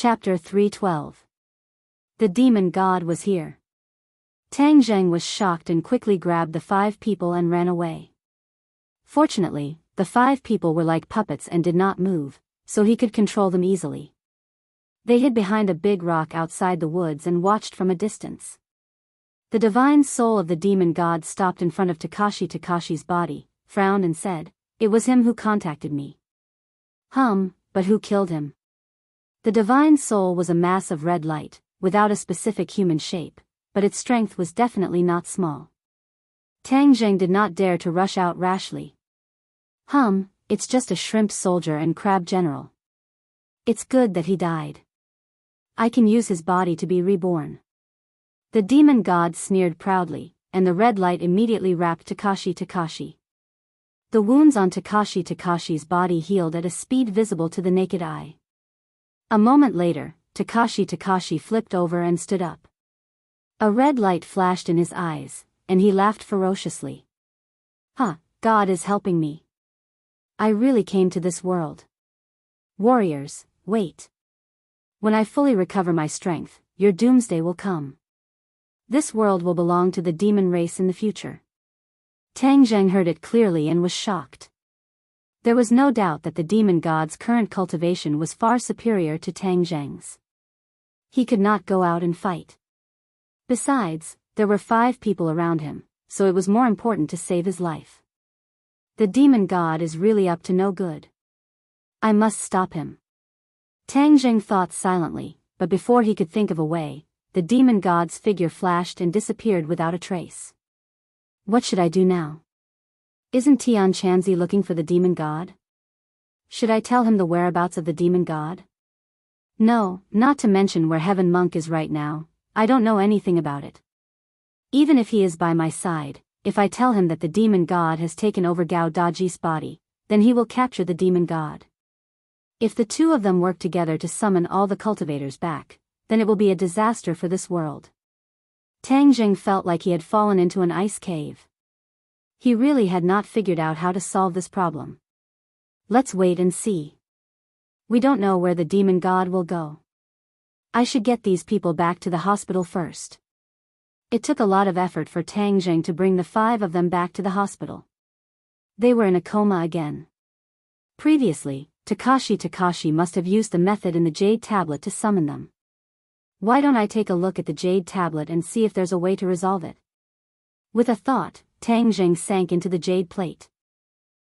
Chapter 312. The demon god was here. Tang Zheng was shocked and quickly grabbed the 5 people and ran away. Fortunately, the 5 people were like puppets and did not move, so he could control them easily. They hid behind a big rock outside the woods and watched from a distance. The divine soul of the demon god stopped in front of Takashi's body, frowned and said, "It was him who contacted me." But who killed him? The divine soul was a mass of red light, without a specific human shape, but its strength was definitely not small. Tang Zheng did not dare to rush out rashly. It's just a shrimp soldier and crab general. It's good that he died. I can use his body to be reborn. The demon god sneered proudly, and the red light immediately wrapped Takashi. The wounds on Takashi's body healed at a speed visible to the naked eye. A moment later, Takashi flipped over and stood up. A red light flashed in his eyes, and he laughed ferociously. God is helping me. I really came to this world. Warriors, wait. When I fully recover my strength, your doomsday will come. This world will belong to the demon race in the future. Tang Zheng heard it clearly and was shocked. There was no doubt that the demon god's current cultivation was far superior to Tang Zheng's. He could not go out and fight. Besides, there were 5 people around him, so it was more important to save his life. The demon god is really up to no good. I must stop him. Tang Zheng thought silently, but before he could think of a way, the demon god's figure flashed and disappeared without a trace. What should I do now? Isn't Tian Chanzi looking for the demon god? Should I tell him the whereabouts of the demon god? No, not to mention where Heaven Monk is right now. I don't know anything about it. Even if he is by my side, if I tell him that the demon god has taken over Gao Daji's body, then he will capture the demon god. If the 2 of them work together to summon all the cultivators back, then it will be a disaster for this world. Tang Zheng felt like he had fallen into an ice cave. He really had not figured out how to solve this problem. Let's wait and see. We don't know where the demon god will go. I should get these people back to the hospital first. It took a lot of effort for Tang Zheng to bring the 5 of them back to the hospital. They were in a coma again. Previously, Takashi must have used the method in the jade tablet to summon them. Why don't I take a look at the jade tablet and see if there's a way to resolve it? With a thought, Tang Zheng sank into the jade plate.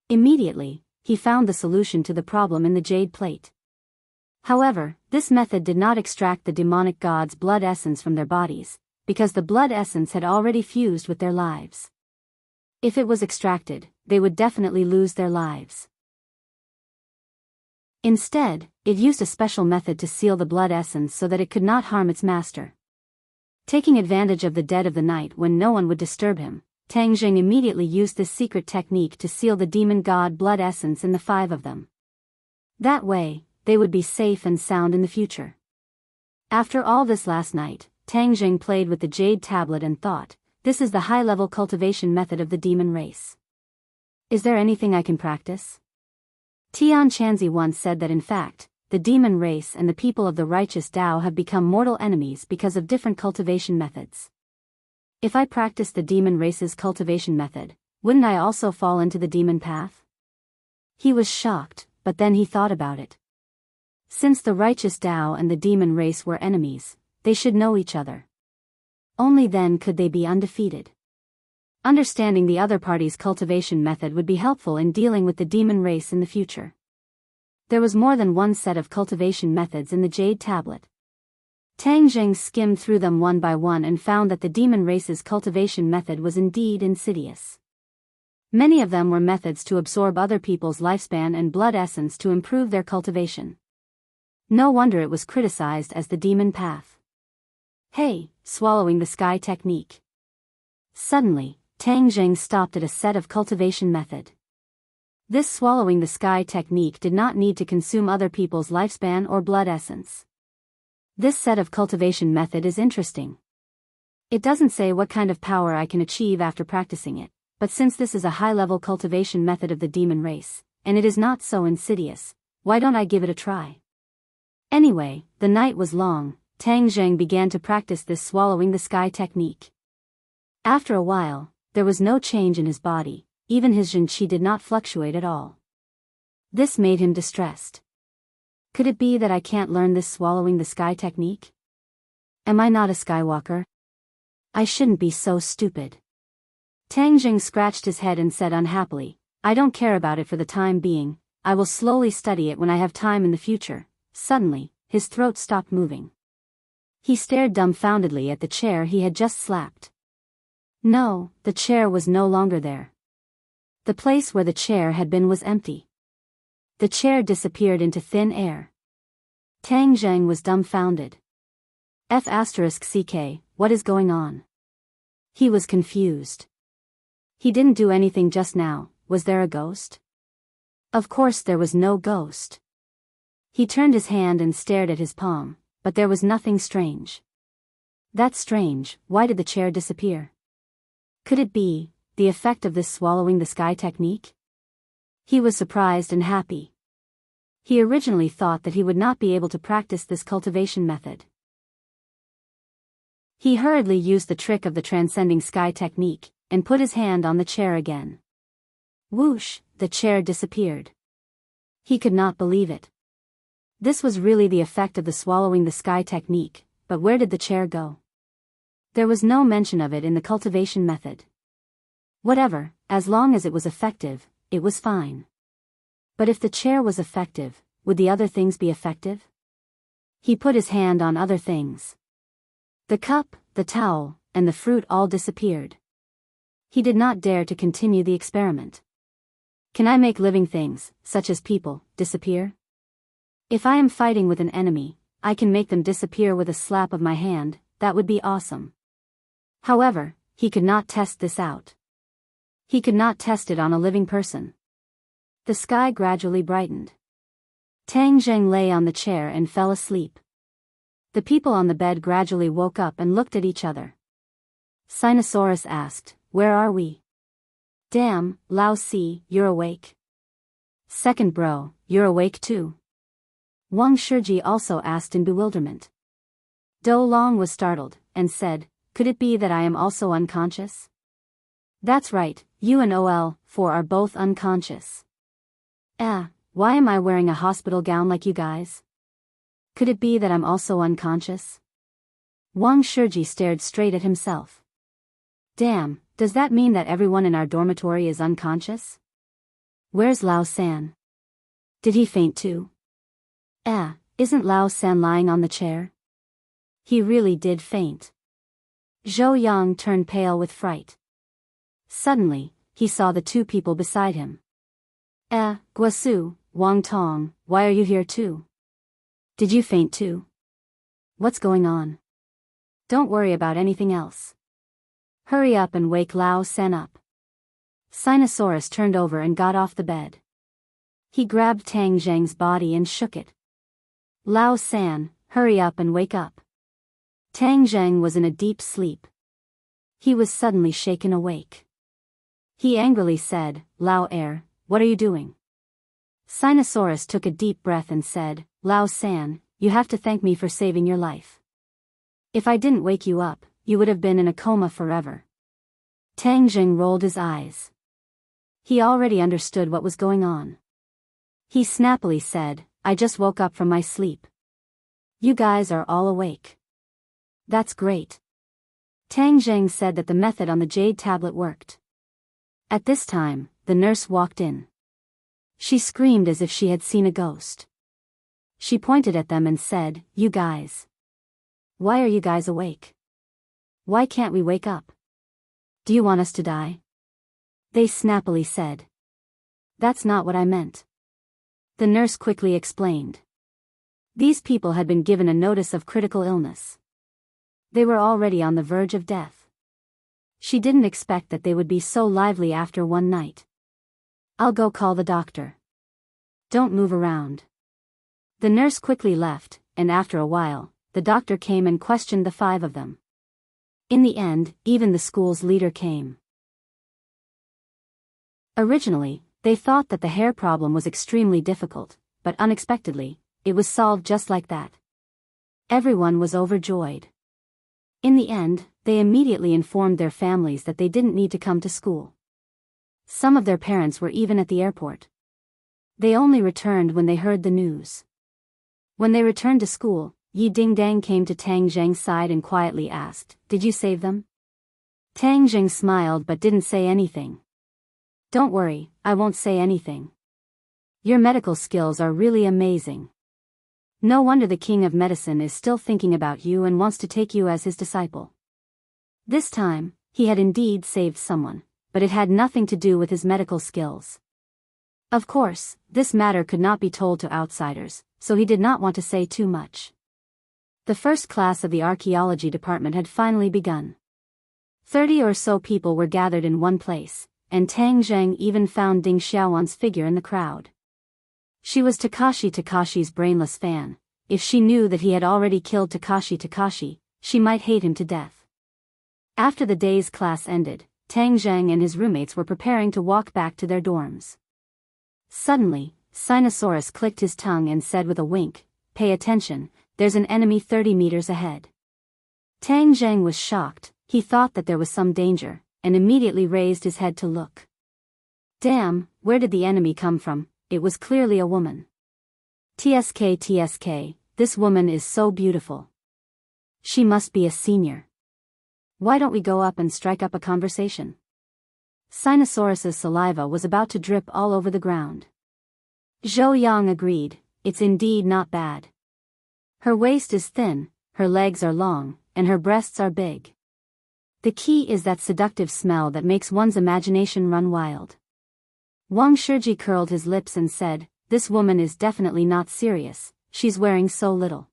Immediately, he found the solution to the problem in the jade plate. However, this method did not extract the demonic god's blood essence from their bodies, because the blood essence had already fused with their lives. If it was extracted, they would definitely lose their lives. Instead, it used a special method to seal the blood essence so that it could not harm its master. Taking advantage of the dead of the night when no one would disturb him, Tang Zheng immediately used this secret technique to seal the demon god blood essence in the 5 of them. That way, they would be safe and sound in the future. After all this last night, Tang Zheng played with the jade tablet and thought, this is the high-level cultivation method of the demon race. Is there anything I can practice? Tian Chanzi once said that in fact, the demon race and the people of the righteous Dao have become mortal enemies because of different cultivation methods. If I practice the demon race's cultivation method, wouldn't I also fall into the demon path? He was shocked, but then he thought about it. Since the righteous Dao and the demon race were enemies, they should know each other. Only then could they be undefeated. Understanding the other party's cultivation method would be helpful in dealing with the demon race in the future. There was more than one set of cultivation methods in the jade tablet. Tang Zheng skimmed through them one by one and found that the demon race's cultivation method was indeed insidious. Many of them were methods to absorb other people's lifespan and blood essence to improve their cultivation. No wonder it was criticized as the demon path. Hey, swallowing the sky technique. Suddenly, Tang Zheng stopped at a set of cultivation method. This swallowing the sky technique did not need to consume other people's lifespan or blood essence. This set of cultivation method is interesting. It doesn't say what kind of power I can achieve after practicing it, but since this is a high-level cultivation method of the demon race, and it is not so insidious, why don't I give it a try? Anyway, the night was long. Tang Zheng began to practice this swallowing the sky technique. After a while, there was no change in his body, even his Jin Qi did not fluctuate at all. This made him distressed. Could it be that I can't learn this swallowing the sky technique? Am I not a skywalker? I shouldn't be so stupid. Tang Zheng scratched his head and said unhappily, I don't care about it for the time being, I will slowly study it when I have time in the future. Suddenly, his throat stopped moving. He stared dumbfoundedly at the chair he had just slapped. No, the chair was no longer there. The place where the chair had been was empty. The chair disappeared into thin air. Tang Zheng was dumbfounded. F***ck, what is going on? He was confused. He didn't do anything just now, was there a ghost? Of course there was no ghost. He turned his hand and stared at his palm, but there was nothing strange. That's strange, why did the chair disappear? Could it be the effect of this swallowing the sky technique? He was surprised and happy. He originally thought that he would not be able to practice this cultivation method. He hurriedly used the trick of the transcending sky technique, and put his hand on the chair again. Whoosh, the chair disappeared. He could not believe it. This was really the effect of the swallowing the sky technique, but where did the chair go? There was no mention of it in the cultivation method. Whatever, as long as it was effective, it was fine. But if the chair was effective, would the other things be effective? He put his hand on other things. The cup, the towel, and the fruit all disappeared. He did not dare to continue the experiment. Can I make living things, such as people, disappear? If I am fighting with an enemy, I can make them disappear with a slap of my hand, that would be awesome. However, he could not test this out. He could not test it on a living person. The sky gradually brightened. Tang Zheng lay on the chair and fell asleep. The people on the bed gradually woke up and looked at each other. Sinosaurus asked, where are we? Damn, Lao Si, you're awake. Second bro, you're awake too. Wang Shiji also asked in bewilderment. Do Long was startled, and said, could it be that I am also unconscious? That's right, you and OL4 are both unconscious. Why am I wearing a hospital gown like you guys? Could it be that I'm also unconscious? Wang Shiji stared straight at himself. Damn, does that mean that everyone in our dormitory is unconscious? Where's Lao San? Did he faint too? Isn't Lao San lying on the chair? He really did faint. Zhou Yang turned pale with fright. Suddenly, he saw the two people beside him. Guasu, Wang Tong, why are you here too? Did you faint too? What's going on? Don't worry about anything else. Hurry up and wake Lao San up. Sinosaurus turned over and got off the bed. He grabbed Tang Zheng's body and shook it. Lao San, hurry up and wake up. Tang Zheng was in a deep sleep. He was suddenly shaken awake. He angrily said, Lao Air, what are you doing? Sinosaurus took a deep breath and said, Lao San, you have to thank me for saving your life. If I didn't wake you up, you would have been in a coma forever. Tang Zheng rolled his eyes. He already understood what was going on. He snappily said, I just woke up from my sleep. You guys are all awake. That's great. Tang Zheng said that the method on the jade tablet worked. At this time, the nurse walked in. She screamed as if she had seen a ghost. She pointed at them and said, you guys. Why are you guys awake? Why can't we wake up? Do you want us to die? They snappily said. That's not what I meant. The nurse quickly explained. These people had been given a notice of critical illness. They were already on the verge of death. She didn't expect that they would be so lively after one night. I'll go call the doctor. Don't move around. The nurse quickly left, and after a while, the doctor came and questioned the 5 of them. In the end, even the school's leader came. Originally, they thought that the hair problem was extremely difficult, but unexpectedly, it was solved just like that. Everyone was overjoyed. In the end, they immediately informed their families that they didn't need to come to school. Some of their parents were even at the airport. They only returned when they heard the news. When they returned to school, Yi Dingdang came to Tang Zheng's side and quietly asked, "Did you save them?" Tang Zheng smiled but didn't say anything. "Don't worry, I won't say anything. Your medical skills are really amazing. No wonder the king of medicine is still thinking about you and wants to take you as his disciple." This time, he had indeed saved someone, but it had nothing to do with his medical skills. Of course, this matter could not be told to outsiders, so he did not want to say too much. The first class of the archaeology department had finally begun. 30 or so people were gathered in one place, and Tang Zheng even found Ding Xiaowan's figure in the crowd. She was Takashi's brainless fan. If she knew that he had already killed Takashi, she might hate him to death. After the day's class ended, Tang Zheng and his roommates were preparing to walk back to their dorms. Suddenly, Sinosaurus clicked his tongue and said with a wink, "Pay attention, there's an enemy 30 meters ahead." Tang Zheng was shocked. He thought that there was some danger, and immediately raised his head to look. Damn, where did the enemy come from? It was clearly a woman. TSK, this woman is so beautiful. She must be a senior. Why don't we go up and strike up a conversation? Sinosaurus's saliva was about to drip all over the ground. Zhou Yang agreed, "It's indeed not bad. Her waist is thin, her legs are long, and her breasts are big. The key is that seductive smell that makes one's imagination run wild." Wang Shiji curled his lips and said, "This woman is definitely not serious, she's wearing so little."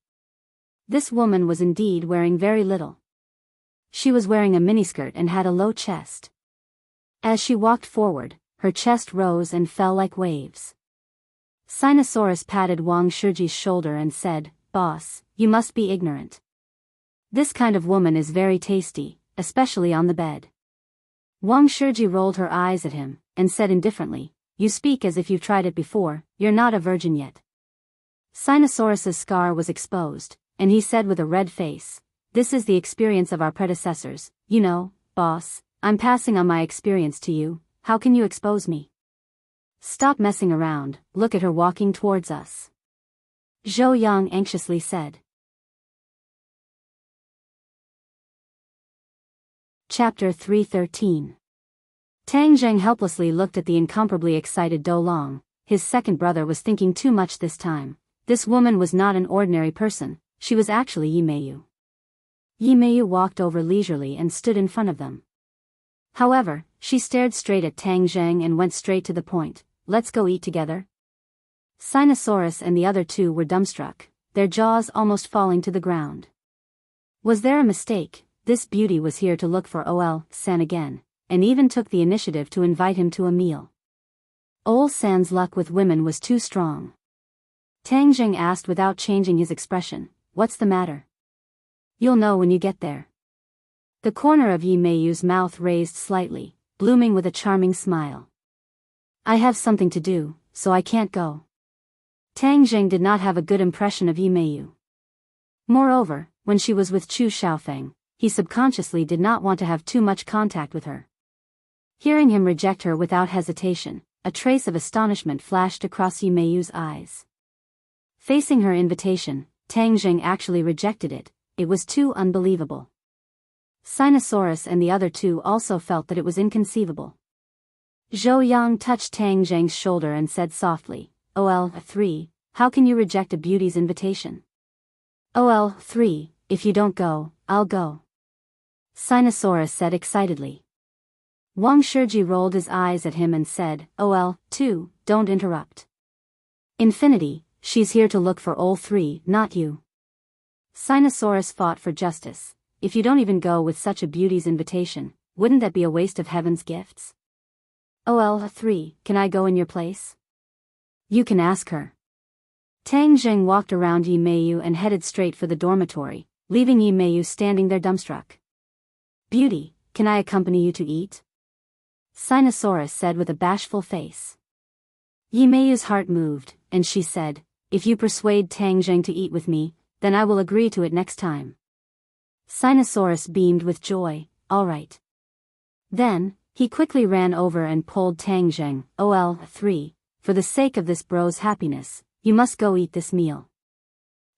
This woman was indeed wearing very little. She was wearing a miniskirt and had a low chest. As she walked forward, her chest rose and fell like waves. Sinosaurus patted Wang Shiji's shoulder and said, "Boss, you must be ignorant. This kind of woman is very tasty, especially on the bed." Wang Shiji rolled her eyes at him, and said indifferently, "You speak as if you've tried it before, you're not a virgin yet." Sinosaurus's scar was exposed, and he said with a red face, "This is the experience of our predecessors, you know, boss, I'm passing on my experience to you, how can you expose me? Stop messing around, look at her walking towards us." Zhou Yang anxiously said. Chapter 313. Tang Zheng helplessly looked at the incomparably excited Do Long. His second brother was thinking too much this time. This woman was not an ordinary person, she was actually Yi Meiyu. Yi Meiyu walked over leisurely and stood in front of them. However, she stared straight at Tang Zheng and went straight to the point, "Let's go eat together." Sinosaurus and the other two were dumbstruck, their jaws almost falling to the ground. Was there a mistake? This beauty was here to look for Ol-san again, and even took the initiative to invite him to a meal. Ol-san's luck with women was too strong. Tang Zheng asked without changing his expression, "What's the matter?" "You'll know when you get there." The corner of Yi Meiyu's mouth raised slightly, blooming with a charming smile. "I have something to do, so I can't go." Tang Zheng did not have a good impression of Yi Meiyu. Moreover, when she was with Chu Xiaofeng, he subconsciously did not want to have too much contact with her. Hearing him reject her without hesitation, a trace of astonishment flashed across Yi Meiyu's eyes. Facing her invitation, Tang Zheng actually rejected it, it was too unbelievable. Sinosaurus and the other two also felt that it was inconceivable. Zhou Yang touched Tang Zheng's shoulder and said softly, "OL3, how can you reject a beauty's invitation?" "OL3, if you don't go, I'll go," Sinosaurus said excitedly. Wang Shiji rolled his eyes at him and said, "OL2, don't interrupt. Infinity, she's here to look for OL3, not you." Sinosaurus fought for justice. If you don't even go with such a beauty's invitation, wouldn't that be a waste of heaven's gifts? "OL3, can I go in your place?" "You can ask her." Tang Zheng walked around Yi Meiyu and headed straight for the dormitory, leaving Yi Meiyu standing there dumbstruck. "Beauty, can I accompany you to eat?" Sinosaurus said with a bashful face. Yi Meiyu's heart moved, and she said, if you persuade Tang Zheng to eat with me, then I will agree to it next time. Sinosaurus beamed with joy. All right. Then, he quickly ran over and pulled Tang Zheng. OL3, for the sake of this bro's happiness, you must go eat this meal.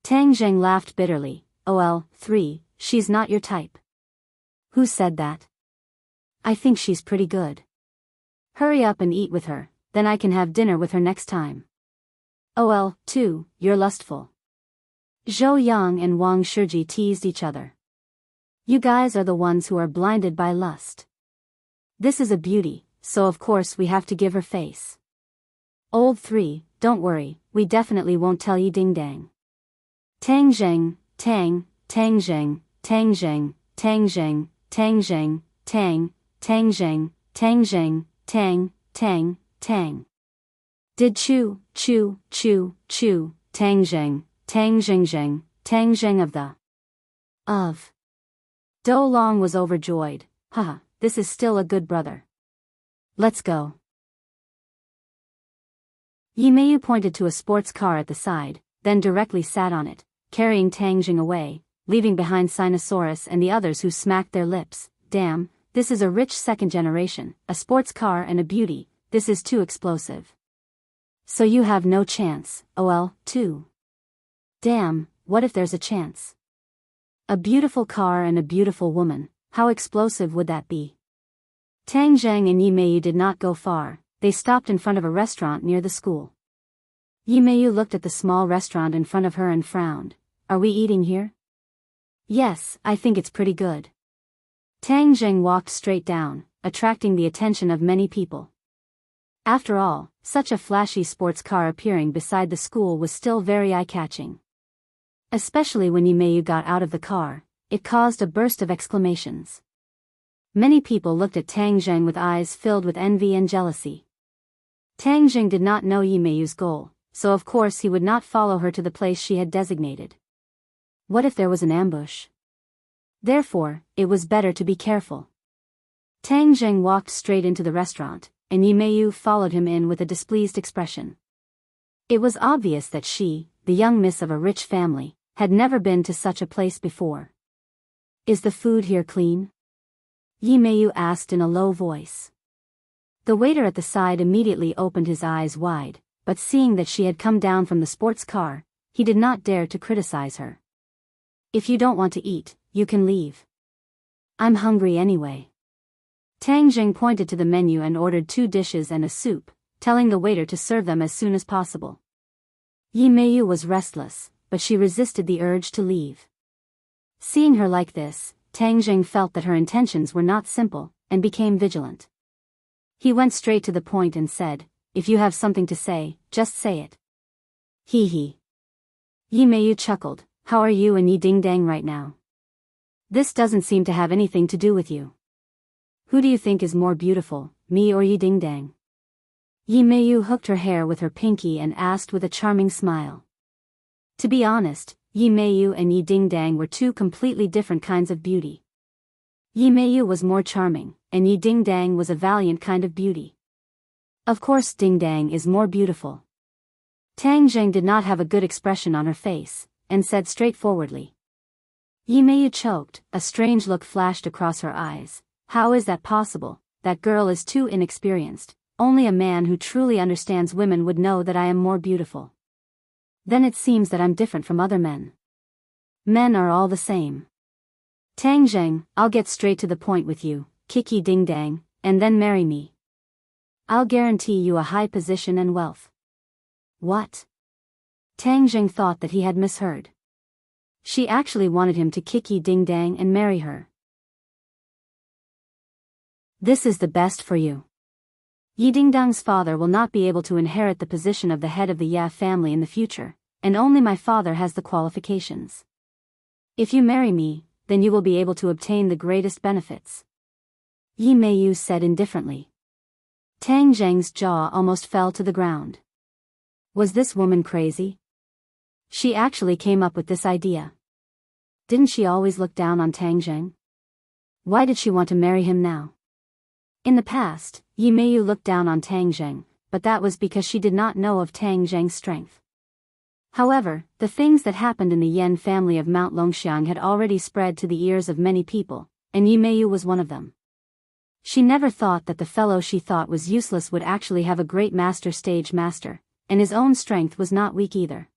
Tang Zheng laughed bitterly. OL3, she's not your type. Who said that? I think she's pretty good. Hurry up and eat with her, then I can have dinner with her next time. OL2, you're lustful. Zhou Yang and Wang Shiji teased each other. You guys are the ones who are blinded by lust. This is a beauty, so of course we have to give her face. Old 3, don't worry, we definitely won't tell you ding dang. Tang Zheng, Tang Zheng, Tang Zheng, Tang Zheng, Tang Zheng, Tang Zheng, Tang Zheng, Tang. Did Tang Zheng of. Do Long was overjoyed. Haha, this is still a good brother. Let's go. Yimayu pointed to a sports car at the side, then directly sat on it, carrying Tang Zheng away, leaving behind Sinosaurus and the others who smacked their lips. Damn, this is a rich second generation, a sports car and a beauty, this is too explosive. So you have no chance, OL2. Damn, what if there's a chance? A beautiful car and a beautiful woman, how explosive would that be? Tang Zheng and Yimayu did not go far, they stopped in front of a restaurant near the school. Yimayu looked at the small restaurant in front of her and frowned. Are we eating here? Yes, I think it's pretty good. Tang Zheng walked straight down, attracting the attention of many people. After all, such a flashy sports car appearing beside the school was still very eye-catching. Especially when Yimayu got out of the car, it caused a burst of exclamations. Many people looked at Tang Zheng with eyes filled with envy and jealousy. Tang Zheng did not know Yimayu's goal, so of course he would not follow her to the place she had designated. What if there was an ambush? Therefore, it was better to be careful. Tang Zheng walked straight into the restaurant, and Yimayu followed him in with a displeased expression. It was obvious that she, the young miss of a rich family, had never been to such a place before. Is the food here clean? Yimayu asked in a low voice. The waiter at the side immediately opened his eyes wide, but seeing that she had come down from the sports car, he did not dare to criticize her. If you don't want to eat, you can leave. I'm hungry anyway. Tang Zheng pointed to the menu and ordered 2 dishes and a soup, telling the waiter to serve them as soon as possible. Yimayu was restless, but she resisted the urge to leave. Seeing her like this, Tang Zheng felt that her intentions were not simple, and became vigilant. He went straight to the point and said, if you have something to say, just say it. Hee hee. Yimayu chuckled, how are you and Yi Ding Dang right now? This doesn't seem to have anything to do with you. Who do you think is more beautiful, me or Yi Ding Dang? Yimayu hooked her hair with her pinky and asked with a charming smile. To be honest, Yimayu and Yi Ding Dang were 2 completely different kinds of beauty. Yimayu was more charming, and Yi Ding Dang was a valiant kind of beauty. Of course Ding Dang is more beautiful. Tang Zheng did not have a good expression on her face, and said straightforwardly. Yimayu choked, a strange look flashed across her eyes. How is that possible? That girl is too inexperienced. Only a man who truly understands women would know that I am more beautiful. Then it seems that I'm different from other men. Men are all the same. Tang Zheng, I'll get straight to the point with you, Kiki Ding Dang, and then marry me. I'll guarantee you a high position and wealth. What? Tang Zheng thought that he had misheard. She actually wanted him to Kiki Ding Dang and marry her. This is the best for you. Yi Ding Dang's father will not be able to inherit the position of the head of the Ya family in the future, and only my father has the qualifications. If you marry me, then you will be able to obtain the greatest benefits. Yimayu said indifferently. Tang Zheng's jaw almost fell to the ground. Was this woman crazy? She actually came up with this idea. Didn't she always look down on Tang Zheng? Why did she want to marry him now? In the past, Yimayu looked down on Tang Zheng, but that was because she did not know of Tang Zheng's strength. However, the things that happened in the Yen family of Mount Longxiang had already spread to the ears of many people, and Yi Meiyu was one of them. She never thought that the fellow she thought was useless would actually have a great stage master, and his own strength was not weak either.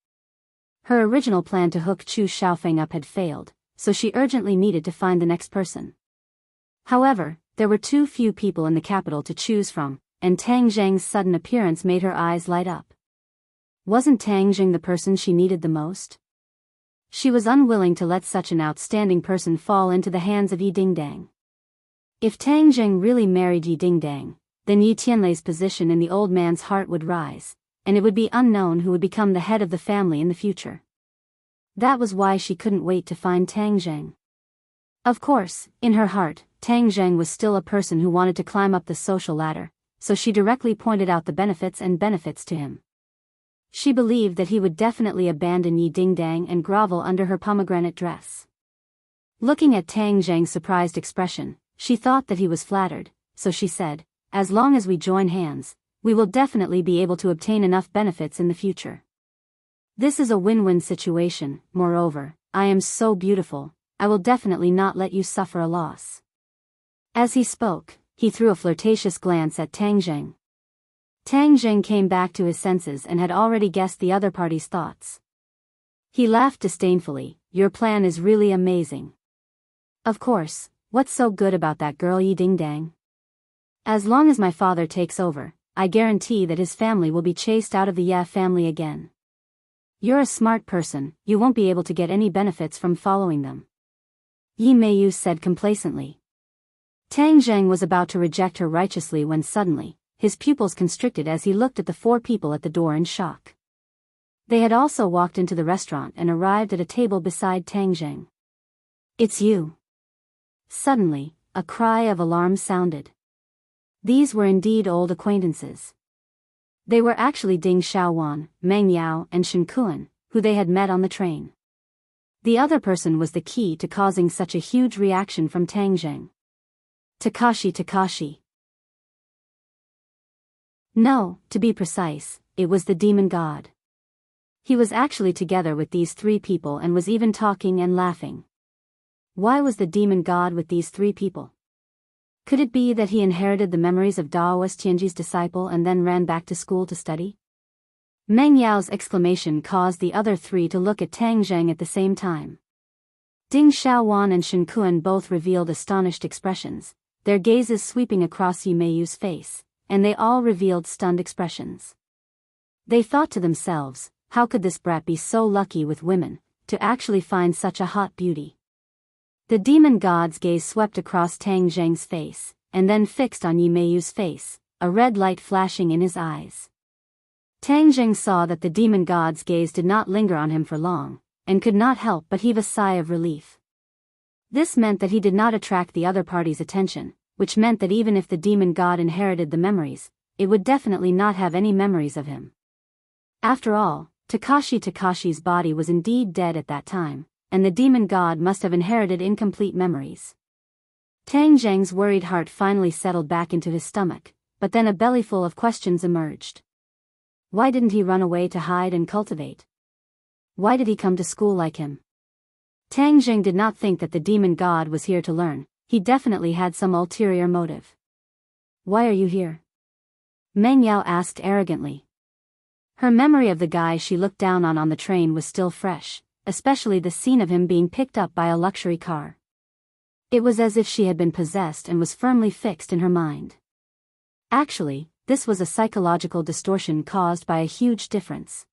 Her original plan to hook Chu Xiaofeng up had failed, so she urgently needed to find the next person. However, there were too few people in the capital to choose from, and Tang Zheng's sudden appearance made her eyes light up. Wasn't Tang Zheng the person she needed the most? She was unwilling to let such an outstanding person fall into the hands of Yi Dingdang. If Tang Zheng really married Yi Dingdang, then Yi Tianlei's position in the old man's heart would rise, and it would be unknown who would become the head of the family in the future. That was why she couldn't wait to find Tang Zheng. Of course, in her heart, Tang Zheng was still a person who wanted to climb up the social ladder, so she directly pointed out the benefits to him. She believed that he would definitely abandon Yi Dingdang and grovel under her pomegranate dress. Looking at Tang Zheng's surprised expression, she thought that he was flattered, so she said, "As long as we join hands, we will definitely be able to obtain enough benefits in the future. This is a win-win situation. Moreover, I am so beautiful, I will definitely not let you suffer a loss." As he spoke, he threw a flirtatious glance at Tang Zheng. Tang Zheng came back to his senses and had already guessed the other party's thoughts. He laughed disdainfully. "Your plan is really amazing. Of course, what's so good about that girl Yi Dingdang? As long as my father takes over, I guarantee that his family will be chased out of the Ye family again. You're a smart person, you won't be able to get any benefits from following them," Yi Meiyu said complacently. Tang Zheng was about to reject her righteously when suddenly, his pupils constricted as he looked at the four people at the door in shock. They had also walked into the restaurant and arrived at a table beside Tang Zheng. "It's you." Suddenly, a cry of alarm sounded. These were indeed old acquaintances. They were actually Ding Xiaowan, Meng Yao and Shen Kuan, who they had met on the train. The other person was the key to causing such a huge reaction from Tang Zheng. Takashi. No, to be precise, it was the demon god. He was actually together with these three people and was even talking and laughing. Why was the demon god with these three people? Could it be that he inherited the memories of Daoist Tianji's disciple and then ran back to school to study? Meng Yao's exclamation caused the other three to look at Tang Zheng at the same time. Ding Xiaowan and Shen Kuan both revealed astonished expressions, their gazes sweeping across Yi Meiyu's face, and they all revealed stunned expressions. They thought to themselves, how could this brat be so lucky with women, to actually find such a hot beauty? The demon god's gaze swept across Tang Zheng's face, and then fixed on Yi Meiyu's face, a red light flashing in his eyes. Tang Zheng saw that the demon god's gaze did not linger on him for long, and could not help but heave a sigh of relief. This meant that he did not attract the other party's attention, which meant that even if the demon god inherited the memories, it would definitely not have any memories of him. After all, Takashi's body was indeed dead at that time, and the demon god must have inherited incomplete memories. Tang Zheng's worried heart finally settled back into his stomach, but then a bellyful of questions emerged. Why didn't he run away to hide and cultivate? Why did he come to school like him? Tang Zheng did not think that the demon god was here to learn, he definitely had some ulterior motive. Why are you here? Meng Yao asked arrogantly. Her memory of the guy she looked down on the train was still fresh, especially the scene of him being picked up by a luxury car. It was as if she had been possessed and was firmly fixed in her mind. Actually, this was a psychological distortion caused by a huge difference.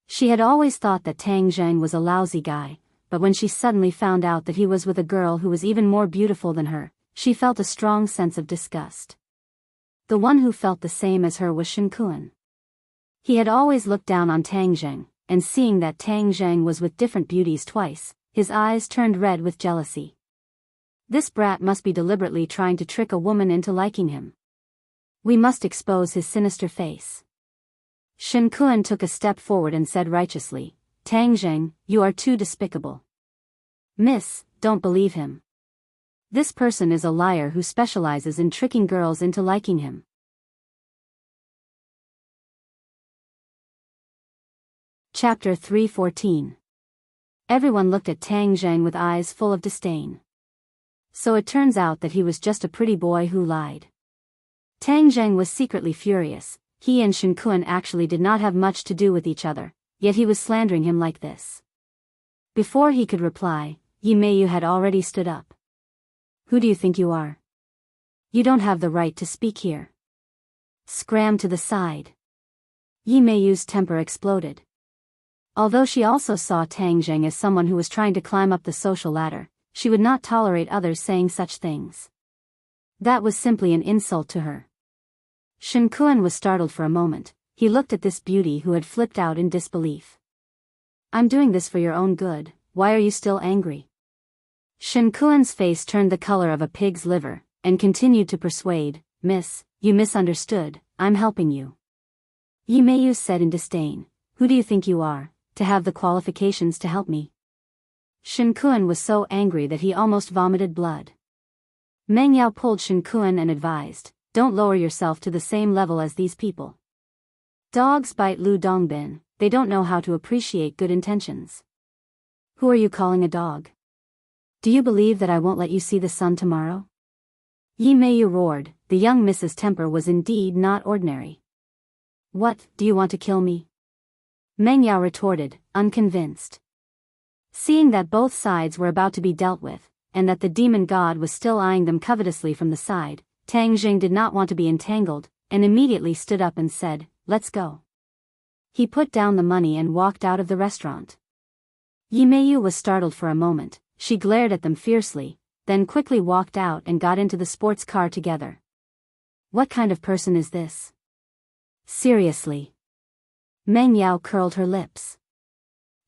She had always thought that Tang Zheng was a lousy guy, but when she suddenly found out that he was with a girl who was even more beautiful than her, she felt a strong sense of disgust. The one who felt the same as her was Shen Kuan. He had always looked down on Tang Zheng, and seeing that Tang Zheng was with different beauties twice, his eyes turned red with jealousy. This brat must be deliberately trying to trick a woman into liking him. We must expose his sinister face. Shen Kuan took a step forward and said righteously, Tang Zheng, you are too despicable. Miss, don't believe him. This person is a liar who specializes in tricking girls into liking him. Chapter 314. Everyone looked at Tang Zheng with eyes full of disdain. So it turns out that he was just a pretty boy who lied. Tang Zheng was secretly furious. He and Shen Kuan actually did not have much to do with each other, yet he was slandering him like this. Before he could reply, Yi Meiyu had already stood up. Who do you think you are? You don't have the right to speak here. Scram to the side. Yi Meiyu's temper exploded. Although she also saw Tang Zheng as someone who was trying to climb up the social ladder, she would not tolerate others saying such things. That was simply an insult to her. Shen Kuan was startled for a moment. He looked at this beauty who had flipped out in disbelief. I'm doing this for your own good, why are you still angry? Shen Kuan's face turned the color of a pig's liver, and continued to persuade, Miss, you misunderstood, I'm helping you. Yi Meiyu said in disdain, who do you think you are, to have the qualifications to help me? Shen Kuan was so angry that he almost vomited blood. Meng Yao pulled Shen Kuan and advised, don't lower yourself to the same level as these people. Dogs bite Lu Dongbin, they don't know how to appreciate good intentions. Who are you calling a dog? Do you believe that I won't let you see the sun tomorrow? Yi Meiyu roared. The young Mrs. Temper was indeed not ordinary. What, do you want to kill me? Meng Yao retorted, unconvinced. Seeing that both sides were about to be dealt with, and that the demon god was still eyeing them covetously from the side, Tang Zheng did not want to be entangled, and immediately stood up and said, let's go. He put down the money and walked out of the restaurant. Yi Meiyu was startled for a moment. She glared at them fiercely, then quickly walked out and got into the sports car together. What kind of person is this? Seriously. Meng Yao curled her lips.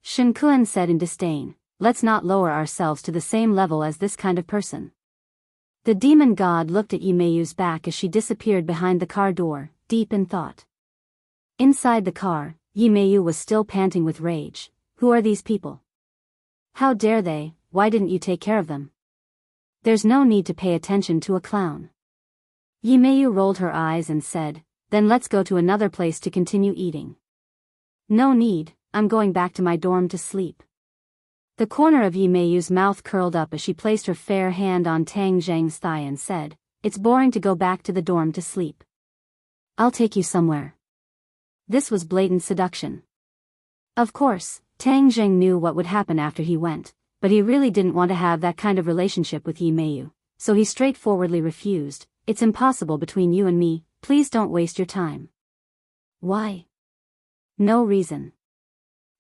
Shen Kuan said in disdain, let's not lower ourselves to the same level as this kind of person. The demon god looked at Yi Meiyu's back as she disappeared behind the car door, deep in thought. Inside the car, Yi Meiyu was still panting with rage. Who are these people? How dare they, why didn't you take care of them? There's no need to pay attention to a clown. Yi Meiyu rolled her eyes and said, then let's go to another place to continue eating. No need, I'm going back to my dorm to sleep. The corner of Yi Meiyu's mouth curled up as she placed her fair hand on Tang Zheng's thigh and said, it's boring to go back to the dorm to sleep. I'll take you somewhere. This was blatant seduction. Of course, Tang Zheng knew what would happen after he went, but he really didn't want to have that kind of relationship with Yi Meiyu, so he straightforwardly refused, it's impossible between you and me, please don't waste your time. Why? No reason.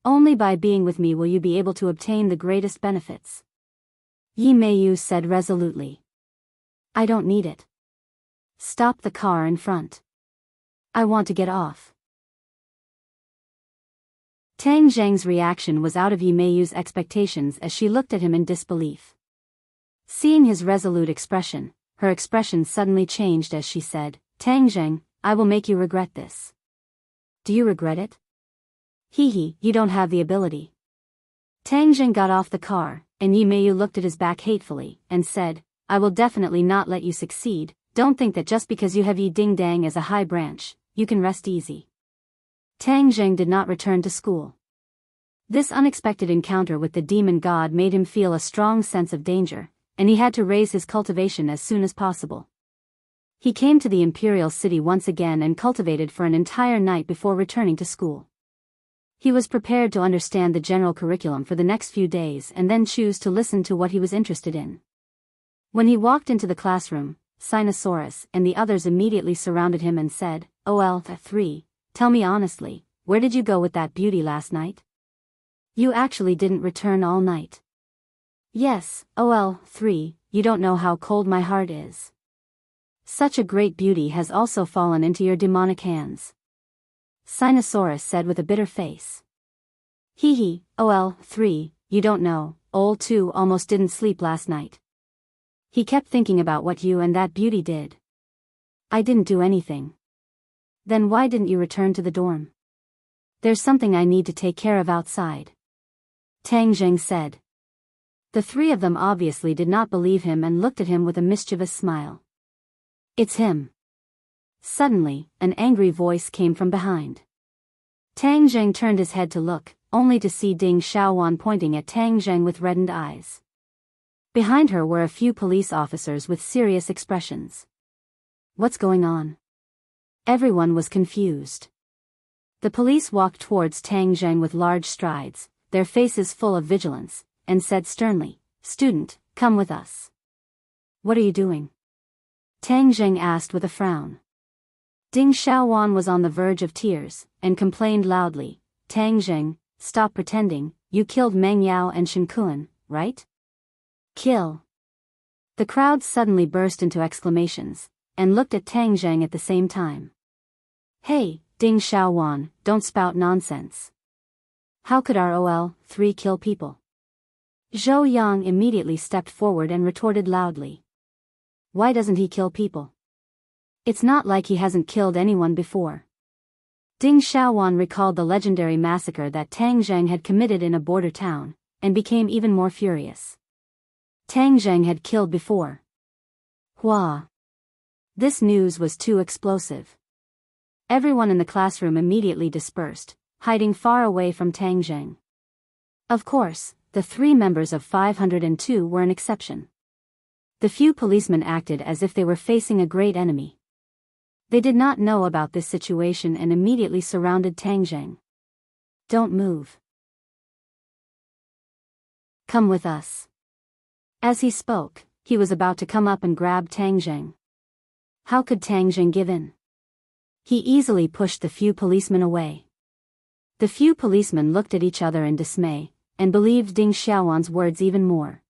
Only by being with me will you be able to obtain the greatest benefits. Yi Meiyu said resolutely. I don't need it. Stop the car in front. I want to get off. Tang Zheng's reaction was out of Yi Meiyu's expectations as she looked at him in disbelief. Seeing his resolute expression, her expression suddenly changed as she said, Tang Zheng, I will make you regret this. Do you regret it? Hee, you don't have the ability. Tang Zheng got off the car, and Yi Meiyu looked at his back hatefully, and said, I will definitely not let you succeed, don't think that just because you have Yi Ding Dang as a high branch, you can rest easy. Tang Zheng did not return to school. This unexpected encounter with the demon god made him feel a strong sense of danger, and he had to raise his cultivation as soon as possible. He came to the imperial city once again and cultivated for an entire night before returning to school. He was prepared to understand the general curriculum for the next few days and then choose to listen to what he was interested in. When he walked into the classroom, Sinosaurus and the others immediately surrounded him and said, OL3, tell me honestly, where did you go with that beauty last night? You actually didn't return all night. Yes, OL3, you don't know how cold my heart is. Such a great beauty has also fallen into your demonic hands. Sinosaurus said with a bitter face. Hee, OL3, you don't know, Ol2 almost didn't sleep last night. He kept thinking about what you and that beauty did. I didn't do anything. Then why didn't you return to the dorm? There's something I need to take care of outside. Tang Zheng said. The three of them obviously did not believe him and looked at him with a mischievous smile. It's him. Suddenly, an angry voice came from behind. Tang Zheng turned his head to look, only to see Ding Xiaowan pointing at Tang Zheng with reddened eyes. Behind her were a few police officers with serious expressions. What's going on? Everyone was confused. The police walked towards Tang Zheng with large strides, their faces full of vigilance, and said sternly, "Student, come with us." "What are you doing?" Tang Zheng asked with a frown. Ding Xiaowan was on the verge of tears, and complained loudly, "Tang Zheng, stop pretending, you killed Meng Yao and Shen Kuan, right?" "Kill." The crowd suddenly burst into exclamations, and looked at Tang Zheng at the same time. "Hey, Ding Xiaowan, don't spout nonsense. How could our OL-3 kill people?" Zhou Yang immediately stepped forward and retorted loudly. "Why doesn't he kill people? It's not like he hasn't killed anyone before." Ding Xiaowan recalled the legendary massacre that Tang Zheng had committed in a border town, and became even more furious. Tang Zheng had killed before. Hua! This news was too explosive. Everyone in the classroom immediately dispersed, hiding far away from Tang Zheng. Of course, the 3 members of 502 were an exception. The few policemen acted as if they were facing a great enemy. They did not know about this situation and immediately surrounded Tang Zheng. "Don't move. Come with us." As he spoke, he was about to come up and grab Tang Zheng. How could Tang Zheng give in? He easily pushed the few policemen away. The few policemen looked at each other in dismay, and believed Ding Xiaowan's words even more.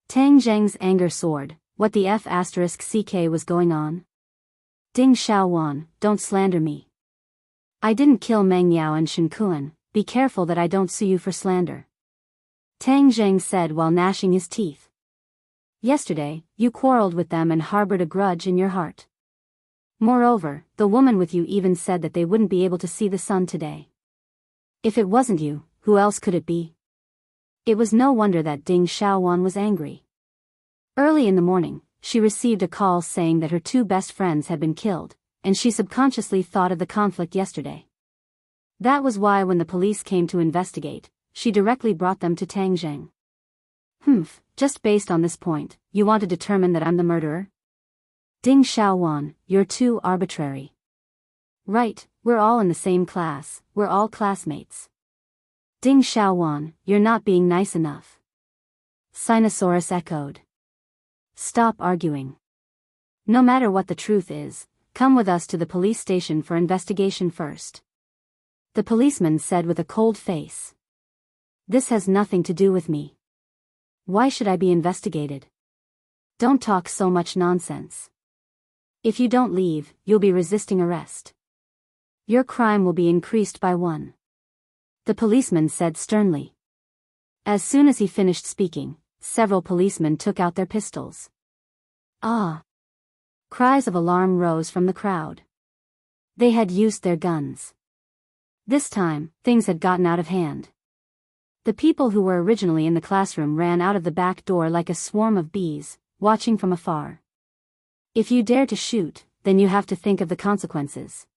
Tang Zheng's anger soared. What the F***ck was going on? "Ding Xiaowan, don't slander me. I didn't kill Meng Yao and Shen Kuan, be careful that I don't sue you for slander," Tang Zheng said while gnashing his teeth. "Yesterday, you quarreled with them and harbored a grudge in your heart. Moreover, the woman with you even said that they wouldn't be able to see the sun today. If it wasn't you, who else could it be?" It was no wonder that Ding Xiaowan was angry. Early in the morning, she received a call saying that her 2 best friends had been killed, and she subconsciously thought of the conflict yesterday. That was why when the police came to investigate, she directly brought them to Tang Zheng. Just based on this point, you want to determine that I'm the murderer? Ding Xiaowan, you're too arbitrary. Right, we're all in the same class, we're all classmates. Ding Xiaowan, you're not being nice enough. Sinosaurus echoed. Stop arguing. No matter what the truth is, come with us to the police station for investigation first. The policeman said with a cold face. This has nothing to do with me. Why should I be investigated? Don't talk so much nonsense. If you don't leave, you'll be resisting arrest. Your crime will be increased by 1. The policeman said sternly. As soon as he finished speaking, several policemen took out their pistols. Ah! Cries of alarm rose from the crowd. They had used their guns. This time, things had gotten out of hand. The people who were originally in the classroom ran out of the back door like a swarm of bees, watching from afar. If you dare to shoot, then you have to think of the consequences.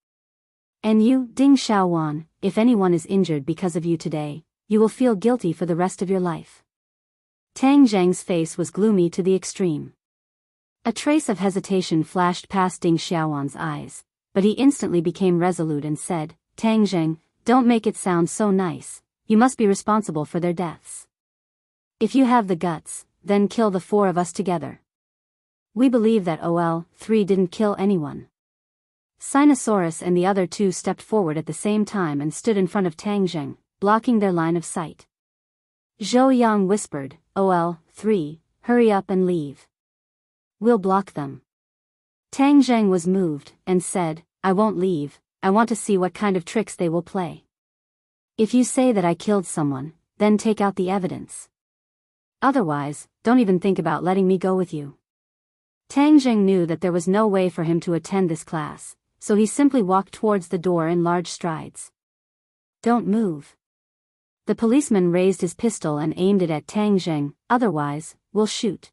And you, Ding Xiaowan, if anyone is injured because of you today, you will feel guilty for the rest of your life. Tang Zheng's face was gloomy to the extreme. A trace of hesitation flashed past Ding Xiaowan's eyes, but he instantly became resolute and said, Tang Zheng, don't make it sound so nice, you must be responsible for their deaths. If you have the guts, then kill the 4 of us together. We believe that OL-3 didn't kill anyone. Sinosaurus and the other 2 stepped forward at the same time and stood in front of Tang Zheng, blocking their line of sight. Zhou Yang whispered, OL-3, hurry up and leave. We'll block them. Tang Zheng was moved, and said, I won't leave, I want to see what kind of tricks they will play. If you say that I killed someone, then take out the evidence. Otherwise, don't even think about letting me go with you. Tang Zheng knew that there was no way for him to attend this class, so he simply walked towards the door in large strides. Don't move. The policeman raised his pistol and aimed it at Tang Zheng, otherwise, we'll shoot.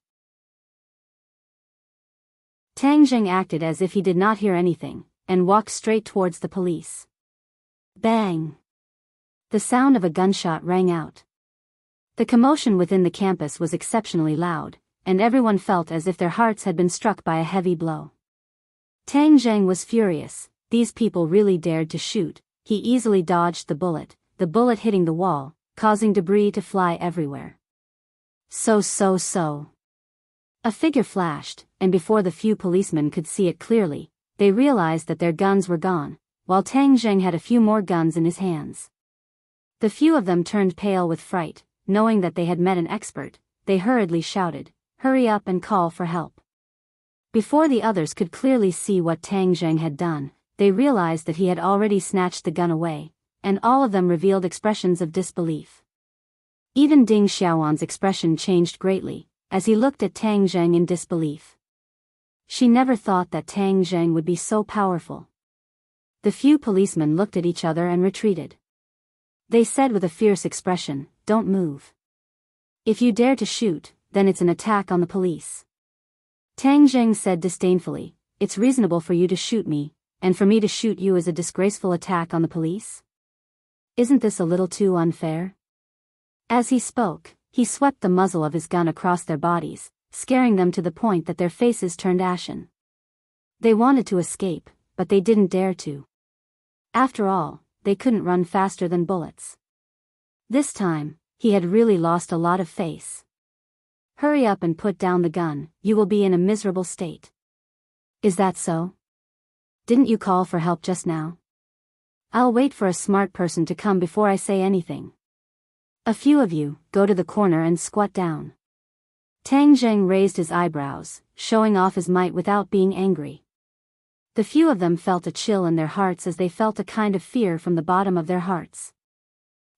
Tang Zheng acted as if he did not hear anything, and walked straight towards the police. Bang! The sound of a gunshot rang out. The commotion within the campus was exceptionally loud, and everyone felt as if their hearts had been struck by a heavy blow. Tang Zheng was furious. These people really dared to shoot. He easily dodged the bullet hitting the wall, causing debris to fly everywhere. So. A figure flashed, and before the few policemen could see it clearly, they realized that their guns were gone, while Tang Zheng had a few more guns in his hands. The few of them turned pale with fright, knowing that they had met an expert. They hurriedly shouted, "Hurry up and call for help." Before the others could clearly see what Tang Zheng had done, they realized that he had already snatched the gun away, and all of them revealed expressions of disbelief. Even Ding Xiaowan's expression changed greatly, as he looked at Tang Zheng in disbelief. She never thought that Tang Zheng would be so powerful. The few policemen looked at each other and retreated. They said with a fierce expression, "Don't move. If you dare to shoot, then it's an attack on the police." Tang Zheng said disdainfully, "It's reasonable for you to shoot me, and for me to shoot you is a disgraceful attack on the police? Isn't this a little too unfair?" As he spoke, he swept the muzzle of his gun across their bodies, scaring them to the point that their faces turned ashen. They wanted to escape, but they didn't dare to. After all, they couldn't run faster than bullets. This time, he had really lost a lot of face. "Hurry up and put down the gun, you will be in a miserable state." "Is that so? Didn't you call for help just now?" "I'll wait for a smart person to come before I say anything. A few of you, go to the corner and squat down." Tang Zheng raised his eyebrows, showing off his might without being angry. The few of them felt a chill in their hearts as they felt a kind of fear from the bottom of their hearts.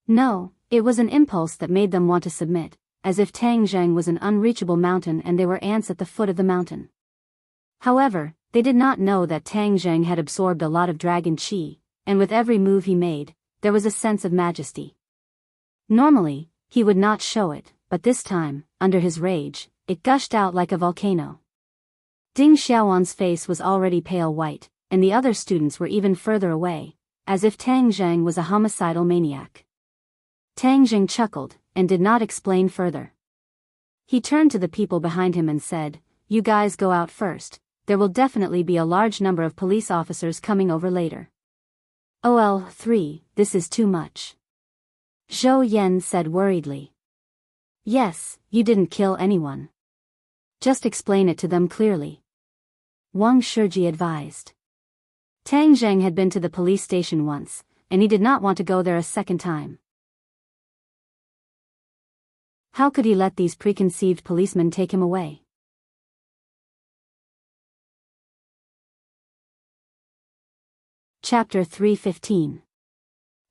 No, it was an impulse that made them want to submit, as if Tang Zheng was an unreachable mountain and they were ants at the foot of the mountain. However, they did not know that Tang Zheng had absorbed a lot of dragon qi, and with every move he made, there was a sense of majesty. Normally, he would not show it, but this time, under his rage, it gushed out like a volcano. Ding Xiaowan's face was already pale white, and the other students were even further away, as if Tang Zheng was a homicidal maniac. Tang Zheng chuckled, and did not explain further. He turned to the people behind him and said, "You guys go out first, there will definitely be a large number of police officers coming over later." "OL3, this is too much," Zhou Yan said worriedly. "Yes, you didn't kill anyone. Just explain it to them clearly," Wang Shiji advised. Tang Zheng had been to the police station once, and he did not want to go there a second time. How could he let these preconceived policemen take him away? Chapter 315.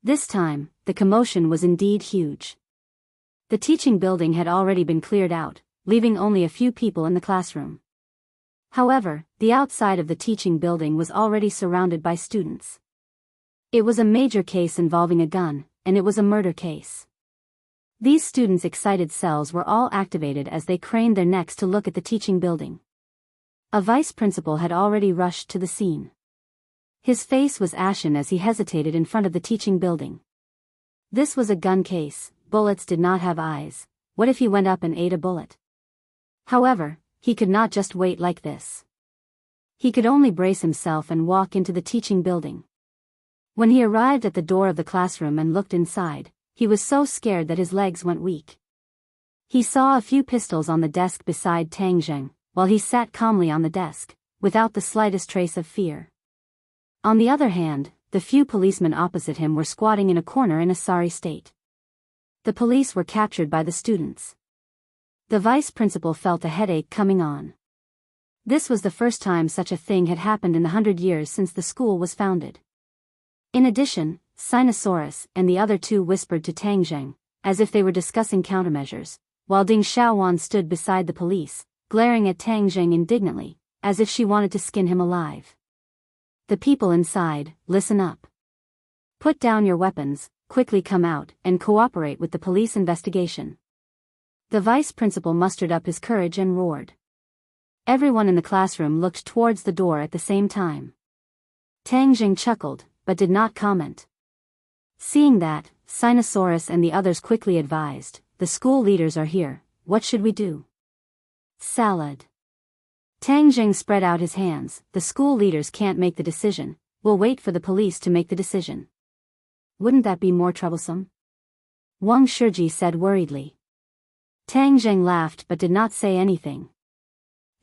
This time, the commotion was indeed huge. The teaching building had already been cleared out, leaving only a few people in the classroom. However, the outside of the teaching building was already surrounded by students. It was a major case involving a gun, and it was a murder case. These students' excited cells were all activated as they craned their necks to look at the teaching building. A vice principal had already rushed to the scene. His face was ashen as he hesitated in front of the teaching building. This was a gun case, bullets did not have eyes. What if he went up and ate a bullet? However, he could not just wait like this. He could only brace himself and walk into the teaching building. When he arrived at the door of the classroom and looked inside, he was so scared that his legs went weak. He saw a few pistols on the desk beside Tang Zheng, while he sat calmly on the desk, without the slightest trace of fear. On the other hand, the few policemen opposite him were squatting in a corner in a sorry state. The police were captured by the students. The vice principal felt a headache coming on. This was the first time such a thing had happened in the 100 years since the school was founded. In addition, Sinosaurus and the other two whispered to Tang Zheng, as if they were discussing countermeasures, while Ding Xiaowan stood beside the police, glaring at Tang Zheng indignantly, as if she wanted to skin him alive. "The people inside, listen up. Put down your weapons, quickly come out, and cooperate with the police investigation." The vice principal mustered up his courage and roared. Everyone in the classroom looked towards the door at the same time. Tang Zheng chuckled, but did not comment. Seeing that, Sinosaurus and the others quickly advised, the school leaders are here, what should we do? Salad. Tang Jing spread out his hands, the school leaders can't make the decision, we'll wait for the police to make the decision. Wouldn't that be more troublesome? Wang Shiji said worriedly. Tang Jing laughed but did not say anything.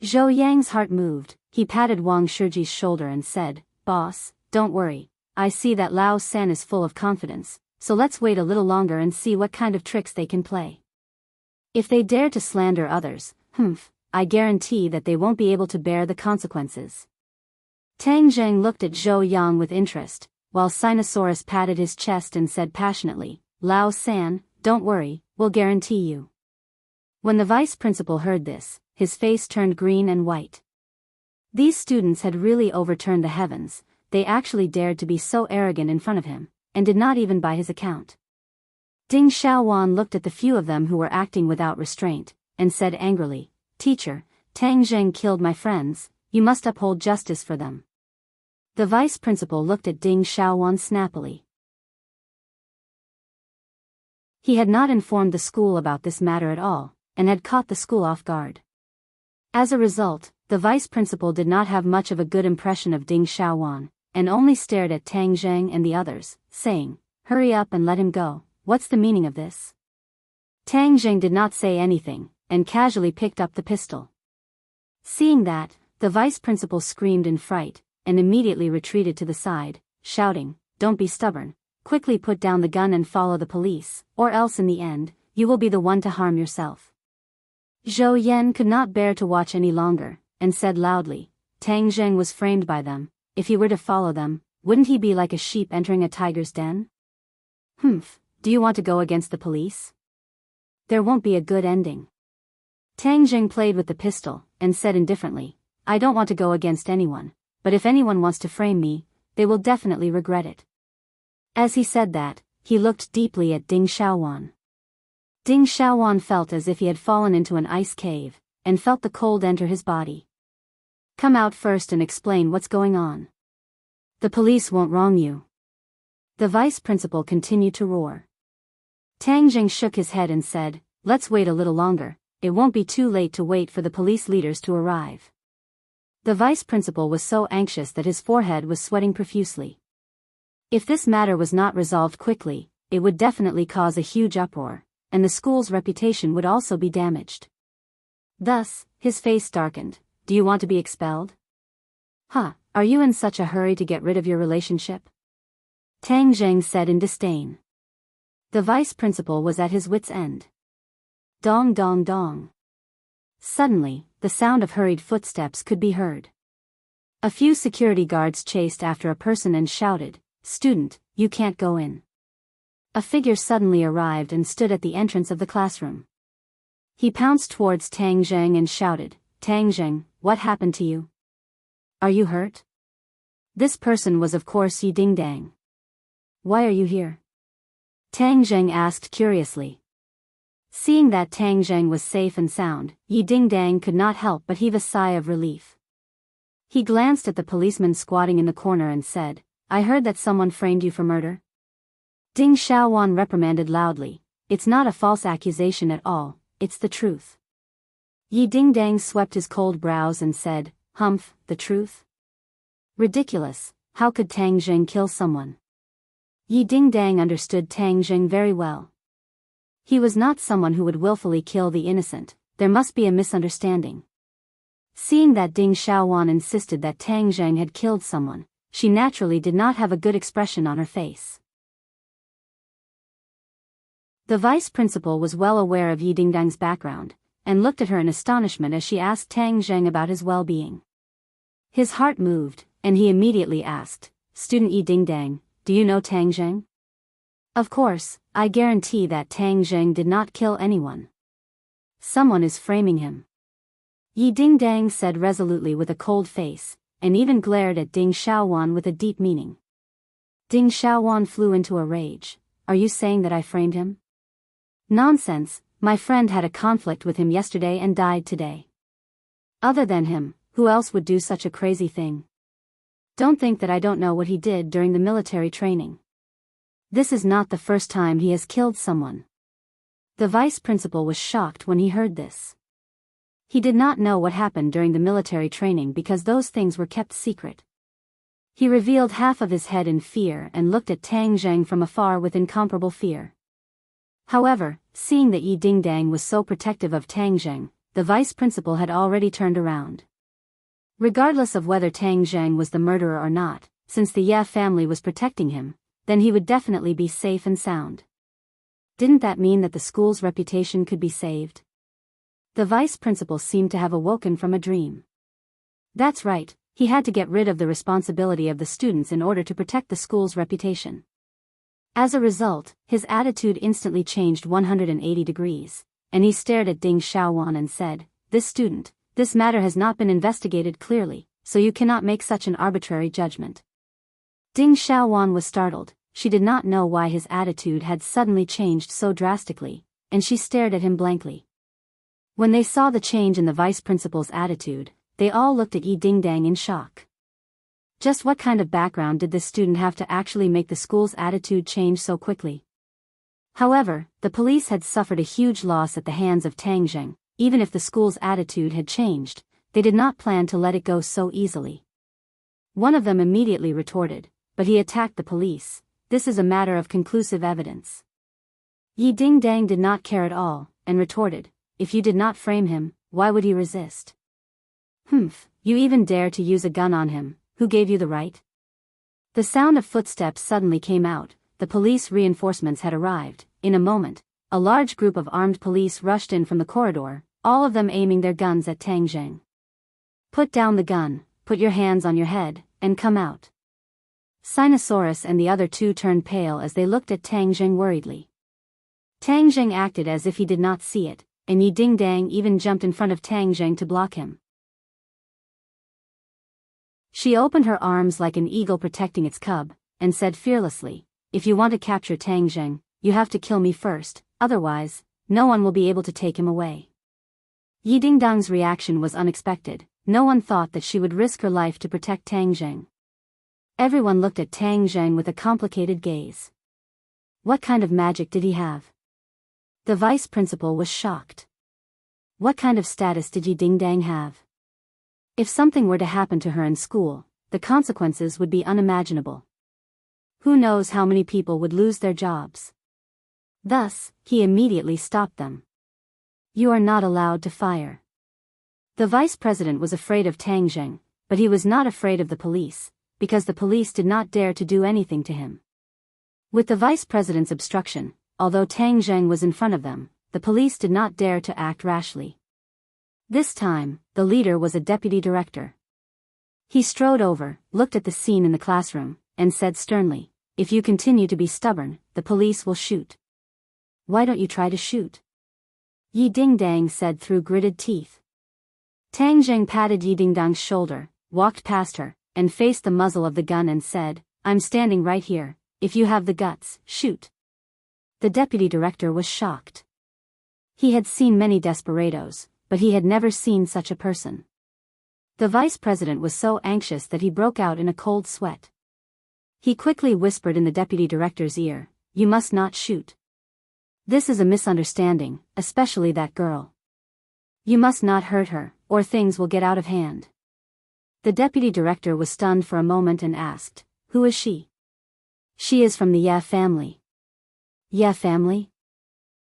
Zhou Yang's heart moved, he patted Wang Shiji's shoulder and said, Boss, don't worry, I see that Lao San is full of confidence, so let's wait a little longer and see what kind of tricks they can play. If they dare to slander others, I guarantee that they won't be able to bear the consequences. Tang Jing looked at Zhou Yang with interest, while Sinosaurus patted his chest and said passionately, Lao San, don't worry, we'll guarantee you. When the vice principal heard this, his face turned green and white. These students had really overturned the heavens, they actually dared to be so arrogant in front of him, and did not even buy his account. Ding Xiaowan looked at the few of them who were acting without restraint, and said angrily, Teacher, Tang Jing killed my friends, you must uphold justice for them. The vice principal looked at Ding Xiaowan snappily. He had not informed the school about this matter at all, and had caught the school off guard. As a result, the vice principal did not have much of a good impression of Ding Xiaowan, and only stared at Tang Jing and the others, saying, Hurry up and let him go, what's the meaning of this? Tang Jing did not say anything, and casually picked up the pistol. Seeing that, the vice principal screamed in fright, and immediately retreated to the side, shouting, Don't be stubborn, quickly put down the gun and follow the police, or else in the end, you will be the one to harm yourself. Zhou Yan could not bear to watch any longer, and said loudly, Tang Jing was framed by them, if he were to follow them, wouldn't he be like a sheep entering a tiger's den? Do you want to go against the police? There won't be a good ending. Tang Jing played with the pistol, and said indifferently, I don't want to go against anyone, but if anyone wants to frame me, they will definitely regret it. As he said that, he looked deeply at Ding Xiaowan. Ding Xiaowan felt as if he had fallen into an ice cave, and felt the cold enter his body. Come out first and explain what's going on. The police won't wrong you. The vice principal continued to roar. Tang Jing shook his head and said, Let's wait a little longer, it won't be too late to wait for the police leaders to arrive. The vice principal was so anxious that his forehead was sweating profusely. If this matter was not resolved quickly, it would definitely cause a huge uproar, and the school's reputation would also be damaged. Thus, his face darkened. Do you want to be expelled? Are you in such a hurry to get rid of your relationship? Tang Jing said in disdain. The vice principal was at his wits' end. Dong dong dong. Suddenly, the sound of hurried footsteps could be heard. A few security guards chased after a person and shouted, Student, you can't go in. A figure suddenly arrived and stood at the entrance of the classroom. He pounced towards Tang Jing and shouted, Tang Jing, what happened to you? Are you hurt? This person was of course Yi Dingdang. Why are you here? Tang Jing asked curiously. Seeing that Tang Jing was safe and sound, Yi Dingdang could not help but heave a sigh of relief. He glanced at the policeman squatting in the corner and said, I heard that someone framed you for murder. Ding Xiaowan reprimanded loudly, It's not a false accusation at all, it's the truth. Yi Dingdang swept his cold brows and said, the truth? Ridiculous, how could Tang Jing kill someone? Yi Dingdang understood Tang Jing very well. He was not someone who would willfully kill the innocent, there must be a misunderstanding. Seeing that Ding Xiaowan insisted that Tang Jing had killed someone, she naturally did not have a good expression on her face. The vice principal was well aware of Yi Dingdang's background, and looked at her in astonishment as she asked Tang Jing about his well-being. His heart moved, and he immediately asked, Student Yi Dingdang, do you know Tang Jing? Of course, I guarantee that Tang Jing did not kill anyone. Someone is framing him. Yi Dingdang said resolutely with a cold face, and even glared at Ding Xiaowan with a deep meaning. Ding Xiaowan flew into a rage. Are you saying that I framed him? Nonsense, my friend had a conflict with him yesterday and died today. Other than him, who else would do such a crazy thing? Don't think that I don't know what he did during the military training. This is not the first time he has killed someone. The vice principal was shocked when he heard this. He did not know what happened during the military training because those things were kept secret. He revealed half of his head in fear and looked at Tang Zheng from afar with incomparable fear. However, seeing that Yi Dingdang was so protective of Tang Zheng, the vice principal had already turned around. Regardless of whether Tang Zheng was the murderer or not, since the Ye family was protecting him, then he would definitely be safe and sound. Didn't that mean that the school's reputation could be saved? The vice principal seemed to have awoken from a dream. That's right, he had to get rid of the responsibility of the students in order to protect the school's reputation. As a result, his attitude instantly changed 180 degrees, and he stared at Ding Xiaowan and said, "This student, this matter has not been investigated clearly, so you cannot make such an arbitrary judgment." Ding Xiaowan was startled. She did not know why his attitude had suddenly changed so drastically, and she stared at him blankly. When they saw the change in the vice principal's attitude, they all looked at Yi Dingdang in shock. Just what kind of background did this student have to actually make the school's attitude change so quickly? However, the police had suffered a huge loss at the hands of Tang Zheng. Even if the school's attitude had changed, they did not plan to let it go so easily. One of them immediately retorted, but he attacked the police. This is a matter of conclusive evidence. Yi Dingdang did not care at all, and retorted, "If you did not frame him, why would he resist?" "Humph, you even dare to use a gun on him, who gave you the right?" The sound of footsteps suddenly came out. The police reinforcements had arrived. In a moment, a large group of armed police rushed in from the corridor, all of them aiming their guns at Tang Zheng. "Put down the gun, put your hands on your head, and come out." Sinosaurus and the other two turned pale as they looked at Tang Zheng worriedly. Tang Zheng acted as if he did not see it, and Yi Dingdang even jumped in front of Tang Zheng to block him. She opened her arms like an eagle protecting its cub, and said fearlessly, "If you want to capture Tang Zheng, you have to kill me first, otherwise, no one will be able to take him away." Yi Dingdang's reaction was unexpected. No one thought that she would risk her life to protect Tang Zheng. Everyone looked at Tang Zheng with a complicated gaze. What kind of magic did he have? The vice principal was shocked. What kind of status did Yi Dingdang have? If something were to happen to her in school, the consequences would be unimaginable. Who knows how many people would lose their jobs? Thus, he immediately stopped them. "You are not allowed to fire." The vice president was afraid of Tang Zheng, but he was not afraid of the police, because the police did not dare to do anything to him. With the vice president's obstruction, although Tang Zheng was in front of them, the police did not dare to act rashly. This time, the leader was a deputy director. He strode over, looked at the scene in the classroom, and said sternly, "If you continue to be stubborn, the police will shoot." "Why don't you try to shoot?" Yi Dingdang said through gritted teeth. Tang Zheng patted Yi Dingdang's shoulder, walked past her, and faced the muzzle of the gun and said, "I'm standing right here. If you have the guts, shoot." The deputy director was shocked. He had seen many desperados, but he had never seen such a person. The vice president was so anxious that he broke out in a cold sweat. He quickly whispered in the deputy director's ear, "You must not shoot. This is a misunderstanding, especially that girl. You must not hurt her, or things will get out of hand." The deputy director was stunned for a moment and asked, "Who is she?" "She is from the Ye family." "Ye family?"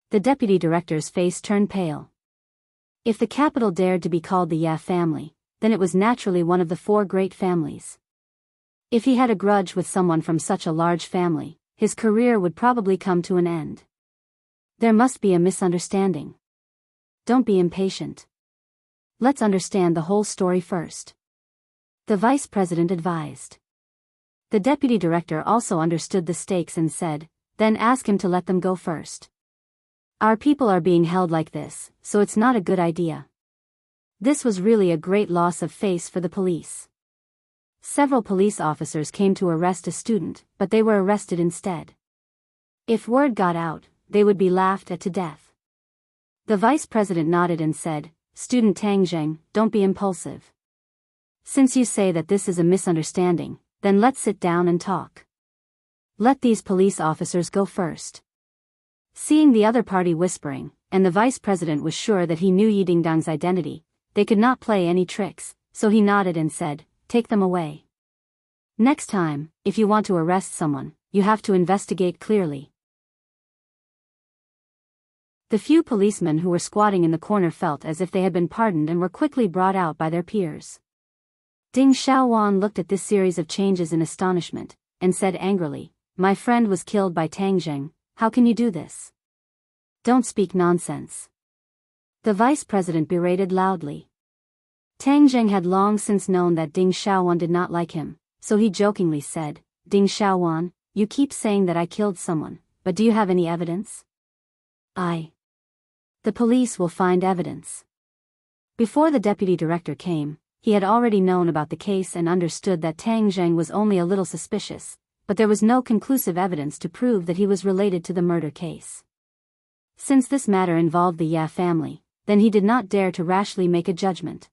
The deputy director's face turned pale. If the capital dared to be called the Ye family, then it was naturally one of the four great families. If he had a grudge with someone from such a large family, his career would probably come to an end. There must be a misunderstanding. Don't be impatient. Let's understand the whole story first. The vice president advised. The deputy director also understood the stakes and said, "Then ask him to let them go first. Our people are being held like this, so it's not a good idea." This was really a great loss of face for the police. Several police officers came to arrest a student, but they were arrested instead. If word got out, they would be laughed at to death. The vice president nodded and said, "Student Tang Zheng, don't be impulsive. Since you say that this is a misunderstanding, then let's sit down and talk." Let these police officers go first. Seeing the other party whispering, and the vice president was sure that he knew Yi Dingdang's identity, they could not play any tricks, so he nodded and said, "Take them away. Next time, if you want to arrest someone, you have to investigate clearly." The few policemen who were squatting in the corner felt as if they had been pardoned and were quickly brought out by their peers. Ding Xiaowan looked at this series of changes in astonishment, and said angrily, "My friend was killed by Tang Zheng, how can you do this? Don't speak nonsense." The vice president berated loudly. Tang Zheng had long since known that Ding Xiaowan did not like him, so he jokingly said, "Ding Xiaowan, you keep saying that I killed someone, but do you have any evidence?" The police will find evidence." Before the deputy director came, he had already known about the case and understood that Tang Zheng was only a little suspicious, but there was no conclusive evidence to prove that he was related to the murder case. Since this matter involved the Ya family, then he did not dare to rashly make a judgment.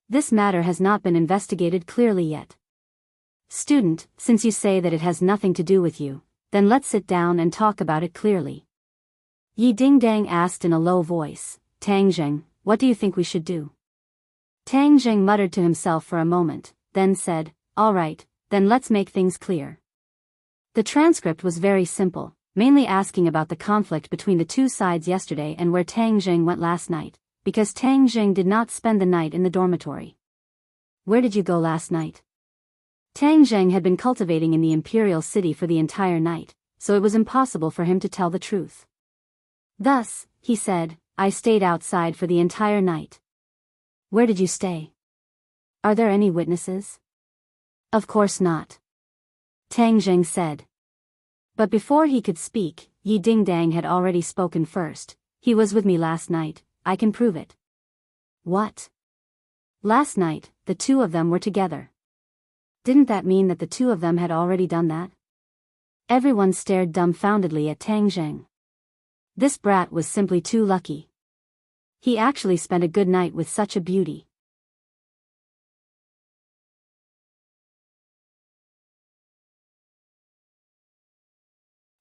This matter has not been investigated clearly yet. Student, since you say that it has nothing to do with you, then let's sit down and talk about it clearly. Yi Dingdang asked in a low voice, "Tang Zheng, what do you think we should do?" Tang Zheng muttered to himself for a moment, then said, "All right, then let's make things clear." The transcript was very simple, mainly asking about the conflict between the two sides yesterday and where Tang Zheng went last night, because Tang Zheng did not spend the night in the dormitory. "Where did you go last night?" Tang Zheng had been cultivating in the imperial city for the entire night, so it was impossible for him to tell the truth. Thus, he said, "I stayed outside for the entire night." "Where did you stay? Are there any witnesses?" "Of course not," Tang Zheng said. But before he could speak, Yi Dingdang had already spoken first. "He was with me last night, I can prove it." "What? Last night, the two of them were together. Didn't that mean that the two of them had already done that?" Everyone stared dumbfoundedly at Tang Zheng. This brat was simply too lucky. He actually spent a good night with such a beauty.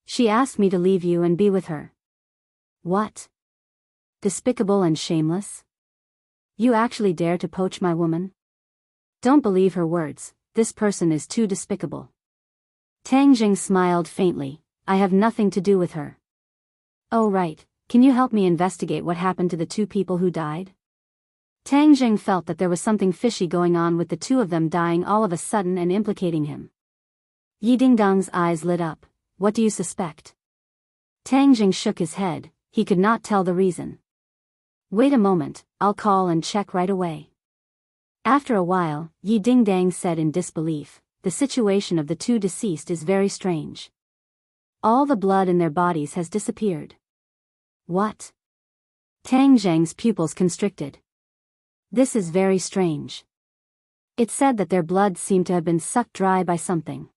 "She asked me to leave you and be with her." "What? Despicable and shameless? You actually dare to poach my woman?" "Don't believe her words, this person is too despicable." Tang Zheng smiled faintly, "I have nothing to do with her." "Oh right, can you help me investigate what happened to the two people who died?" Tang Zheng felt that there was something fishy going on with the two of them dying all of a sudden and implicating him. Yi Dingdang's eyes lit up. "What do you suspect?" Tang Zheng shook his head, he could not tell the reason. "Wait a moment, I'll call and check right away." After a while, Yi Dingdang said in disbelief, "The situation of the two deceased is very strange. All the blood in their bodies has disappeared." "What?" Tang Zheng's pupils constricted. "This is very strange. It said that their blood seemed to have been sucked dry by something."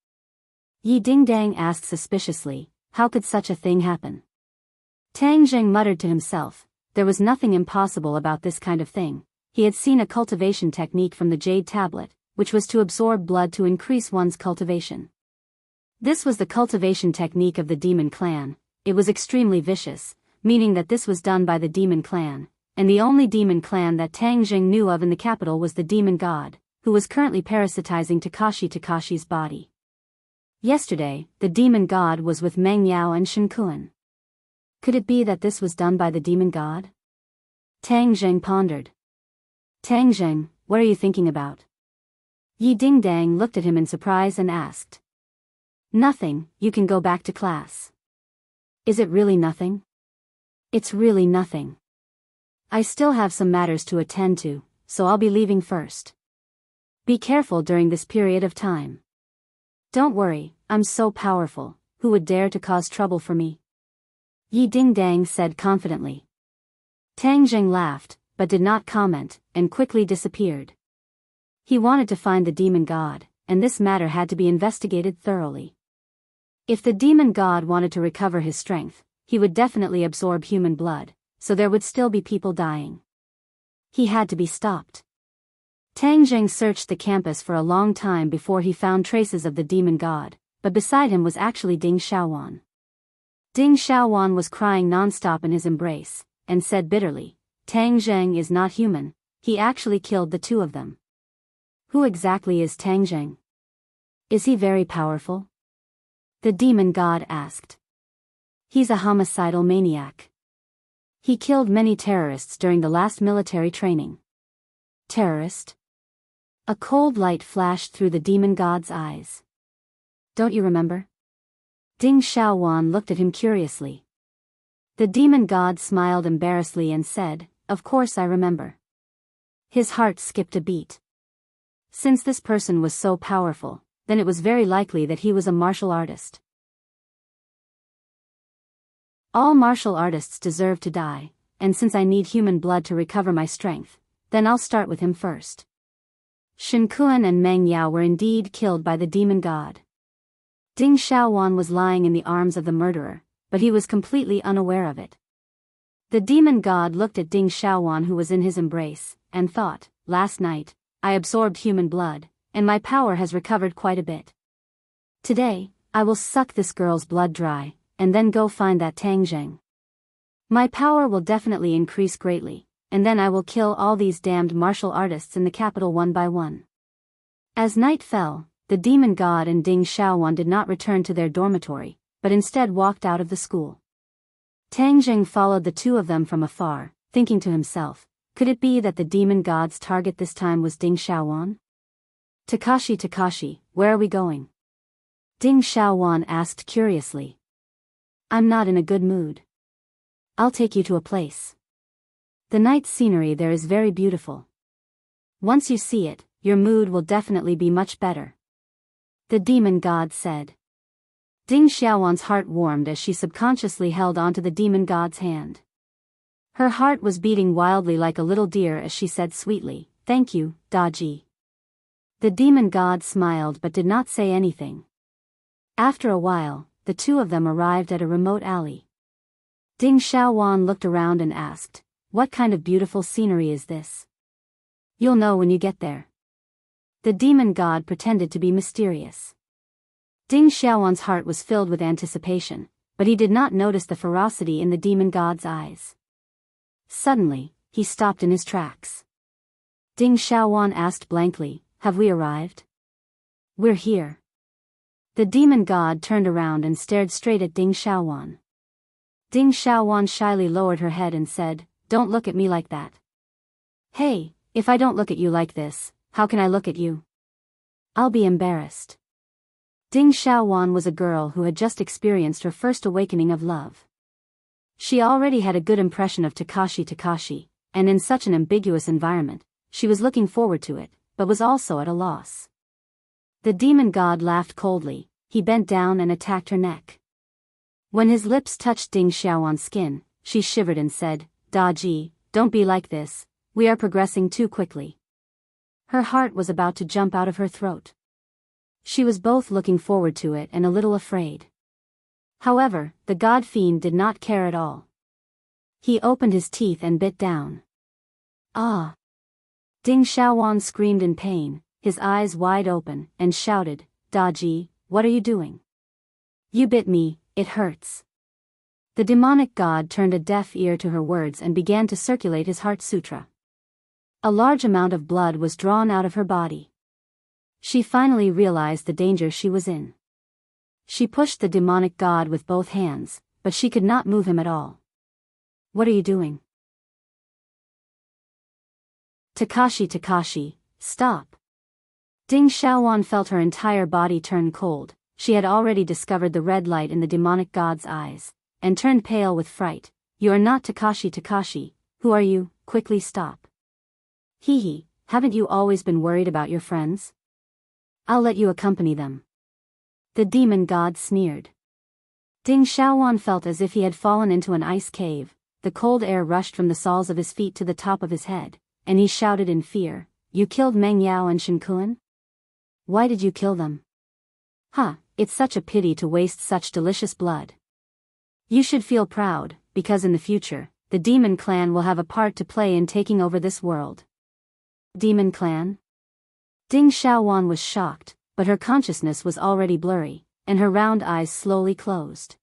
Yi Dingdang asked suspiciously, "How could such a thing happen?" Tang Zheng muttered to himself, there was nothing impossible about this kind of thing. He had seen a cultivation technique from the jade tablet, which was to absorb blood to increase one's cultivation. This was the cultivation technique of the demon clan. It was extremely vicious, meaning that this was done by the demon clan, and the only demon clan that Tang Zheng knew of in the capital was the demon god, who was currently parasitizing Takashi's body. Yesterday, the demon god was with Meng Yao and Shenkuan. Could it be that this was done by the demon god? Tang Zheng pondered. "Tang Zheng, what are you thinking about?" Yi Dingdang looked at him in surprise and asked. "Nothing, you can go back to class." "Is it really nothing?" "It's really nothing. I still have some matters to attend to, so I'll be leaving first. Be careful during this period of time. Don't worry, I'm so powerful, who would dare to cause trouble for me?" Yi Dingdang said confidently. Tang Zheng laughed, but did not comment, and quickly disappeared. He wanted to find the demon god, and this matter had to be investigated thoroughly. If the demon god wanted to recover his strength, he would definitely absorb human blood, so there would still be people dying. He had to be stopped. Tang Zheng searched the campus for a long time before he found traces of the demon god, but beside him was actually Ding Xiaowan. Ding Xiaowan was crying non-stop in his embrace, and said bitterly, Tang Zheng is not human, he actually killed the two of them. Who exactly is Tang Zheng? Is he very powerful? The demon god asked. He's a homicidal maniac. He killed many terrorists during the last military training. Terrorist? A cold light flashed through the demon god's eyes. Don't you remember? Ding Xiaowan looked at him curiously. The demon god smiled embarrassedly and said, Of course I remember. His heart skipped a beat. Since this person was so powerful, then it was very likely that he was a martial artist. All martial artists deserve to die, and since I need human blood to recover my strength, then I'll start with him first. Shen Kuan and Meng Yao were indeed killed by the demon god. Ding Xiaowan was lying in the arms of the murderer, but he was completely unaware of it. The demon god looked at Ding Xiaowan, who was in his embrace, and thought, Last night, I absorbed human blood, and my power has recovered quite a bit. Today, I will suck this girl's blood dry, and then go find that Tang Zheng. My power will definitely increase greatly, and then I will kill all these damned martial artists in the capital one by one. As night fell, the demon god and Ding Xiaowan did not return to their dormitory, but instead walked out of the school. Tang Zheng followed the two of them from afar, thinking to himself, could it be that the demon god's target this time was Ding Xiaowan? Takashi, where are we going? Ding Xiaowan asked curiously. I'm not in a good mood. I'll take you to a place. The night scenery there is very beautiful. Once you see it, your mood will definitely be much better. The demon god said. Ding Xiaowan's heart warmed as she subconsciously held onto the demon god's hand. Her heart was beating wildly like a little deer as she said sweetly, Thank you, Daji. The demon god smiled but did not say anything. After a while, the two of them arrived at a remote alley. Ding Xiaowan looked around and asked, What kind of beautiful scenery is this? You'll know when you get there. The demon god pretended to be mysterious. Ding Xiaowan's heart was filled with anticipation, but he did not notice the ferocity in the demon god's eyes. Suddenly, he stopped in his tracks. Ding Xiaowan asked blankly, Have we arrived? We're here. The demon god turned around and stared straight at Ding Xiaowan. Ding Xiaowan shyly lowered her head and said, Don't look at me like that. Hey, if I don't look at you like this, how can I look at you? I'll be embarrassed. Ding Xiaowan was a girl who had just experienced her first awakening of love. She already had a good impression of Takashi, and in such an ambiguous environment, she was looking forward to it, but was also at a loss. The demon god laughed coldly, he bent down and attacked her neck. When his lips touched Ding Xiaowan's skin, she shivered and said, Daji, don't be like this, we are progressing too quickly. Her heart was about to jump out of her throat. She was both looking forward to it and a little afraid. However, the god fiend did not care at all. He opened his teeth and bit down. Ah! Ding Xiaowan screamed in pain, his eyes wide open, and shouted, Daji, what are you doing? You bit me, it hurts. The demonic god turned a deaf ear to her words and began to circulate his heart sutra. A large amount of blood was drawn out of her body. She finally realized the danger she was in. She pushed the demonic god with both hands, but she could not move him at all. What are you doing? Takashi, stop. Ding Xiaowan felt her entire body turn cold. She had already discovered the red light in the demonic god's eyes, and turned pale with fright. You are not Takashi, who are you? Quickly stop. Hee, haven't you always been worried about your friends? I'll let you accompany them. The demon god sneered. Ding Xiaowan felt as if he had fallen into an ice cave. The cold air rushed from the soles of his feet to the top of his head, and he shouted in fear, You killed Meng Yao and Shen Kuan? Why did you kill them? It's such a pity to waste such delicious blood. You should feel proud, because in the future, the demon clan will have a part to play in taking over this world. Demon clan? Ding Xiaowan was shocked, but her consciousness was already blurry, and her round eyes slowly closed.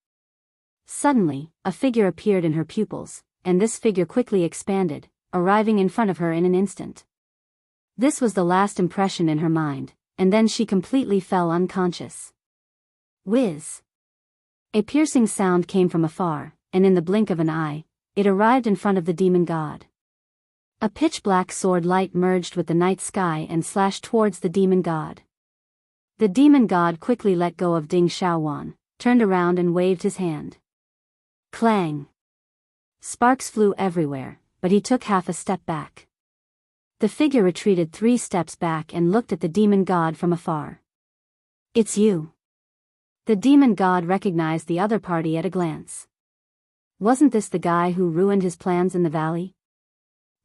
Suddenly, a figure appeared in her pupils, and this figure quickly expanded, arriving in front of her in an instant. This was the last impression in her mind, and then she completely fell unconscious. Whiz! A piercing sound came from afar, and in the blink of an eye, it arrived in front of the demon god. A pitch-black sword light merged with the night sky and slashed towards the demon god. The demon god quickly let go of Ding Xiaowan, turned around and waved his hand. Clang! Sparks flew everywhere, but he took half a step back. The figure retreated 3 steps back and looked at the demon god from afar. It's you. The demon god recognized the other party at a glance. Wasn't this the guy who ruined his plans in the valley?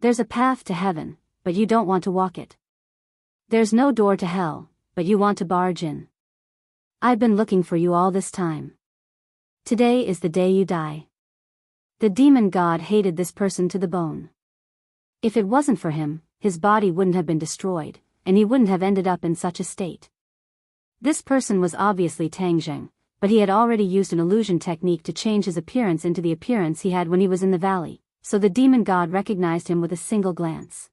There's a path to heaven, but you don't want to walk it. There's no door to hell, but you want to barge in. I've been looking for you all this time. Today is the day you die. The demon god hated this person to the bone. If it wasn't for him, his body wouldn't have been destroyed, and he wouldn't have ended up in such a state. This person was obviously Tang Zheng, but he had already used an illusion technique to change his appearance into the appearance he had when he was in the valley, so the demon god recognized him with a single glance.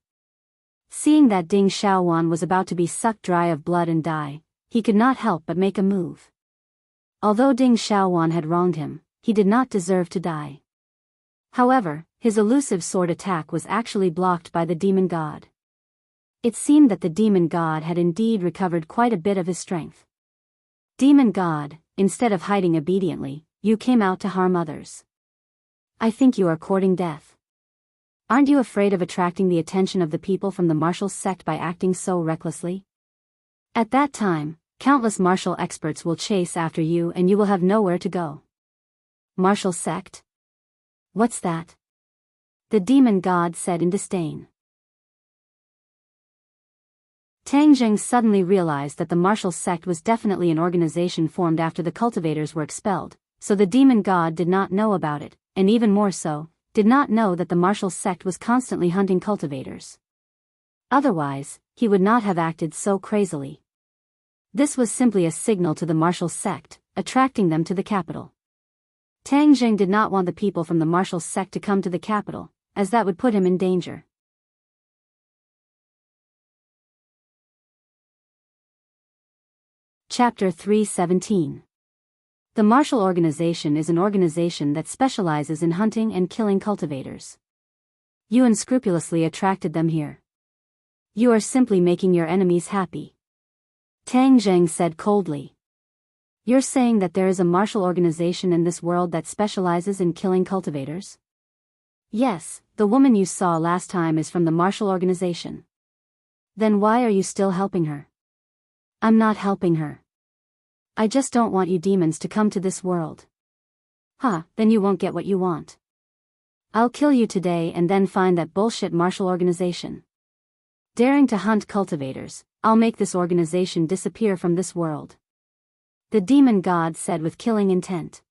Seeing that Ding Xiaowan was about to be sucked dry of blood and die, he could not help but make a move. Although Ding Xiaowan had wronged him, he did not deserve to die. However, his elusive sword attack was actually blocked by the demon god. It seemed that the demon god had indeed recovered quite a bit of his strength. Demon god, instead of hiding obediently, you came out to harm others. I think you are courting death. Aren't you afraid of attracting the attention of the people from the martial sect by acting so recklessly? At that time, countless martial experts will chase after you and you will have nowhere to go. Martial sect? What's that? The demon god said in disdain. Tang Zheng suddenly realized that the martial sect was definitely an organization formed after the cultivators were expelled, so the demon god did not know about it, and even more so, did not know that the martial sect was constantly hunting cultivators. Otherwise, he would not have acted so crazily. This was simply a signal to the martial sect, attracting them to the capital. Tang Zheng did not want the people from the martial sect to come to the capital, as that would put him in danger. Chapter 317. The martial organization is an organization that specializes in hunting and killing cultivators. You unscrupulously attracted them here. You are simply making your enemies happy. Tang Zheng said coldly. You're saying that there is a martial organization in this world that specializes in killing cultivators? Yes, the woman you saw last time is from the martial organization. Then why are you still helping her? I'm not helping her. I just don't want you demons to come to this world. Then you won't get what you want. I'll kill you today and then find that bullshit martial organization. Daring to hunt cultivators, I'll make this organization disappear from this world. The demon god said with killing intent.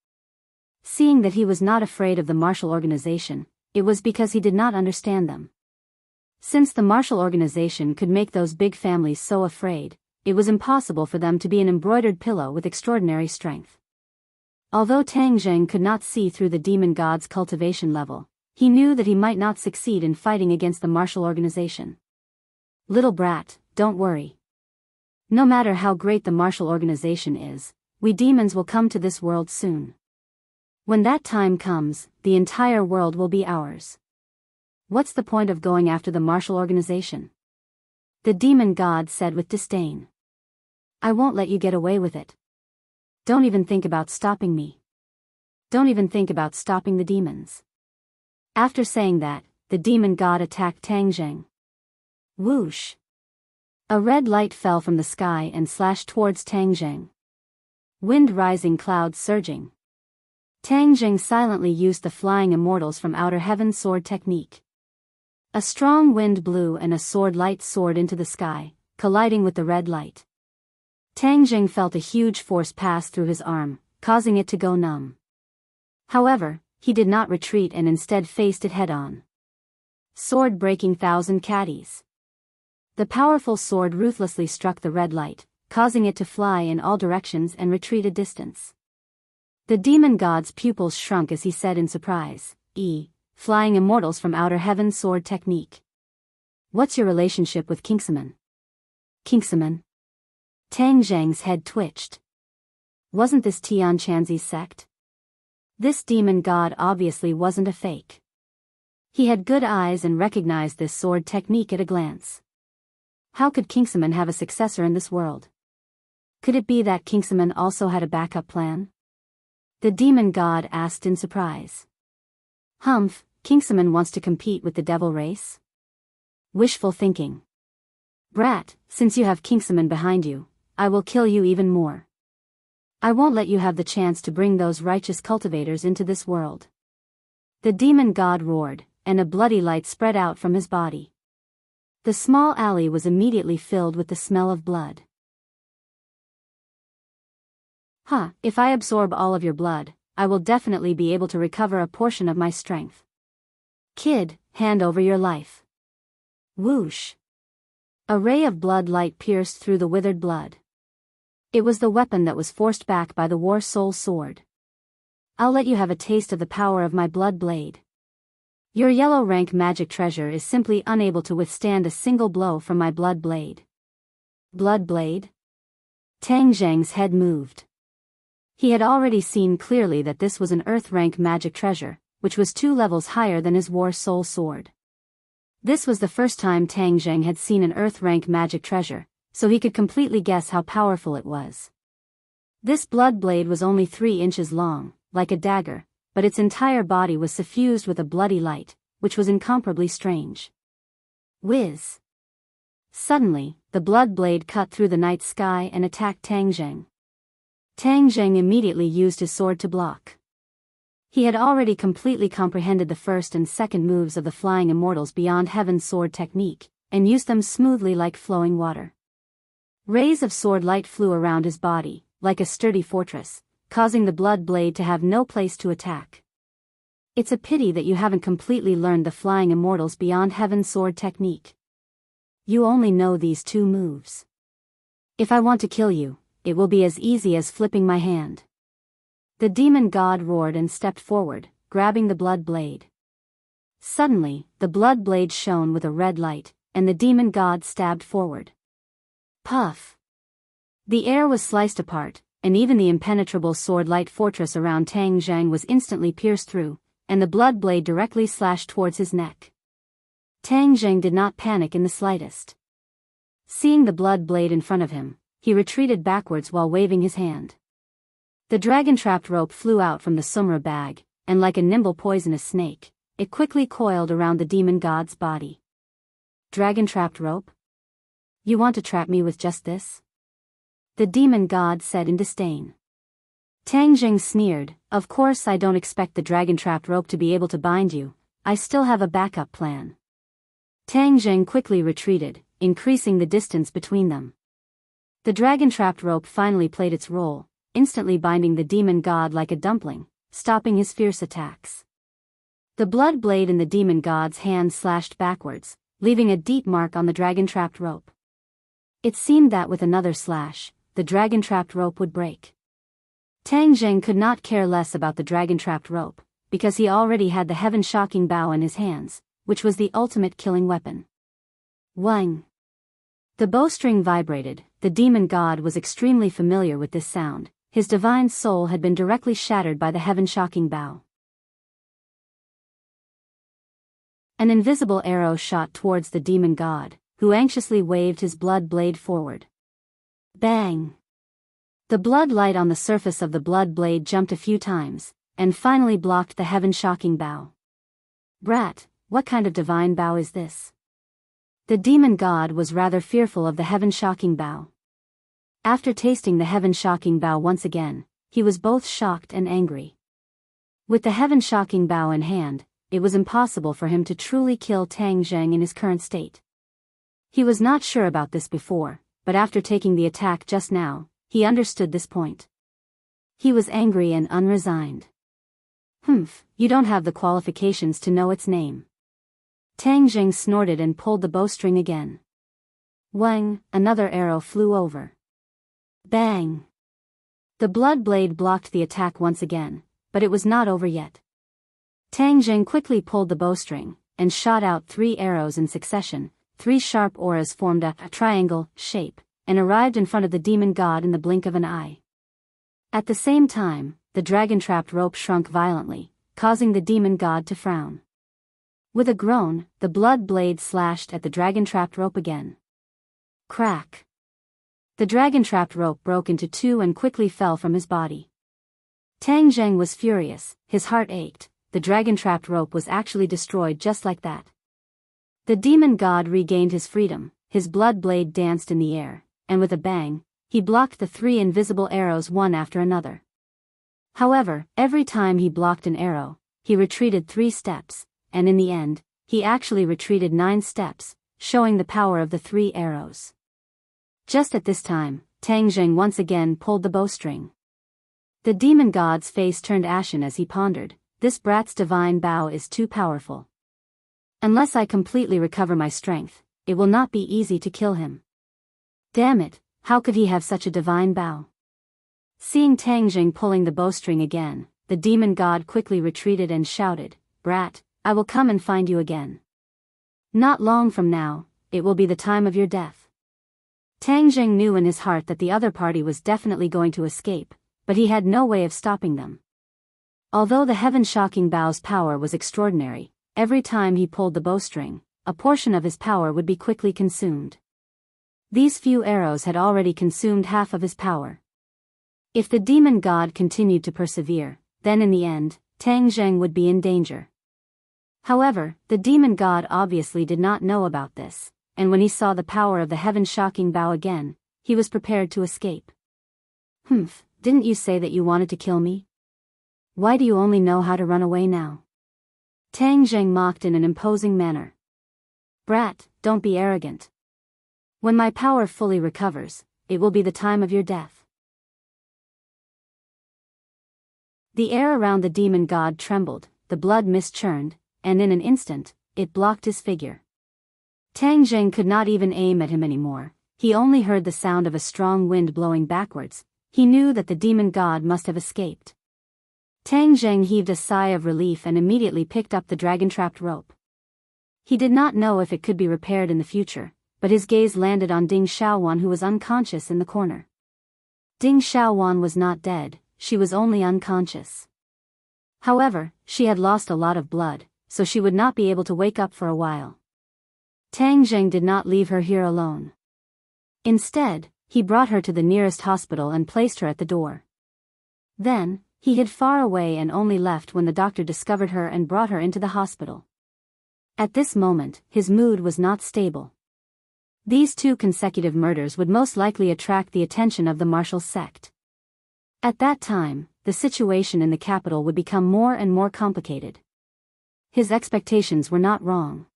Seeing that he was not afraid of the martial organization, it was because he did not understand them. Since the martial organization could make those big families so afraid, it was impossible for them to be an embroidered pillow with extraordinary strength. Although Tang Zheng could not see through the demon god's cultivation level, he knew that he might not succeed in fighting against the martial organization. Little brat, don't worry. No matter how great the martial organization is, we demons will come to this world soon. When that time comes, the entire world will be ours. What's the point of going after the martial organization? The demon god said with disdain. I won't let you get away with it. Don't even think about stopping me. Don't even think about stopping the demons. After saying that, the demon god attacked Tang Zheng. Whoosh! A red light fell from the sky and slashed towards Tang Zheng. Wind rising, clouds surging. Tang Zheng silently used the flying immortals from outer heaven sword technique. A strong wind blew and a sword light soared into the sky, colliding with the red light. Tang Zheng felt a huge force pass through his arm, causing it to go numb. However, he did not retreat and instead faced it head-on. Sword breaking 1,000 caddies. The powerful sword ruthlessly struck the red light, causing it to fly in all directions and retreat a distance. The demon god's pupils shrunk as he said in surprise, Flying immortals from outer heaven sword technique. What's your relationship with Kingsaman? Kingsaman? Tang Zheng's head twitched. Wasn't this Tian Chanzi's sect? This demon god obviously wasn't a fake. He had good eyes and recognized this sword technique at a glance. How could Kingsaman have a successor in this world? Could it be that Kingsaman also had a backup plan? The demon god asked in surprise. Humph, Kingsaman wants to compete with the devil race? Wishful thinking. Brat, since you have Kingsaman behind you, I will kill you even more. I won't let you have the chance to bring those righteous cultivators into this world. The demon god roared, and a bloody light spread out from his body. The small alley was immediately filled with the smell of blood. If I absorb all of your blood, I will definitely be able to recover a portion of my strength. Kid, hand over your life. Whoosh. A ray of blood light pierced through the withered blood. It was the weapon that was forced back by the War Soul sword. I'll let you have a taste of the power of my blood blade. Your yellow rank magic treasure is simply unable to withstand a single blow from my blood blade. Blood blade? Tang Zheng's head moved. He had already seen clearly that this was an earth rank magic treasure, which was 2 levels higher than his War Soul sword. This was the first time Tang Zheng had seen an earth rank magic treasure, so he could completely guess how powerful it was. This blood blade was only 3 inches long, like a dagger, but its entire body was suffused with a bloody light, which was incomparably strange. Whiz! Suddenly, the blood blade cut through the night sky and attacked Tang Zheng. Tang Zheng immediately used his sword to block. He had already completely comprehended the first and second moves of the Flying Immortals Beyond Heaven sword technique, and used them smoothly like flowing water. Rays of sword light flew around his body, like a sturdy fortress, causing the blood blade to have no place to attack. It's a pity that you haven't completely learned the Flying Immortals Beyond Heaven sword technique. You only know these 2 moves. If I want to kill you, it will be as easy as flipping my hand. The demon god roared and stepped forward, grabbing the blood blade. Suddenly, the blood blade shone with a red light, and the demon god stabbed forward. Puff! The air was sliced apart, and even the impenetrable sword-light fortress around Tang Zheng was instantly pierced through, and the blood blade directly slashed towards his neck. Tang Zheng did not panic in the slightest. Seeing the blood blade in front of him, he retreated backwards while waving his hand. The dragon-trapped rope flew out from the Sumra bag, and like a nimble poisonous snake, it quickly coiled around the demon god's body. Dragon-trapped rope? You want to trap me with just this? The demon god said in disdain. Tang Zheng sneered, of course I don't expect the dragon-trapped rope to be able to bind you, I still have a backup plan. Tang Zheng quickly retreated, increasing the distance between them. The dragon-trapped rope finally played its role, instantly binding the demon god like a dumpling, stopping his fierce attacks. The blood blade in the demon god's hand slashed backwards, leaving a deep mark on the dragon-trapped rope. It seemed that with another slash, the dragon-trapped rope would break. Tang Zheng could not care less about the dragon-trapped rope, because he already had the heaven-shocking bow in his hands, which was the ultimate killing weapon. Wang! The bowstring vibrated. The demon god was extremely familiar with this sound. His divine soul had been directly shattered by the heaven-shocking bow. An invisible arrow shot towards the demon god, who anxiously waved his blood blade forward. Bang! The blood light on the surface of the blood blade jumped a few times, and finally blocked the heaven-shocking bow. Brat, what kind of divine bow is this? The demon god was rather fearful of the heaven-shocking bow. After tasting the heaven-shocking bow once again, he was both shocked and angry. With the heaven-shocking bow in hand, it was impossible for him to truly kill Tang Zheng in his current state. He was not sure about this before, but after taking the attack just now, he understood this point. He was angry and unresigned. You don't have the qualifications to know its name. Tang Zheng snorted and pulled the bowstring again. Wang, another arrow flew over. Bang! The blood blade blocked the attack once again, but it was not over yet. Tang Jing quickly pulled the bowstring, and shot out 3 arrows in succession. 3 sharp auras formed a triangle shape, and arrived in front of the demon god in the blink of an eye. At the same time, the dragon-trapped rope shrunk violently, causing the demon god to frown. With a groan, the blood blade slashed at the dragon-trapped rope again. Crack! The dragon-trapped rope broke into 2 and quickly fell from his body. Tang Zheng was furious, his heart ached. The dragon-trapped rope was actually destroyed just like that. The demon god regained his freedom, his blood blade danced in the air, and with a bang, he blocked the 3 invisible arrows one after another. However, every time he blocked an arrow, he retreated 3 steps, and in the end, he actually retreated 9 steps, showing the power of the 3 arrows. Just at this time, Tang Jing once again pulled the bowstring. The demon god's face turned ashen as he pondered, this brat's divine bow is too powerful. Unless I completely recover my strength, it will not be easy to kill him. Damn it, how could he have such a divine bow? Seeing Tang Jing pulling the bowstring again, the demon god quickly retreated and shouted, "Brat, I will come and find you again. Not long from now, it will be the time of your death." Tang Jing knew in his heart that the other party was definitely going to escape, but he had no way of stopping them. Although the heaven-shocking bow's power was extraordinary, every time he pulled the bowstring, a portion of his power would be quickly consumed. These few arrows had already consumed half of his power. If the demon god continued to persevere, then in the end, Tang Zheng would be in danger. However, the demon god obviously did not know about this, and when he saw the power of the heaven-shocking bow again, he was prepared to escape. "Humph, didn't you say that you wanted to kill me? Why do you only know how to run away now?" Tang Zheng mocked in an imposing manner. "Brat, don't be arrogant. When my power fully recovers, it will be the time of your death." The air around the demon god trembled, the blood mist churned, and in an instant, it blocked his figure. Tang Jing could not even aim at him anymore, he only heard the sound of a strong wind blowing backwards. He knew that the demon god must have escaped. Tang Jing heaved a sigh of relief and immediately picked up the dragon-trapped rope. He did not know if it could be repaired in the future, but his gaze landed on Ding Xiaowan, who was unconscious in the corner. Ding Xiaowan was not dead, she was only unconscious. However, she had lost a lot of blood, so she would not be able to wake up for a while. Tang Zheng did not leave her here alone. Instead, he brought her to the nearest hospital and placed her at the door. Then, he hid far away and only left when the doctor discovered her and brought her into the hospital. At this moment, his mood was not stable. These 2 consecutive murders would most likely attract the attention of the martial sect. At that time, the situation in the capital would become more and more complicated. His expectations were not wrong.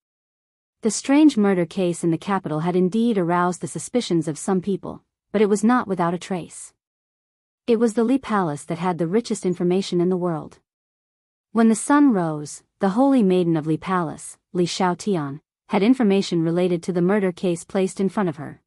The strange murder case in the capital had indeed aroused the suspicions of some people, but it was not without a trace. It was the Li Palace that had the richest information in the world. When the sun rose, the holy maiden of Li Palace, Li Xiaotian, had information related to the murder case placed in front of her.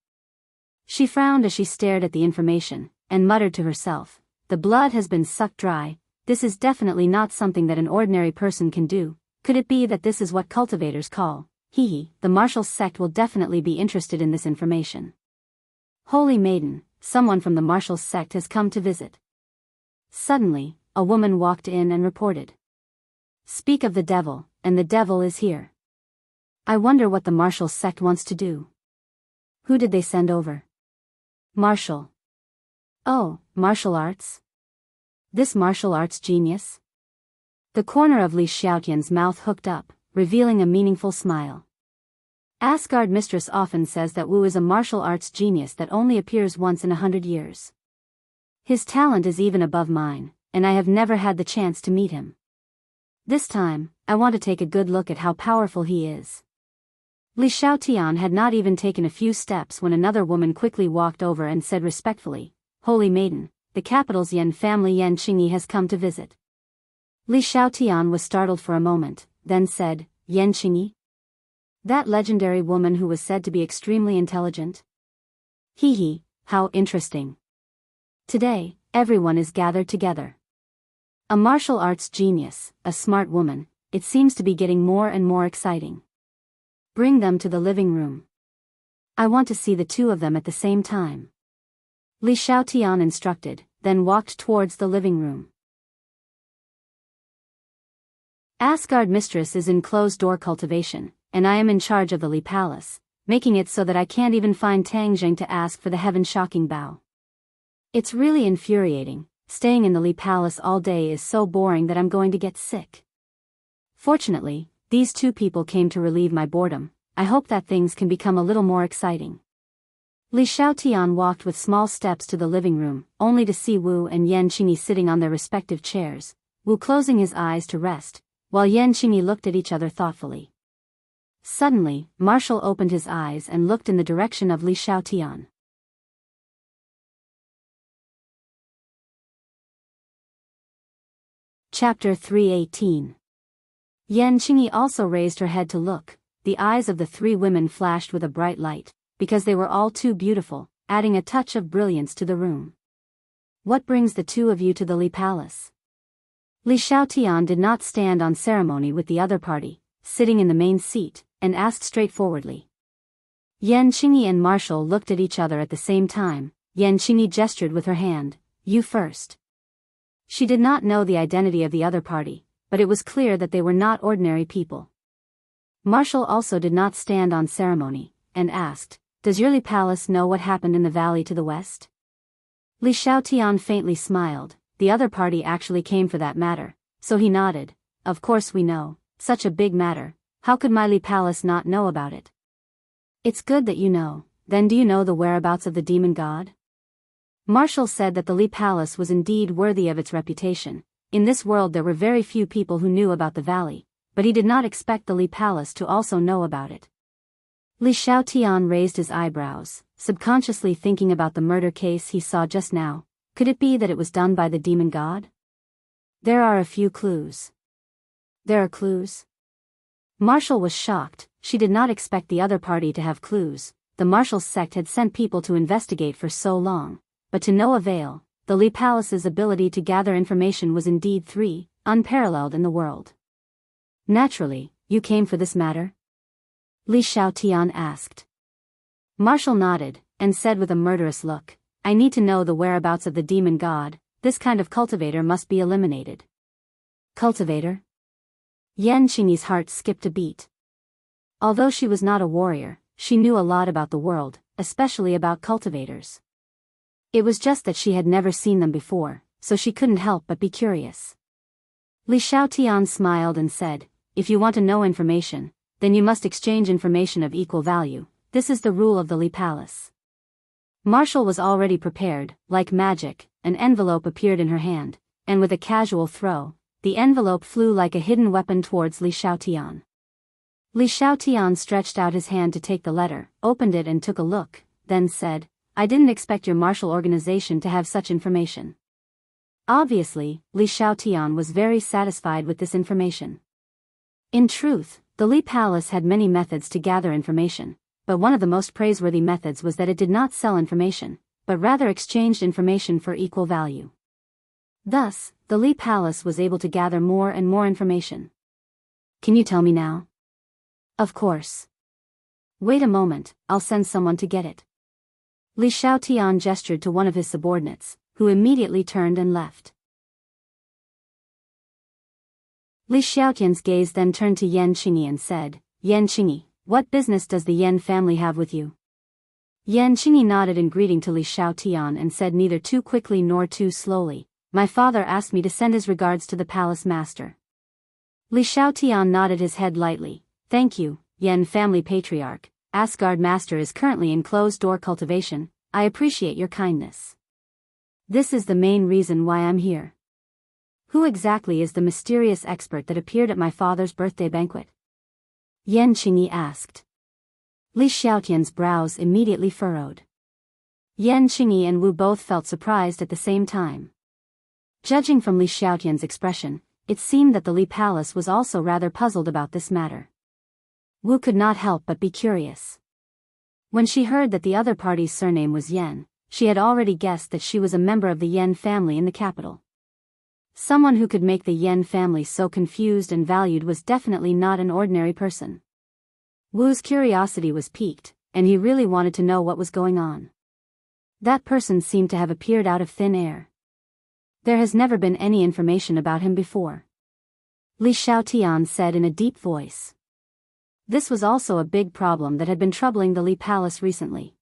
She frowned as she stared at the information, and muttered to herself, "The blood has been sucked dry, this is definitely not something that an ordinary person can do. Could it be that this is what cultivators call? The martial sect will definitely be interested in this information. Holy maiden, someone from the martial sect has come to visit." Suddenly, a woman walked in and reported, "Speak of the devil, and the devil is here. I wonder what the martial sect wants to do. Who did they send over?" "Martial. Oh, martial arts? This martial arts genius?" The corner of Li Xiaotian's mouth hooked up, revealing a meaningful smile. "Asgard Mistress often says that Wu is a martial arts genius that only appears once in 100 years. His talent is even above mine, and I have never had the chance to meet him. This time, I want to take a good look at how powerful he is." Li Xiaotian had not even taken a few steps when another woman quickly walked over and said respectfully, "Holy maiden, the capital's Yan family Yan Qingyi has come to visit." Li Xiaotian was startled for a moment, then said, "Yan Qingyi? That legendary woman who was said to be extremely intelligent? How interesting. Today, everyone is gathered together. A martial arts genius, a smart woman, it seems to be getting more and more exciting. Bring them to the living room. I want to see the two of them at the same time. Li Xiaotian instructed, then walked towards the living room. Asgard Mistress is in closed-door cultivation, and I am in charge of the Li Palace, making it so that I can't even find Tang Zheng to ask for the heaven-shocking bow. It's really infuriating. Staying in the Li Palace all day is so boring that I'm going to get sick. Fortunately, these two people came to relieve my boredom. I hope that things can become a little more exciting. Li Xiaotian walked with small steps to the living room, only to see Wu and Yan Qingyi sitting on their respective chairs, Wu closing his eyes to rest, while Yan Qingyi looked at each other thoughtfully. Suddenly, Marshall opened his eyes and looked in the direction of Li Xiaotian. Chapter 318. Yan Qingyi also raised her head to look. The eyes of the three women flashed with a bright light, because they were all too beautiful, adding a touch of brilliance to the room. What brings the two of you to the Li Palace? Li Xiaotian did not stand on ceremony with the other party, sitting in the main seat, and asked straightforwardly. Yan Qingyi and Marshall looked at each other at the same time. Yan Qingyi gestured with her hand, "You first." She did not know the identity of the other party, but it was clear that they were not ordinary people. Marshall also did not stand on ceremony, and asked, "Does your Li Palace know what happened in the valley to the west?" Li Xiaotian faintly smiled. The other party actually came for that matter, so he nodded. "Of course we know. Such a big matter. How could my Li Palace not know about it?" "It's good that you know. Then do you know the whereabouts of the demon god?" Marshall said that the Li Palace was indeed worthy of its reputation. In this world there were very few people who knew about the valley, but he did not expect the Li Palace to also know about it. Li Xiaotian raised his eyebrows, subconsciously thinking about the murder case he saw just now. Could it be that it was done by the demon god? There are a few clues. There are clues? Marshall was shocked. She did not expect the other party to have clues. The Marshall sect had sent people to investigate for so long, but to no avail. The Li Palace's ability to gather information was indeed unparalleled in the world. "Naturally, you came for this matter?" Li Xiaotian asked. Marshall nodded, and said with a murderous look, "I need to know the whereabouts of the demon god. This kind of cultivator must be eliminated." Cultivator? Yan Qingyi's heart skipped a beat. Although she was not a warrior, she knew a lot about the world, especially about cultivators. It was just that she had never seen them before, so she couldn't help but be curious. Li Xiaotian smiled and said, "If you want to know information, then you must exchange information of equal value. This is the rule of the Li Palace." Marshall was already prepared. Like magic, an envelope appeared in her hand, and with a casual throw, the envelope flew like a hidden weapon towards Li Xiaotian. Li Xiaotian stretched out his hand to take the letter, opened it and took a look, then said, "I didn't expect your martial organization to have such information." Obviously, Li Xiaotian was very satisfied with this information. In truth, the Li Palace had many methods to gather information, but one of the most praiseworthy methods was that it did not sell information, but rather exchanged information for equal value. Thus, the Li Palace was able to gather more and more information. "Can you tell me now?" "Of course." "Wait a moment, I'll send someone to get it." Li Xiaotian gestured to one of his subordinates, who immediately turned and left. Li Xiaotian's gaze then turned to Yan Qingyi and said, "Yan Qingyi, what business does the Yan family have with you?" Yan Qingyi nodded in greeting to Li Xiaotian and said neither too quickly nor too slowly, "My father asked me to send his regards to the palace master." Li Xiaotian nodded his head lightly. "Thank you, Yan family patriarch. Asgard master is currently in closed-door cultivation. I appreciate your kindness. This is the main reason why I'm here." "Who exactly is the mysterious expert that appeared at my father's birthday banquet?" Yan Qingyi asked. Li Xiaotian's brows immediately furrowed. Yan Qingyi and Wu both felt surprised at the same time. Judging from Li Xiaotian's expression, it seemed that the Li Palace was also rather puzzled about this matter. Wu could not help but be curious. When she heard that the other party's surname was Yan, she had already guessed that she was a member of the Yen family in the capital. Someone who could make the Yen family so confused and valued was definitely not an ordinary person. Wu's curiosity was piqued, and he really wanted to know what was going on. That person seemed to have appeared out of thin air. There has never been any information about him before, Li Xiaotian said in a deep voice. This was also a big problem that had been troubling the Li Palace recently.